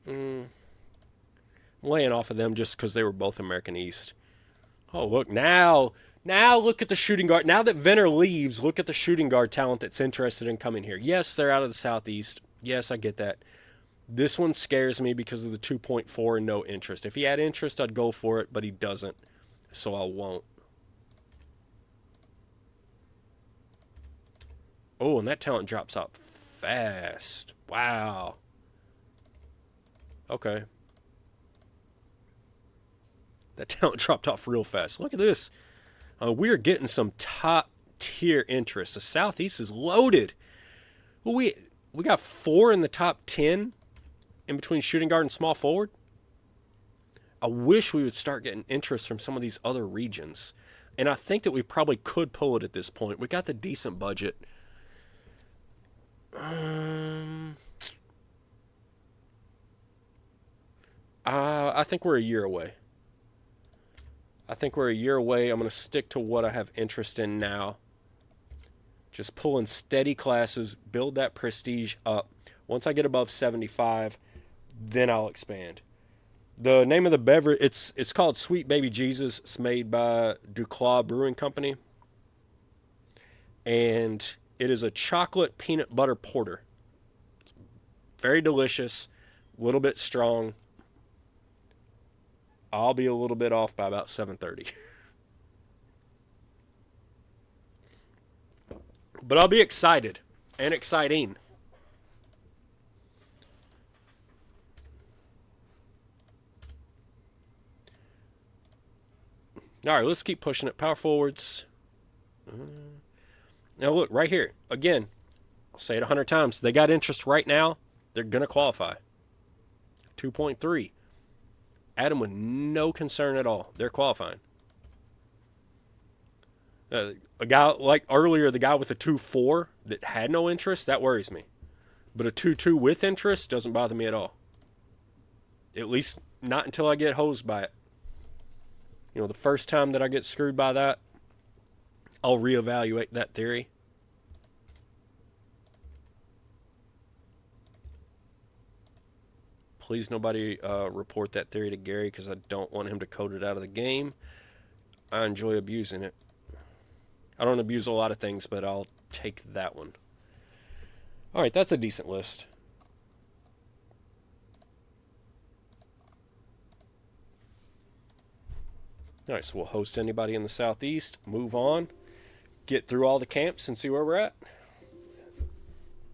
I'm laying off of them just because they were both American East. Oh, look, now look at the shooting guard. Now that Venner leaves, look at the shooting guard talent that's interested in coming here. Yes, they're out of the Southeast. Yes, I get that. This one scares me because of the 2.4 and no interest. If he had interest, I'd go for it, but he doesn't, so I won't. Oh, and that talent drops out fast. Wow. Okay. That talent dropped off real fast. Look at this. We are getting some top-tier interest. The Southeast is loaded. Well, we got 4 in the top 10 in between shooting guard and small forward. I wish we would start getting interest from some of these other regions. And I think that we probably could pull it at this point. We got the decent budget. I think we're a year away. I'm going to stick to what I have interest in now. Just pulling steady classes, build that prestige up. Once I get above 75, then I'll expand. The name of the beverage, it's called Sweet Baby Jesus. It's made by Duclaw Brewing Company. And it is a chocolate peanut butter porter. It's very delicious, a little bit strong. I'll be a little bit off by about 7:30. But I'll be excited and exciting. All right, let's keep pushing it. Power forwards. Now look, right here. Again, I'll say it 100 times. They got interest right now. They're going to qualify. 2.3. Add them with no concern at all. They're qualifying. A guy like earlier, the guy with the 2.4 that had no interest, that worries me. But a 2.2 with interest doesn't bother me at all. At least not until I get hosed by it. You know, the first time that I get screwed by that, I'll reevaluate that theory. Please nobody report that theory to Gary because I don't want him to code it out of the game. I enjoy abusing it. I don't abuse a lot of things, but I'll take that one. All right, that's a decent list. All right, so we'll host anybody in the Southeast, move on, get through all the camps and see where we're at.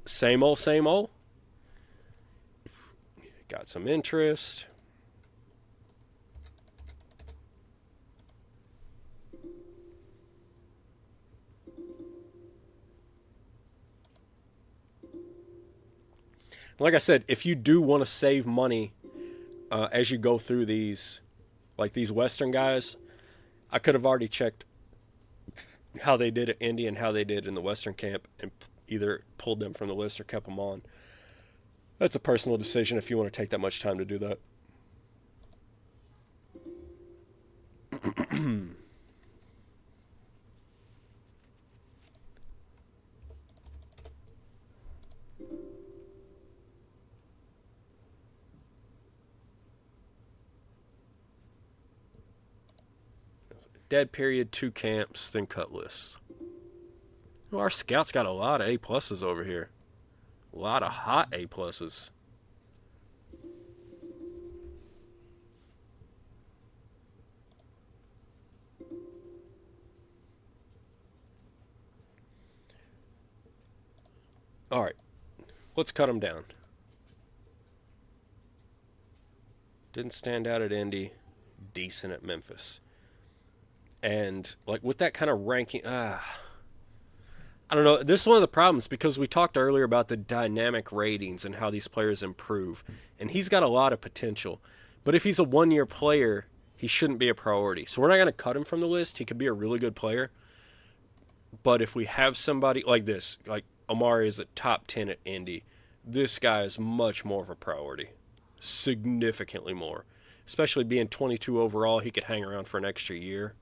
Same old, same old. Got some interest. Like I said, if you do want to save money as you go through these, like these Western guys, I could have already checked how they did at Indy and how they did in the Western camp and either pulled them from the list or kept them on. That's a personal decision if you want to take that much time to do that. Dead period, 2 camps, then cut lists. Well, our scouts got a lot of A+ over here. A lot of hot A+. All right, let's cut them down. Didn't stand out at Indy, decent at Memphis. And like with that kind of ranking, I don't know. This is one of the problems because we talked earlier about the dynamic ratings and how these players improve. And he's got a lot of potential. But if he's a one-year player, he shouldn't be a priority. So we're not going to cut him from the list. He could be a really good player. But if we have somebody like this, like Amari is a top 10 at Indy, this guy is much more of a priority. Significantly more. Especially being 22 overall, he could hang around for an extra year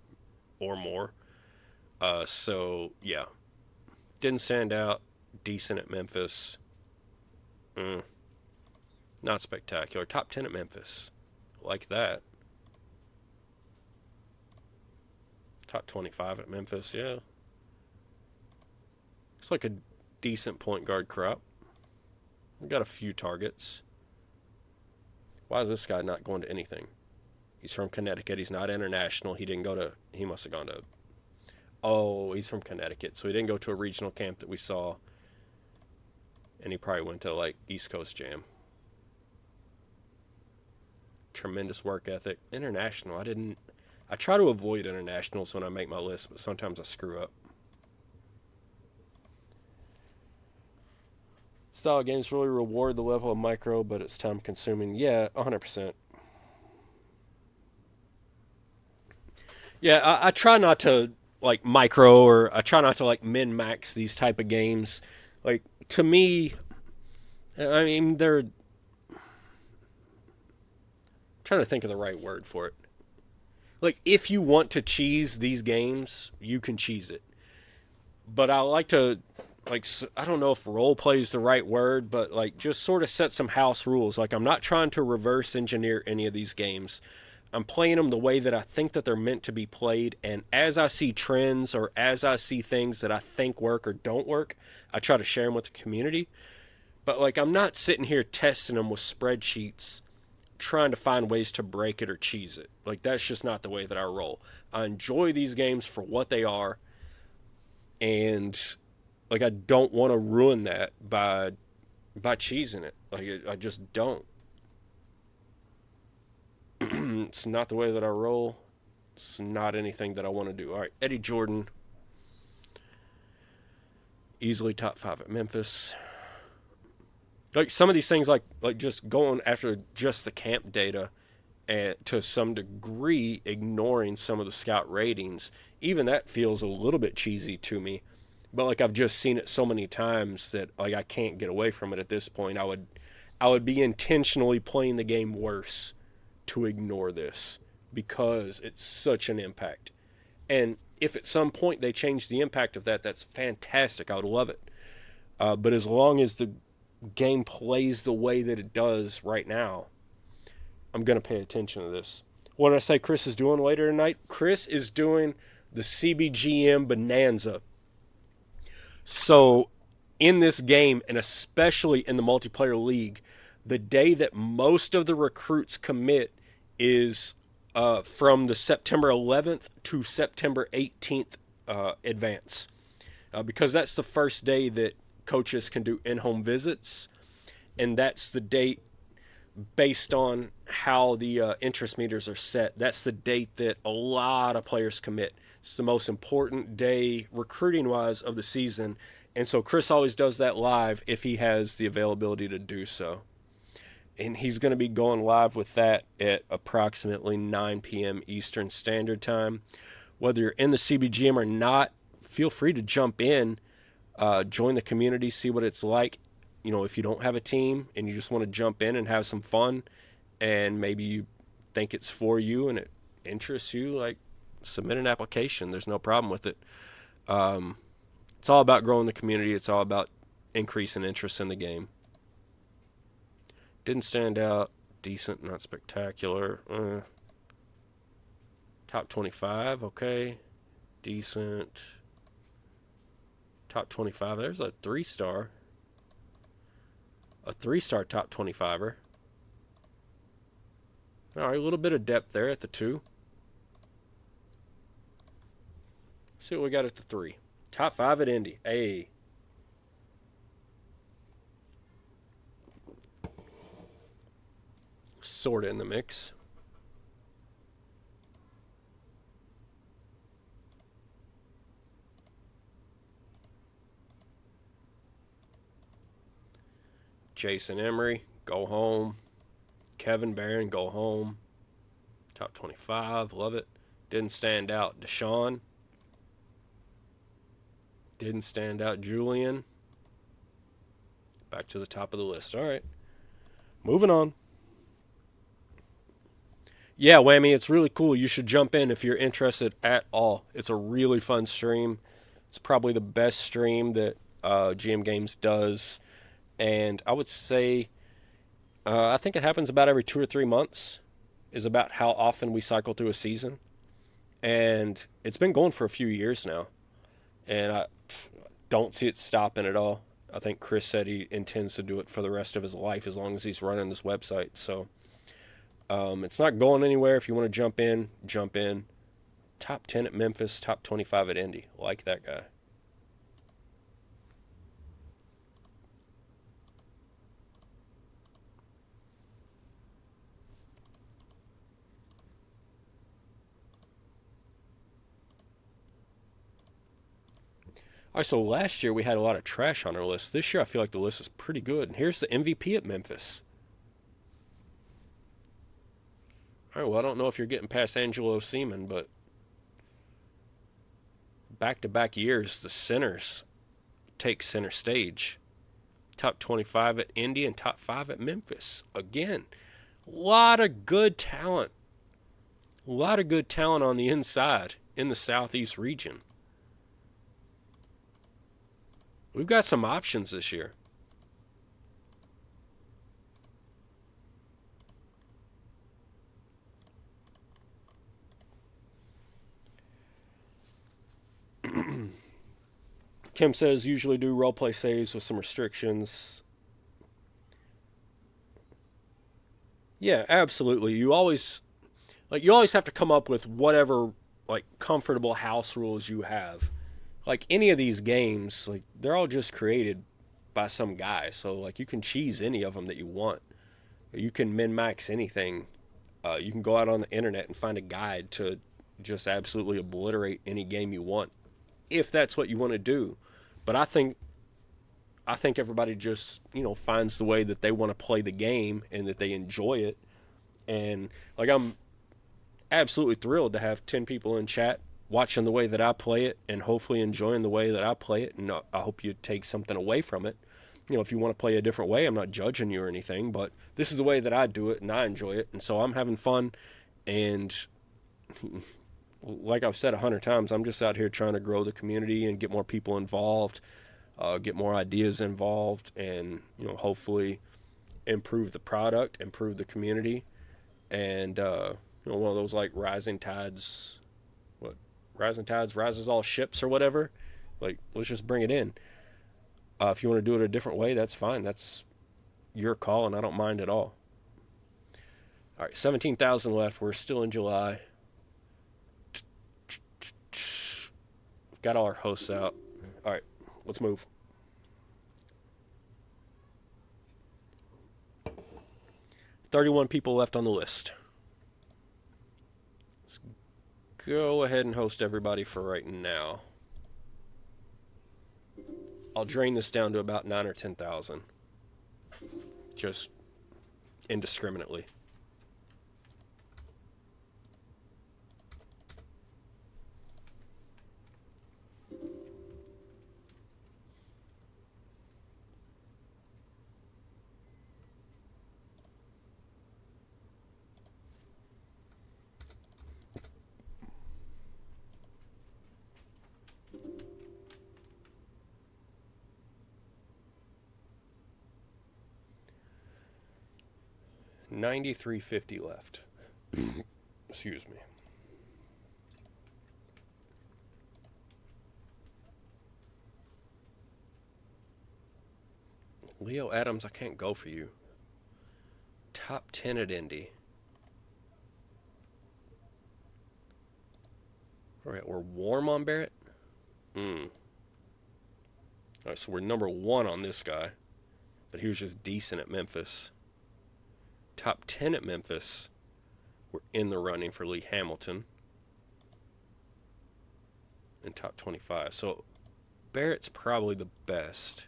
or more. So, yeah. Didn't stand out. Decent at Memphis. Not spectacular. Top 10 at Memphis. Like that. Top 25 at Memphis, yeah. Looks like a decent point guard crop. We got a few targets. Why is this guy not going to anything? He's from Connecticut. He's not international. He must have gone to... Oh, he's from Connecticut. So he didn't go to a regional camp that we saw. And he probably went to, like, East Coast Jam. Tremendous work ethic. International. I try to avoid internationals when I make my list, but sometimes I screw up. Style games really reward the level of micro, but it's time consuming. Yeah, 100%. Yeah, I try not to like micro, or I try not to like min max these type of games. Like to me, I mean they're I'm trying to think of the right word for it. Like if you want to cheese these games, you can cheese it. But I like to like I don't know if role play is the right word, but like just sort of set some house rules. Like I'm not trying to reverse engineer any of these games. I'm playing them the way that I think that they're meant to be played, and as I see trends or as I see things that I think work or don't work, I try to share them with the community. But like I'm not sitting here testing them with spreadsheets trying to find ways to break it or cheese it. Like that's just not the way that I roll. I enjoy these games for what they are, and Like, I don't want to ruin that by cheesing it. Like, I just don't. It's not the way that I roll. It's not anything that I want to do. All right, Eddie Jordan, easily top 5 at Memphis. Like, some of these things, like just going after just the camp data, and to some degree ignoring some of the scout ratings, even that feels a little bit cheesy to me. But like, I've just seen it so many times that like I can't get away from it at this point. I would be intentionally playing the game worse to ignore this because it's such an impact. And if at some point they change the impact of that, that's fantastic. I would love it. But as long as the game plays the way that it does right now, I'm going to pay attention to this. What did I say Chris is doing later tonight? Chris is doing the CBGM Bonanza. So in this game, and especially in the multiplayer league, the day that most of the recruits commit is from the September 11th to September 18th advance. Because that's the first day that coaches can do in-home visits, and that's the date based on how the interest meters are set. That's the date that a lot of players commit. It's the most important day recruiting-wise of the season, and so Chris always does that live if he has the availability to do so. And he's going to be going live with that at approximately 9 p.m. Eastern Standard Time. Whether you're in the CBGM or not, feel free to jump in, join the community, see what it's like. You know, if you don't have a team and you just want to jump in and have some fun, and maybe you think it's for you and it interests you, like, submit an application. There's no problem with it. It's all about growing the community. It's all about increasing interest in the game. Didn't stand out. Decent, not spectacular. Top 25, okay. Decent. Top 25. There's a 3-star. A 3-star top 25er. All right, a little bit of depth there at the 2. See what we got at the 3. Top 5 at Indy. Hey. Sort of in the mix. Jason Emery, go home. Kevin Barron, go home. Top 25, love it. Didn't stand out. Deshaun. Didn't stand out. Julian. Back to the top of the list. All right. Moving on. Yeah, Whammy, it's really cool. You should jump in if you're interested at all. It's a really fun stream. It's probably the best stream that GM Games does. And I would say, I think it happens about every 2 or 3 months, is about how often we cycle through a season. And it's been going for a few years now. And I don't see it stopping at all. I think Chris said he intends to do it for the rest of his life as long as he's running this website. So it's not going anywhere. If you want to jump in, jump in. Top 10 at Memphis, top 25 at Indy. Like that guy. All right, so last year we had a lot of trash on our list. This year I feel like the list is pretty good. And here's the MVP at Memphis. All right, well, I don't know if you're getting past Angelo Seaman, but back-to-back years, the centers take center stage. Top 25 at Indy and top 5 at Memphis. Again, a lot of good talent. A lot of good talent on the inside in the Southeast region. We've got some options this year. Kim says usually do role play saves with some restrictions. Yeah, absolutely. You always have to come up with whatever like comfortable house rules you have. like any of these games, like they're all just created by some guy. So like you can cheese any of them that you want. You can min max anything. You can go out on the internet and find a guide to just absolutely obliterate any game you want, if that's what you want to do. But I think everybody just finds the way that they want to play the game and that they enjoy it. And like I'm absolutely thrilled to have 10 people in chat watching the way that I play it and hopefully enjoying the way that I play it. And I hope you take something away from it. If you want to play a different way, I'm not judging you or anything, but this is the way that I do it and I enjoy it. And so I'm having fun. And like I've said 100 times, I'm just out here trying to grow the community and get more people involved, get more ideas involved, and hopefully improve the product, improve the community, and one of those like rising tides rises all ships or whatever. Like, let's just bring it in. If you want to do it a different way, that's fine. That's your call, and I don't mind at all. All right, 17,000 left. We're still in July. We've got all our hosts out. All right, let's move. $31 people left on the list. Let's go ahead and host everybody for right now. I'll drain this down to about 9 or 10,000. Just indiscriminately. $93.50 left. Excuse me. Leo Adams, I can't go for you. Top 10 at Indy. All right, we're warm on Barrett. All right, so we're number 1 on this guy, but he was just decent at Memphis. Top 10 at Memphis. We're in the running for Lee Hamilton. And top 25. So Barrett's probably the best.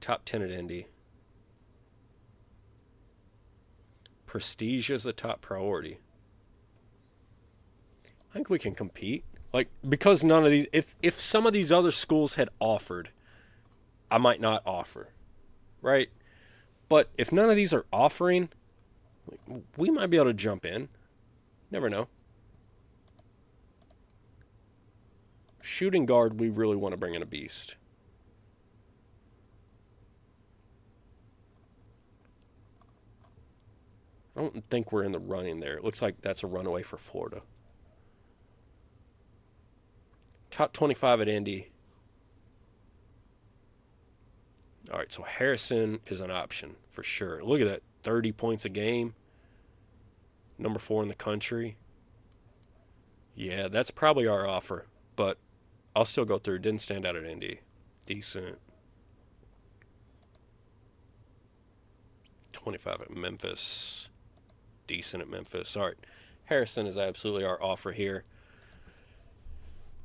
Top 10 at Indy. Prestige is a top priority. I think we can compete. Like, because none of these, if some of these other schools had offered, I might not offer. Right? But if none of these are offering, we might be able to jump in. Never know. Shooting guard, we really want to bring in a beast. I don't think we're in the running there. It looks like that's a runaway for Florida. Top 25 at Indy. All right, so Harrison is an option for sure. Look at that, 30 points a game. Number 4 in the country. Yeah, that's probably our offer, but I'll still go through. Didn't stand out at Indy. Decent. 25 at Memphis. Decent at Memphis. All right, Harrison is absolutely our offer here.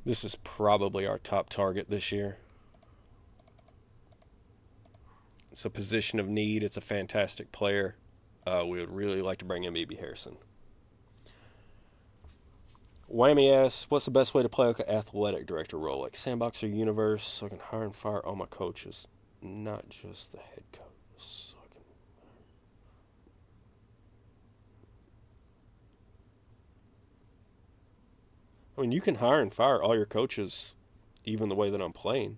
This is probably our top target this year. It's a position of need. It's a fantastic player. We would really like to bring in B.B. Harrison. Whammy asks, what's the best way to play like an athletic director role? Like Sandbox or Universe, so I can hire and fire all my coaches, not just the head coach. So I mean, you can hire and fire all your coaches, even the way that I'm playing.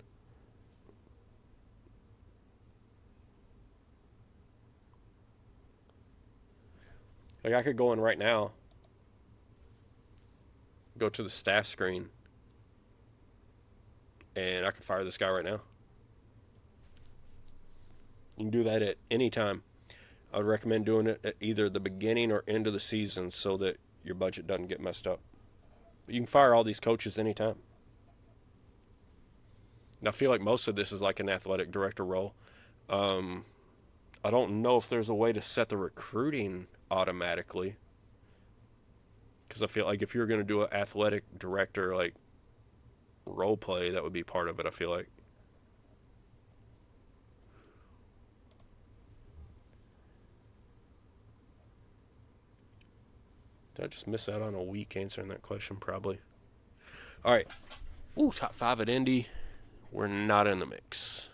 Like, I could go in right now, go to the staff screen, and I can fire this guy right now. You can do that at any time. I would recommend doing it at either the beginning or end of the season so that your budget doesn't get messed up. You can fire all these coaches anytime. I feel like most of this is like an athletic director role. I don't know if there's a way to set the recruiting automatically. Because I feel like if you're going to do an athletic director, like, role play, that would be part of it, I feel like. Did I just miss out on a week answering that question? Probably. All right. Ooh, top 5 at Indy. We're not in the mix.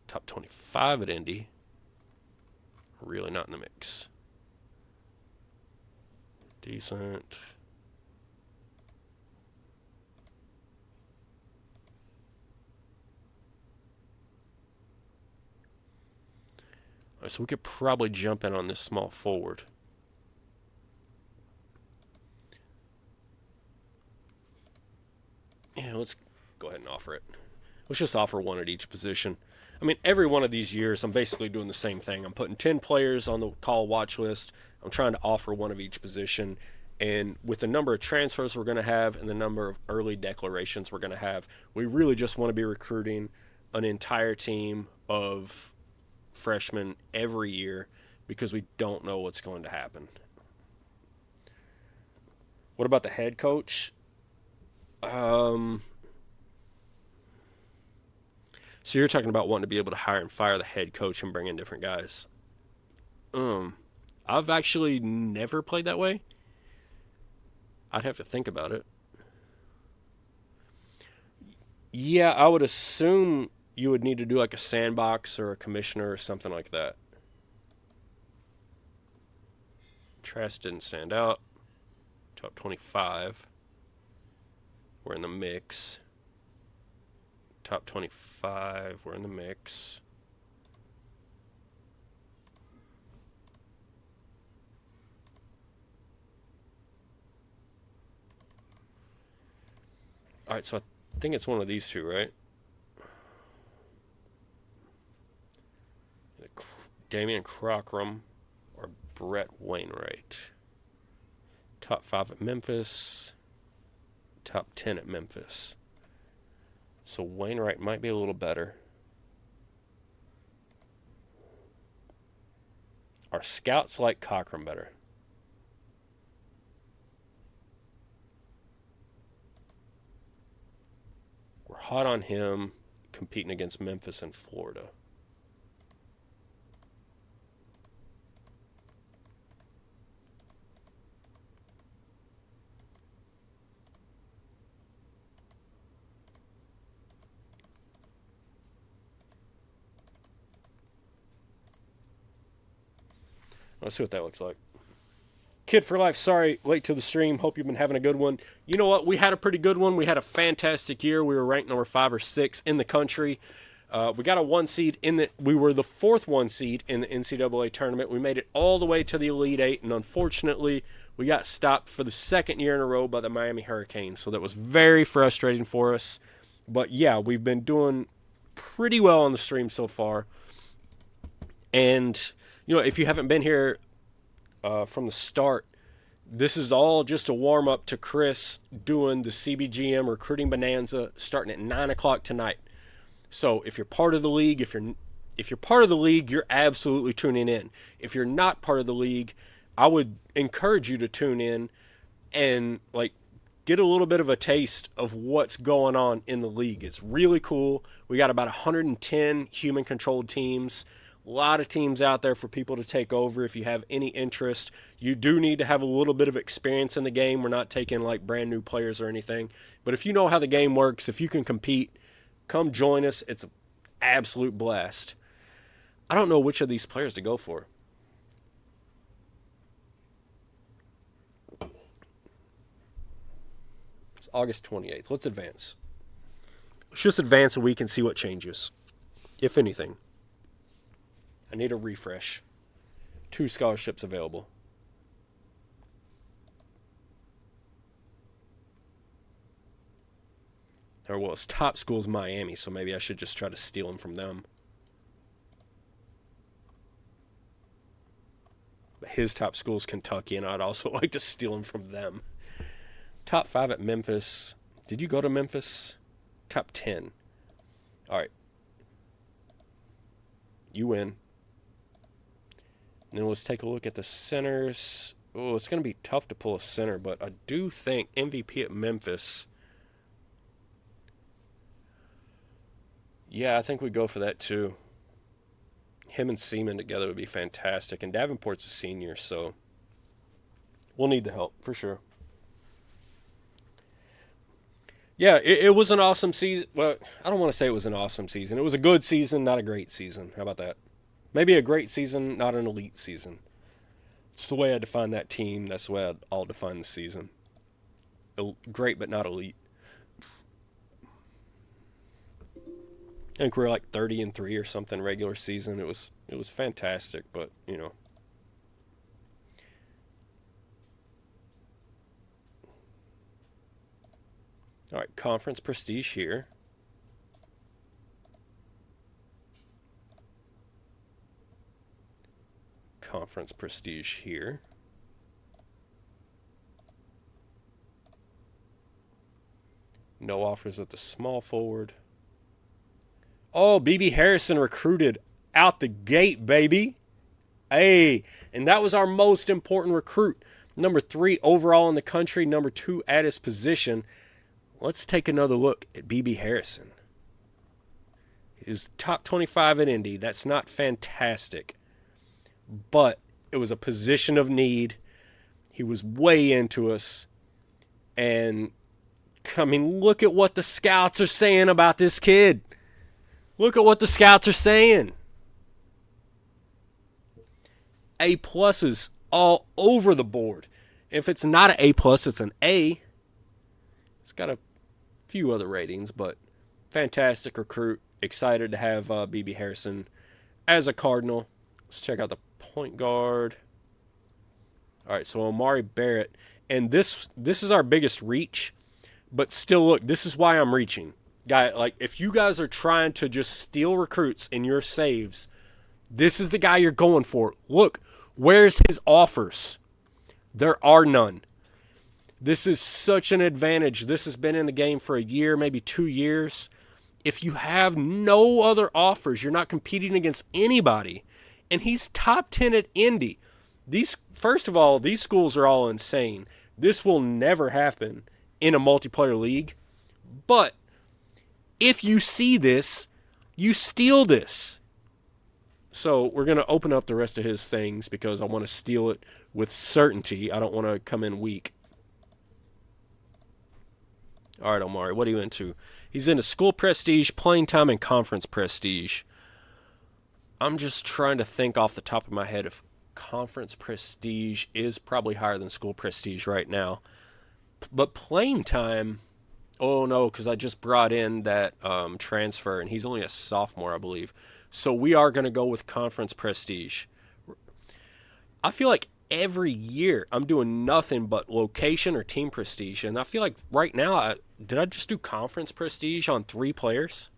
Top 25 at Indy. Really not in the mix. Decent. All right, so we could probably jump in on this small forward. Yeah, let's go ahead and offer it. Let's just offer one at each position. I mean, every one of these years, I'm basically doing the same thing. I'm putting 10 players on the call watch list. I'm trying to offer one of each position. And with the number of transfers we're going to have and the number of early declarations we're going to have, we really just want to be recruiting an entire team of freshmen every year because we don't know what's going to happen. What about the head coach? So you're talking about wanting to be able to hire and fire the head coach and bring in different guys. I've actually never played that way. I'd have to think about it. Yeah, I would assume you would need to do like a sandbox or a commissioner or something like that. Trask didn't stand out. Top 25. We're in the mix. Top 25, we're in the mix. All right, so I think it's one of these two, right? Damian Crockram or Brett Wainwright. Top 5 at Memphis. Top 10 at Memphis. So Wainwright might be a little better. Our scouts like Cochran better. We're hot on him competing against Memphis and Florida. Let's see what that looks like. Kid for life, sorry, late to the stream. Hope you've been having a good one. You know what? We had a pretty good one. We had a fantastic year. We were ranked number 5 or 6 in the country. We got a 1 seed we were the 4th 1 seed in the NCAA tournament. We made it all the way to the Elite 8, and unfortunately, we got stopped for the 2nd year in a row by the Miami Hurricanes. So that was very frustrating for us. But yeah, we've been doing pretty well on the stream so far. And you know, if you haven't been here from the start, this is all just a warm-up to Chris doing the CBGM Recruiting Bonanza starting at 9 o'clock tonight. So if you're part of the league, if you're part of the league, you're absolutely tuning in. If you're not part of the league, I would encourage you to tune in and like get a little bit of a taste of what's going on in the league. It's really cool. We got about 110 human-controlled teams. A lot of teams out there for people to take over. If you have any interest, you do need to have a little bit of experience in the game. We're not taking like brand new players or anything. But if you know how the game works, if you can compete, come join us. It's an absolute blast. I don't know which of these players to go for. It's August 28th. Let's advance. Let's just advance a week and see what changes, if anything. I need a refresh. 2 scholarships available. Or, well, his top school is Miami, so maybe I should just try to steal him from them. But his top school is Kentucky, and I'd also like to steal him from them. Top 5 at Memphis. Did you go to Memphis? Top 10. All right. You win. And then let's take a look at the centers. Oh, it's going to be tough to pull a center, but I do think MVP at Memphis. Yeah, I think we'd go for that too. Him and Seaman together would be fantastic. And Davenport's a senior, so we'll need the help for sure. Yeah, it was an awesome season. Well, I don't want to say it was an awesome season. It was a good season, not a great season. How about that? Maybe a great season, not an elite season. It's the way I define that team. That's the way I'll define the season. Great, but not elite. I think we're like 30-3 or something regular season. It was fantastic, but you know. All right, conference prestige here. Conference prestige here. No offers at the small forward. Oh, BB Harrison recruited out the gate, baby. Hey, and that was our most important recruit. Number 3 overall in the country, number 2 at his position. Let's take another look at BB Harrison. He's top 25 at Indy. That's not fantastic. But it was a position of need. He was way into us. And, I mean, look at what the scouts are saying about this kid. Look at what the scouts are saying. A pluses all over the board. If it's not an A plus, it's an A. It's got a few other ratings, but fantastic recruit. Excited to have BB Harrison as a Cardinal. Let's check out the point guard. All right, so Amari Barrett. And this is our biggest reach. But still, look, this is why I'm reaching. Guy, like, if you guys are trying to just steal recruits in your saves, this is the guy you're going for. Look, where's his offers? There are none. This is such an advantage. This has been in the game for a year, maybe 2 years. If you have no other offers, you're not competing against anybody. And he's top 10 at Indy. First of all, these schools are all insane. This will never happen in a multiplayer league. But if you see this, you steal this. So we're going to open up the rest of his things because I want to steal it with certainty. I don't want to come in weak. All right, Omari, what are you into? He's into school prestige, playing time, and conference prestige. I'm just trying to think off the top of my head if conference prestige is probably higher than school prestige right now. But playing time, oh no, because I just brought in that transfer, and he's only a sophomore, I believe. So we are going to go with conference prestige. I feel like every year I'm doing nothing but location or team prestige, and I feel like right now, did I just do conference prestige on 3 players?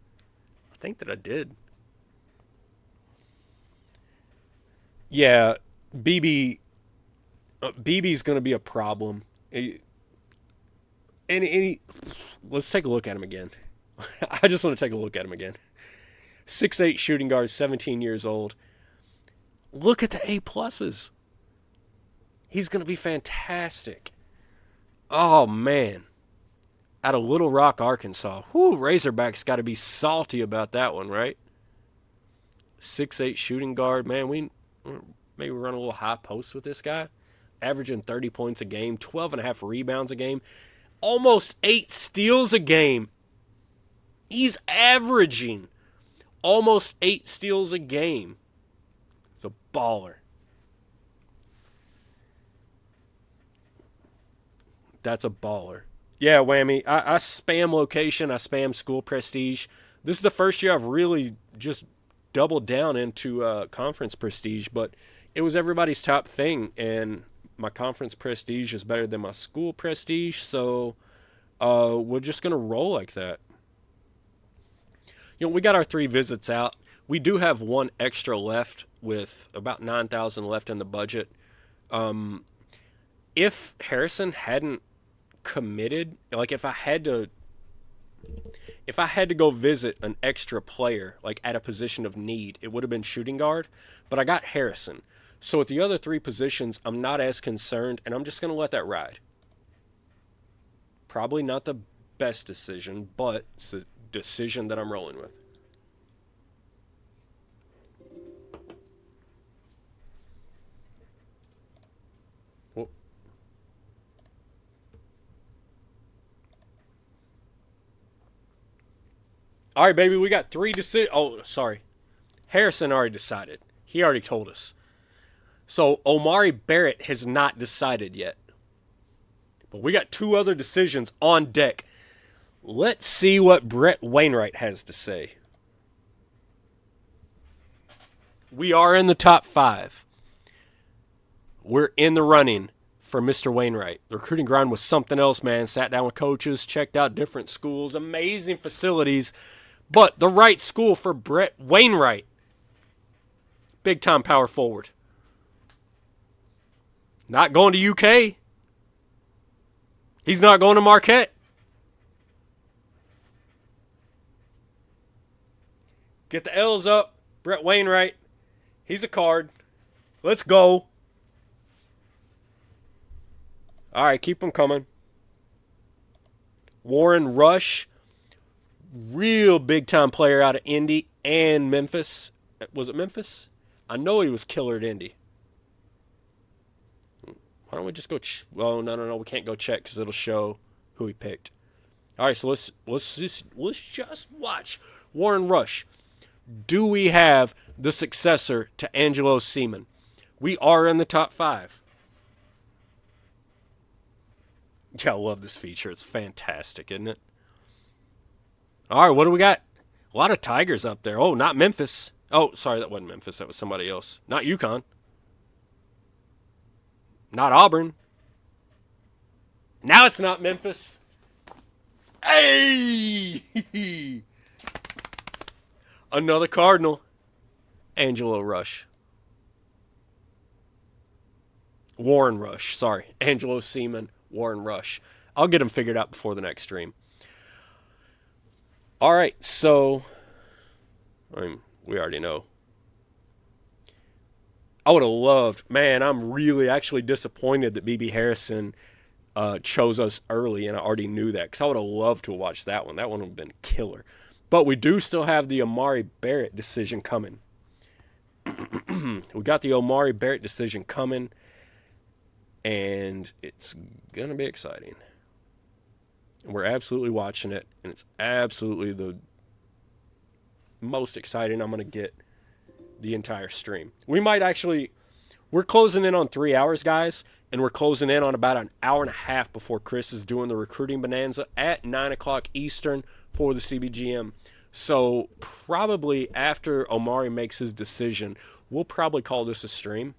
I think that I did. Yeah, BB's going to be a problem. Let's take a look at him again. I just want to take a look at him again. 6'8" shooting guard, 17 years old. Look at the A pluses. He's going to be fantastic. Oh, man. Out of Little Rock, Arkansas. Whoo, Razorbacks got to be salty about that one, right? 6'8" shooting guard. Man, we maybe run a little high post with this guy. Averaging 30 points a game, 12.5 rebounds a game, almost 8 steals a game. He's averaging almost 8 steals a game. It's a baller. That's a baller. Yeah, Whammy. I spam location. I spam school prestige. This is the first year I've really just doubled down into conference prestige, but it was everybody's top thing, and my conference prestige is better than my school prestige, so we're just going to roll like that. You know, we got our 3 visits out. We do have 1 extra left with about $9,000 left in the budget. If Harrison hadn't committed. Like if I had to go visit an extra player like at a position of need, it would have been shooting guard, but I got Harrison. So with the other 3 positions, I'm not as concerned, and I'm just going to let that ride. Probably not the best decision, but it's a decision that I'm rolling with. Well, all right, baby, we got 3 decisions. Oh, sorry. Harrison already decided. He already told us. So Omari Barrett has not decided yet. But we got 2 other decisions on deck. Let's see what Brett Wainwright has to say. We are in the top 5. We're in the running for Mr. Wainwright. The recruiting grind was something else, man. Sat down with coaches, checked out different schools, amazing facilities, but the right school for Brett Wainwright. Big time power forward. Not going to UK. He's not going to Marquette. Get the L's up. Brett Wainwright. He's a card. Let's go. All right, keep them coming. Warren Rush. Real big-time player out of Indy and Memphis. Was it Memphis? I know he was killer at Indy. Why don't we just go? Well, no. We can't go check because it'll show who he picked. All right, so let's just watch Warren Rush. Do we have the successor to Angelo Seaman? We are in the top 5. Yeah, I love this feature. It's fantastic, isn't it? All right, what do we got? A lot of Tigers up there. Oh, not Memphis. Oh, sorry, that wasn't Memphis. That was somebody else. Not UConn. Not Auburn. Now it's not Memphis. Hey! Another Cardinal. Angelo Rush. Warren Rush. Sorry. Angelo Seaman. Warren Rush. I'll get them figured out before the next stream. All right, so we already know. I would have loved, man, I'm really actually disappointed that BB Harrison chose us early, and I already knew that because I would have loved to watch that one. That one would have been killer. But we do still have the Omari Barrett decision coming. We got the Omari Barrett decision coming, and it's going to be exciting. And we're absolutely watching it, and it's absolutely the most exciting I'm going to get the entire stream. We're closing in on 3 hours, guys, and we're closing in on about an hour and a half before Chris is doing the recruiting bonanza at 9 o'clock Eastern for the CBGM. So probably after Omari makes his decision, we'll probably call this a stream.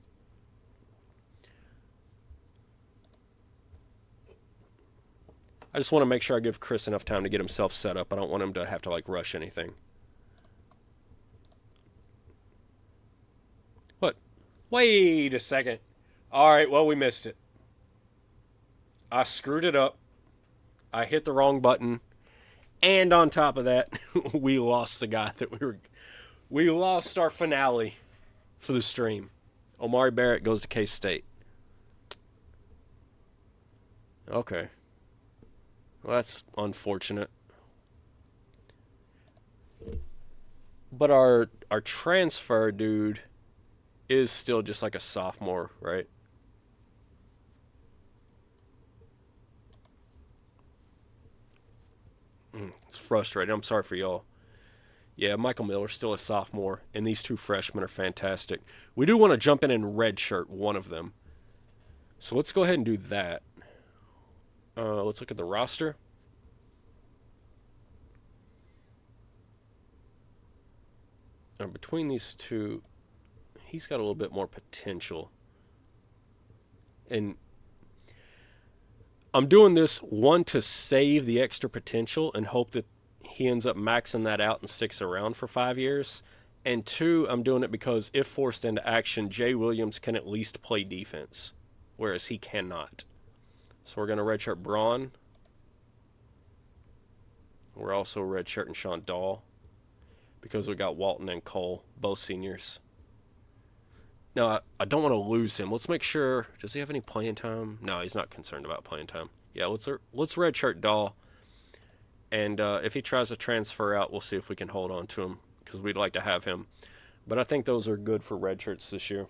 I just want to make sure I give Chris enough time to get himself set up. I don't want him to have to rush anything. What? Wait a second. All right, well, we missed it. I screwed it up. I hit the wrong button. And on top of that, we lost the guy that we lost our finale for the stream. Omari Barrett goes to K-State. Okay. Well, that's unfortunate. But our transfer dude is still just like a sophomore, right? It's frustrating. I'm sorry for y'all. Yeah, Michael Miller's still a sophomore, and these 2 freshmen are fantastic. We do want to jump in and redshirt one of them. So let's go ahead and do that. Let's look at the roster. Between these 2, he's got a little bit more potential. And I'm doing this, 1, to save the extra potential and hope that he ends up maxing that out and sticks around for 5 years. And 2, I'm doing it because if forced into action, Jay Williams can at least play defense, whereas he cannot. So we're going to redshirt Braun. We're also redshirting Sean Dahl because we got Walton and Cole, both seniors. Now, I don't want to lose him. Let's make sure. Does he have any playing time? No, he's not concerned about playing time. Yeah, let's redshirt Dahl. And if he tries to transfer out, we'll see if we can hold on to him because we'd like to have him. But I think those are good for redshirts this year.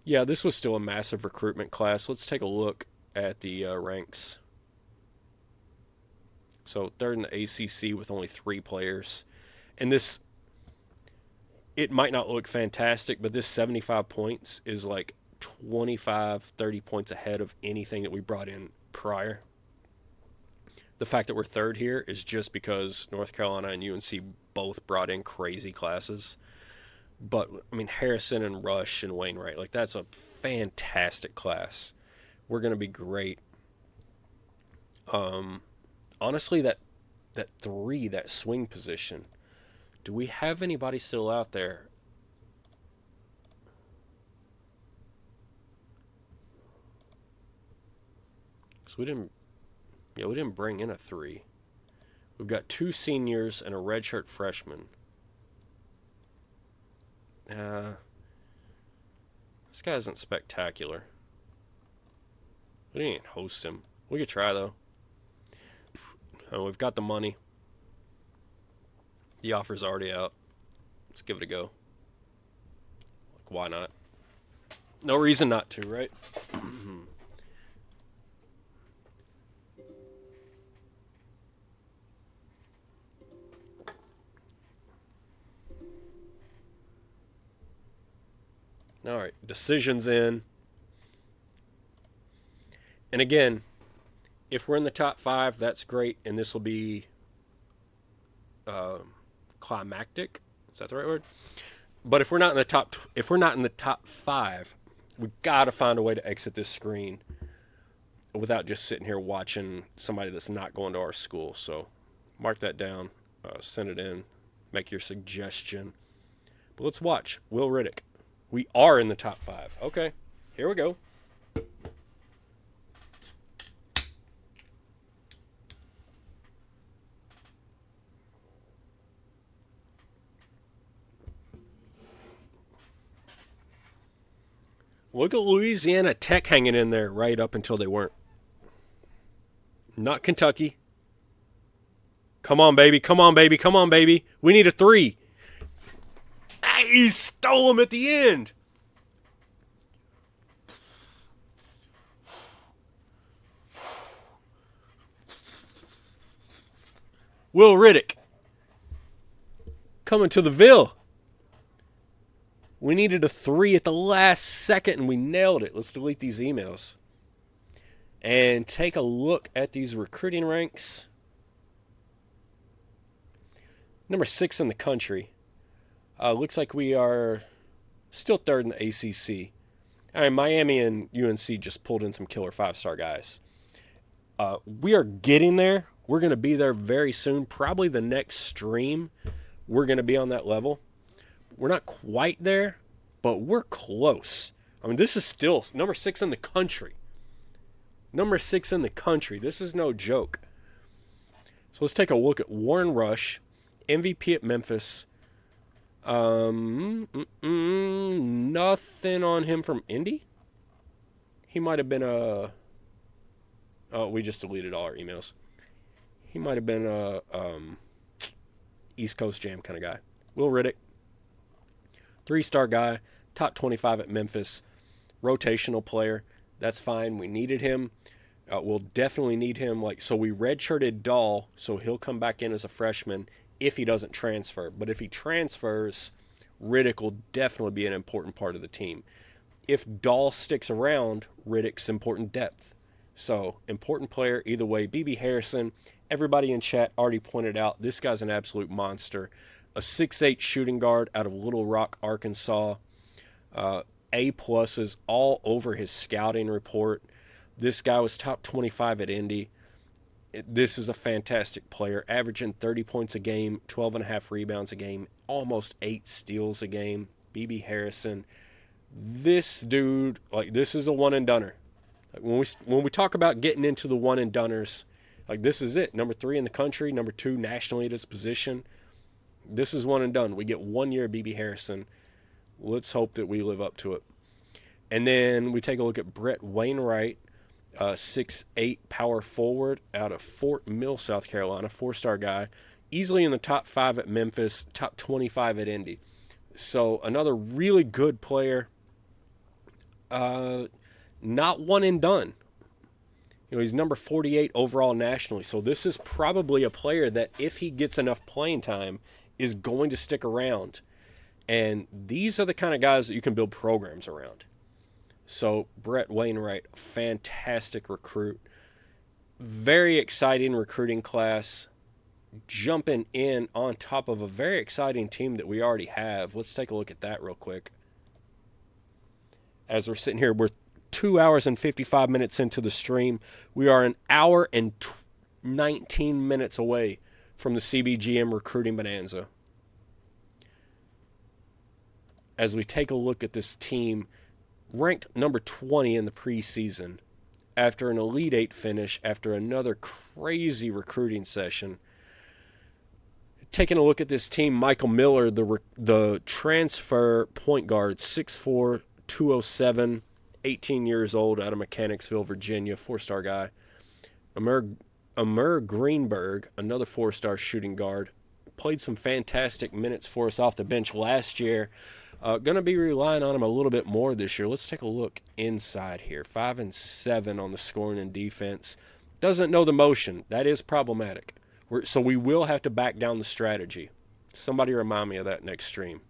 Yeah, this was still a massive recruitment class. Let's take a look at the ranks. So third in the ACC with only 3 players. And this, it might not look fantastic, but this 75 points is like 25, 30 points ahead of anything that we brought in prior. The fact that we're third here is just because North Carolina and UNC both brought in crazy classes. But, I mean, Harrison and Rush and Wainwright, like, that's a fantastic class. We're going to be great. Honestly, that 3, that swing position, do we have anybody still out there? Because we didn't bring in a 3. We've got 2 seniors and a redshirt freshman. This guy isn't spectacular. We didn't even host him. We could try, though. Oh, we've got the money. The offer's already out. Let's give it a go. Like, why not? No reason not to, right? All right, decisions in. And again, if we're in the top 5, that's great, and this will be climactic. Is that the right word? But if we're not in the top 5, we got to find a way to exit this screen without just sitting here watching somebody that's not going to our school. So mark that down, send it in, make your suggestion. But let's watch Will Riddick. We are in the top 5. Okay, here we go. Look at Louisiana Tech hanging in there right up until they weren't. Not Kentucky. Come on, baby. Come on, baby. Come on, baby. We need a 3. He stole him at the end. Will Riddick. Coming to the Ville. We needed a 3 at the last second, and we nailed it. Let's delete these emails. And take a look at these recruiting ranks. Number 6 in the country. Looks like we are still third in the ACC. All right, Miami and UNC just pulled in some killer 5-star guys. We are getting there. We're going to be there very soon. Probably the next stream, we're going to be on that level. We're not quite there, but we're close. I mean, this is still number 6 in the country. Number 6 in the country. This is no joke. So let's take a look at Warren Rush, MVP at Memphis. Nothing on him from Indy. He might have been a... Oh, we just deleted all our emails. He might have been a East Coast Jam kind of guy. Will Riddick. 3-star guy. Top 25 at Memphis. Rotational player. That's fine. We needed him. We'll definitely need him. So we redshirted Dahl, so he'll come back in as a freshman if he doesn't transfer. But if he transfers, Riddick will definitely be an important part of the team. If Dahl sticks around, Riddick's important depth. So, important player either way. BB Harrison, everybody in chat already pointed out, this guy's an absolute monster. A 6'8 shooting guard out of Little Rock, Arkansas. A-pluses all over his scouting report. This guy was top 25 at Indy. This is a fantastic player, averaging 30 points a game, 12.5 rebounds a game, almost 8 steals a game. BB Harrison, This dude, like, this is a one and doneer. Like, when we talk about getting into the one and doners, like, this is it. Number 3 in the country, number 2 nationally at his position. This is one and done. We get 1 year BB Harrison. Let's hope that we live up to it. And then we take a look at Brett Wainwright, 6'8" power forward out of Fort Mill, South Carolina, 4-star guy. Easily in the top 5 at Memphis, top 25 at Indy. So another really good player. Not one and done. You know, he's number 48 overall nationally. So this is probably a player that, if he gets enough playing time, is going to stick around. And these are the kind of guys that you can build programs around. So Brett Wainwright, fantastic recruit. Very exciting recruiting class. Jumping in on top of a very exciting team that we already have. Let's take a look at that real quick. As we're sitting here, we're 2 hours and 55 minutes into the stream. We are an hour and 19 minutes away from the CBGM recruiting bonanza. As we take a look at this team, ranked number 20 in the preseason, after an Elite 8 finish, after another crazy recruiting session. Taking a look at this team, Michael Miller, the transfer point guard, 6'4", 207, 18 years old, out of Mechanicsville, Virginia, 4-star guy. Amir Greenberg, another 4-star shooting guard, played some fantastic minutes for us off the bench last year. Going to be relying on him a little bit more this year. Let's take a look inside here. 5 and 7 on the scoring and defense. Doesn't know the motion. That is problematic. So we will have to back down the strategy. Somebody remind me of that next stream.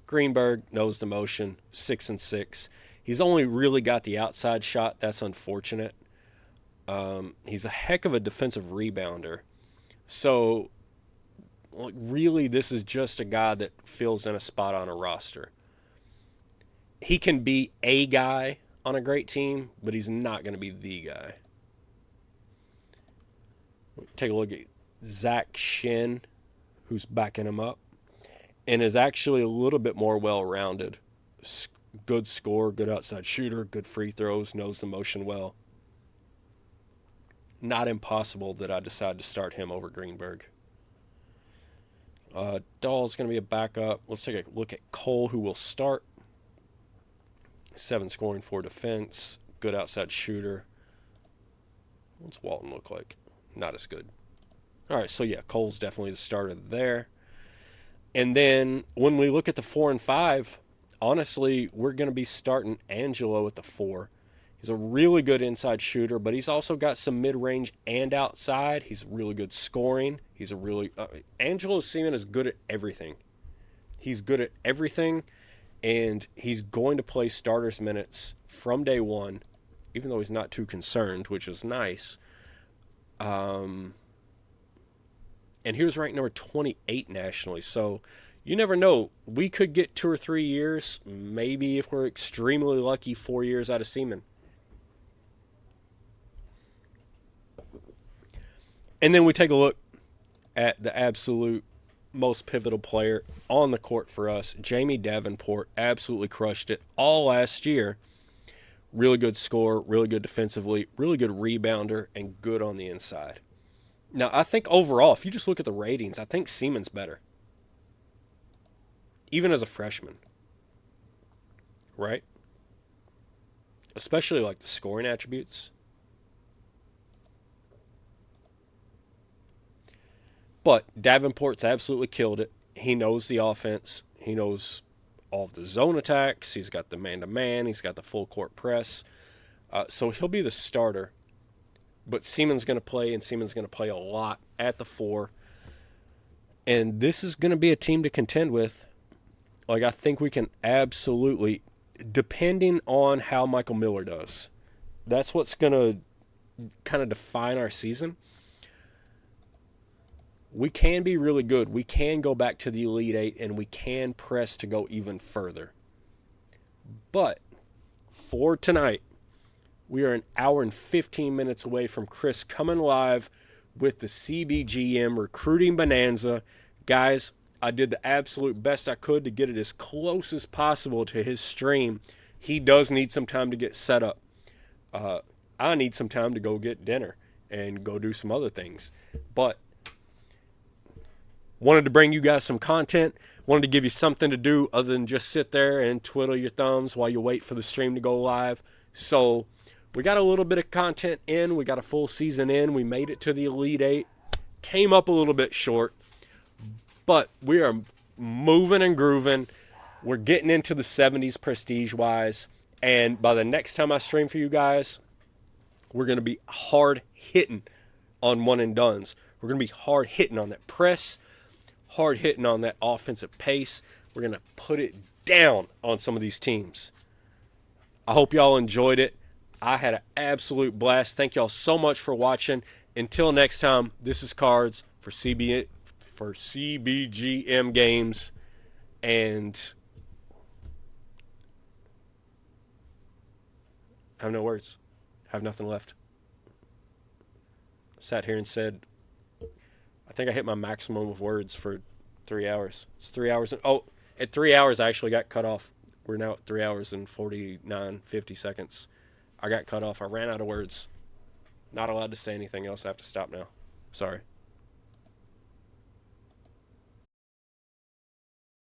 Greenberg knows the motion, 6 and 6. He's only really got the outside shot. That's unfortunate. He's a heck of a defensive rebounder. So, really, this is just a guy that fills in a spot on a roster. He can be a guy on a great team, but he's not going to be the guy. Take a look at Zach Shin, who's backing him up, and is actually a little bit more well-rounded. Good scorer, good outside shooter, good free throws, knows the motion well. Not impossible that I decide to start him over Greenberg. Dahl's going to be a backup. Let's take a look at Cole, who will start. 7 scoring, 4 defense, good outside shooter. What's Walton look like? Not as good. All right, so yeah, Cole's definitely the starter there. And then when we look at the 4 and 5, honestly, we're going to be starting Angelo at the 4. He's a really good inside shooter, but he's also got some mid-range and outside. He's really good scoring. He's a really Angelo Seaman is good at everything. He's good at everything, and he's going to play starters minutes from day one, even though he's not too concerned, which is nice. And he was ranked number 28 nationally. So you never know. We could get 2 or 3 years, maybe if we're extremely lucky, 4 years out of Seaman. And then we take a look at the absolute most pivotal player on the court for us. Jamie Davenport absolutely crushed it all last year. Really good scorer, really good defensively, really good rebounder, and good on the inside. Now, I think overall, if you just look at the ratings, I think Seaman's better. Even as a freshman. Right? Especially like the scoring attributes. But Davenport's absolutely killed it. He knows the offense. He knows all of the zone attacks. He's got the man-to-man. He's got the full court press. So he'll be the starter. But Seaman's going to play, and Seaman's going to play a lot at the 4. And this is going to be a team to contend with. Like, I think we can absolutely, depending on how Michael Miller does, that's what's going to kind of define our season. We can be really good. We can go back to the Elite 8, and we can press to go even further. But for tonight, we are an hour and 15 minutes away from Chris coming live with the CBGM Recruiting Bonanza. Guys, I did the absolute best I could to get it as close as possible to his stream. He does need some time to get set up. I need some time to go get dinner and go do some other things. But wanted to bring you guys some content. Wanted to give you something to do other than just sit there and twiddle your thumbs while you wait for the stream to go live. So we got a little bit of content in. We got a full season in. We made it to the Elite Eight. Came up a little bit short. But we are moving and grooving. We're getting into the 70s prestige-wise. And by the next time I stream for you guys, we're going to be hard-hitting on one-and-dones. We're going to be hard-hitting on that press, hard-hitting on that offensive pace. We're going to put it down on some of these teams. I hope y'all enjoyed it. I had an absolute blast. Thank y'all so much for watching. Until next time, this is Cards for CBGM Games. And I have no words. I have nothing left. Sat here and said, I think I hit my maximum of words for 3 hours. It's 3 hours. At 3 hours, I actually got cut off. We're now at 3 hours and 50 seconds. I got cut off. I ran out of words. Not allowed to say anything else. I have to stop now. Sorry.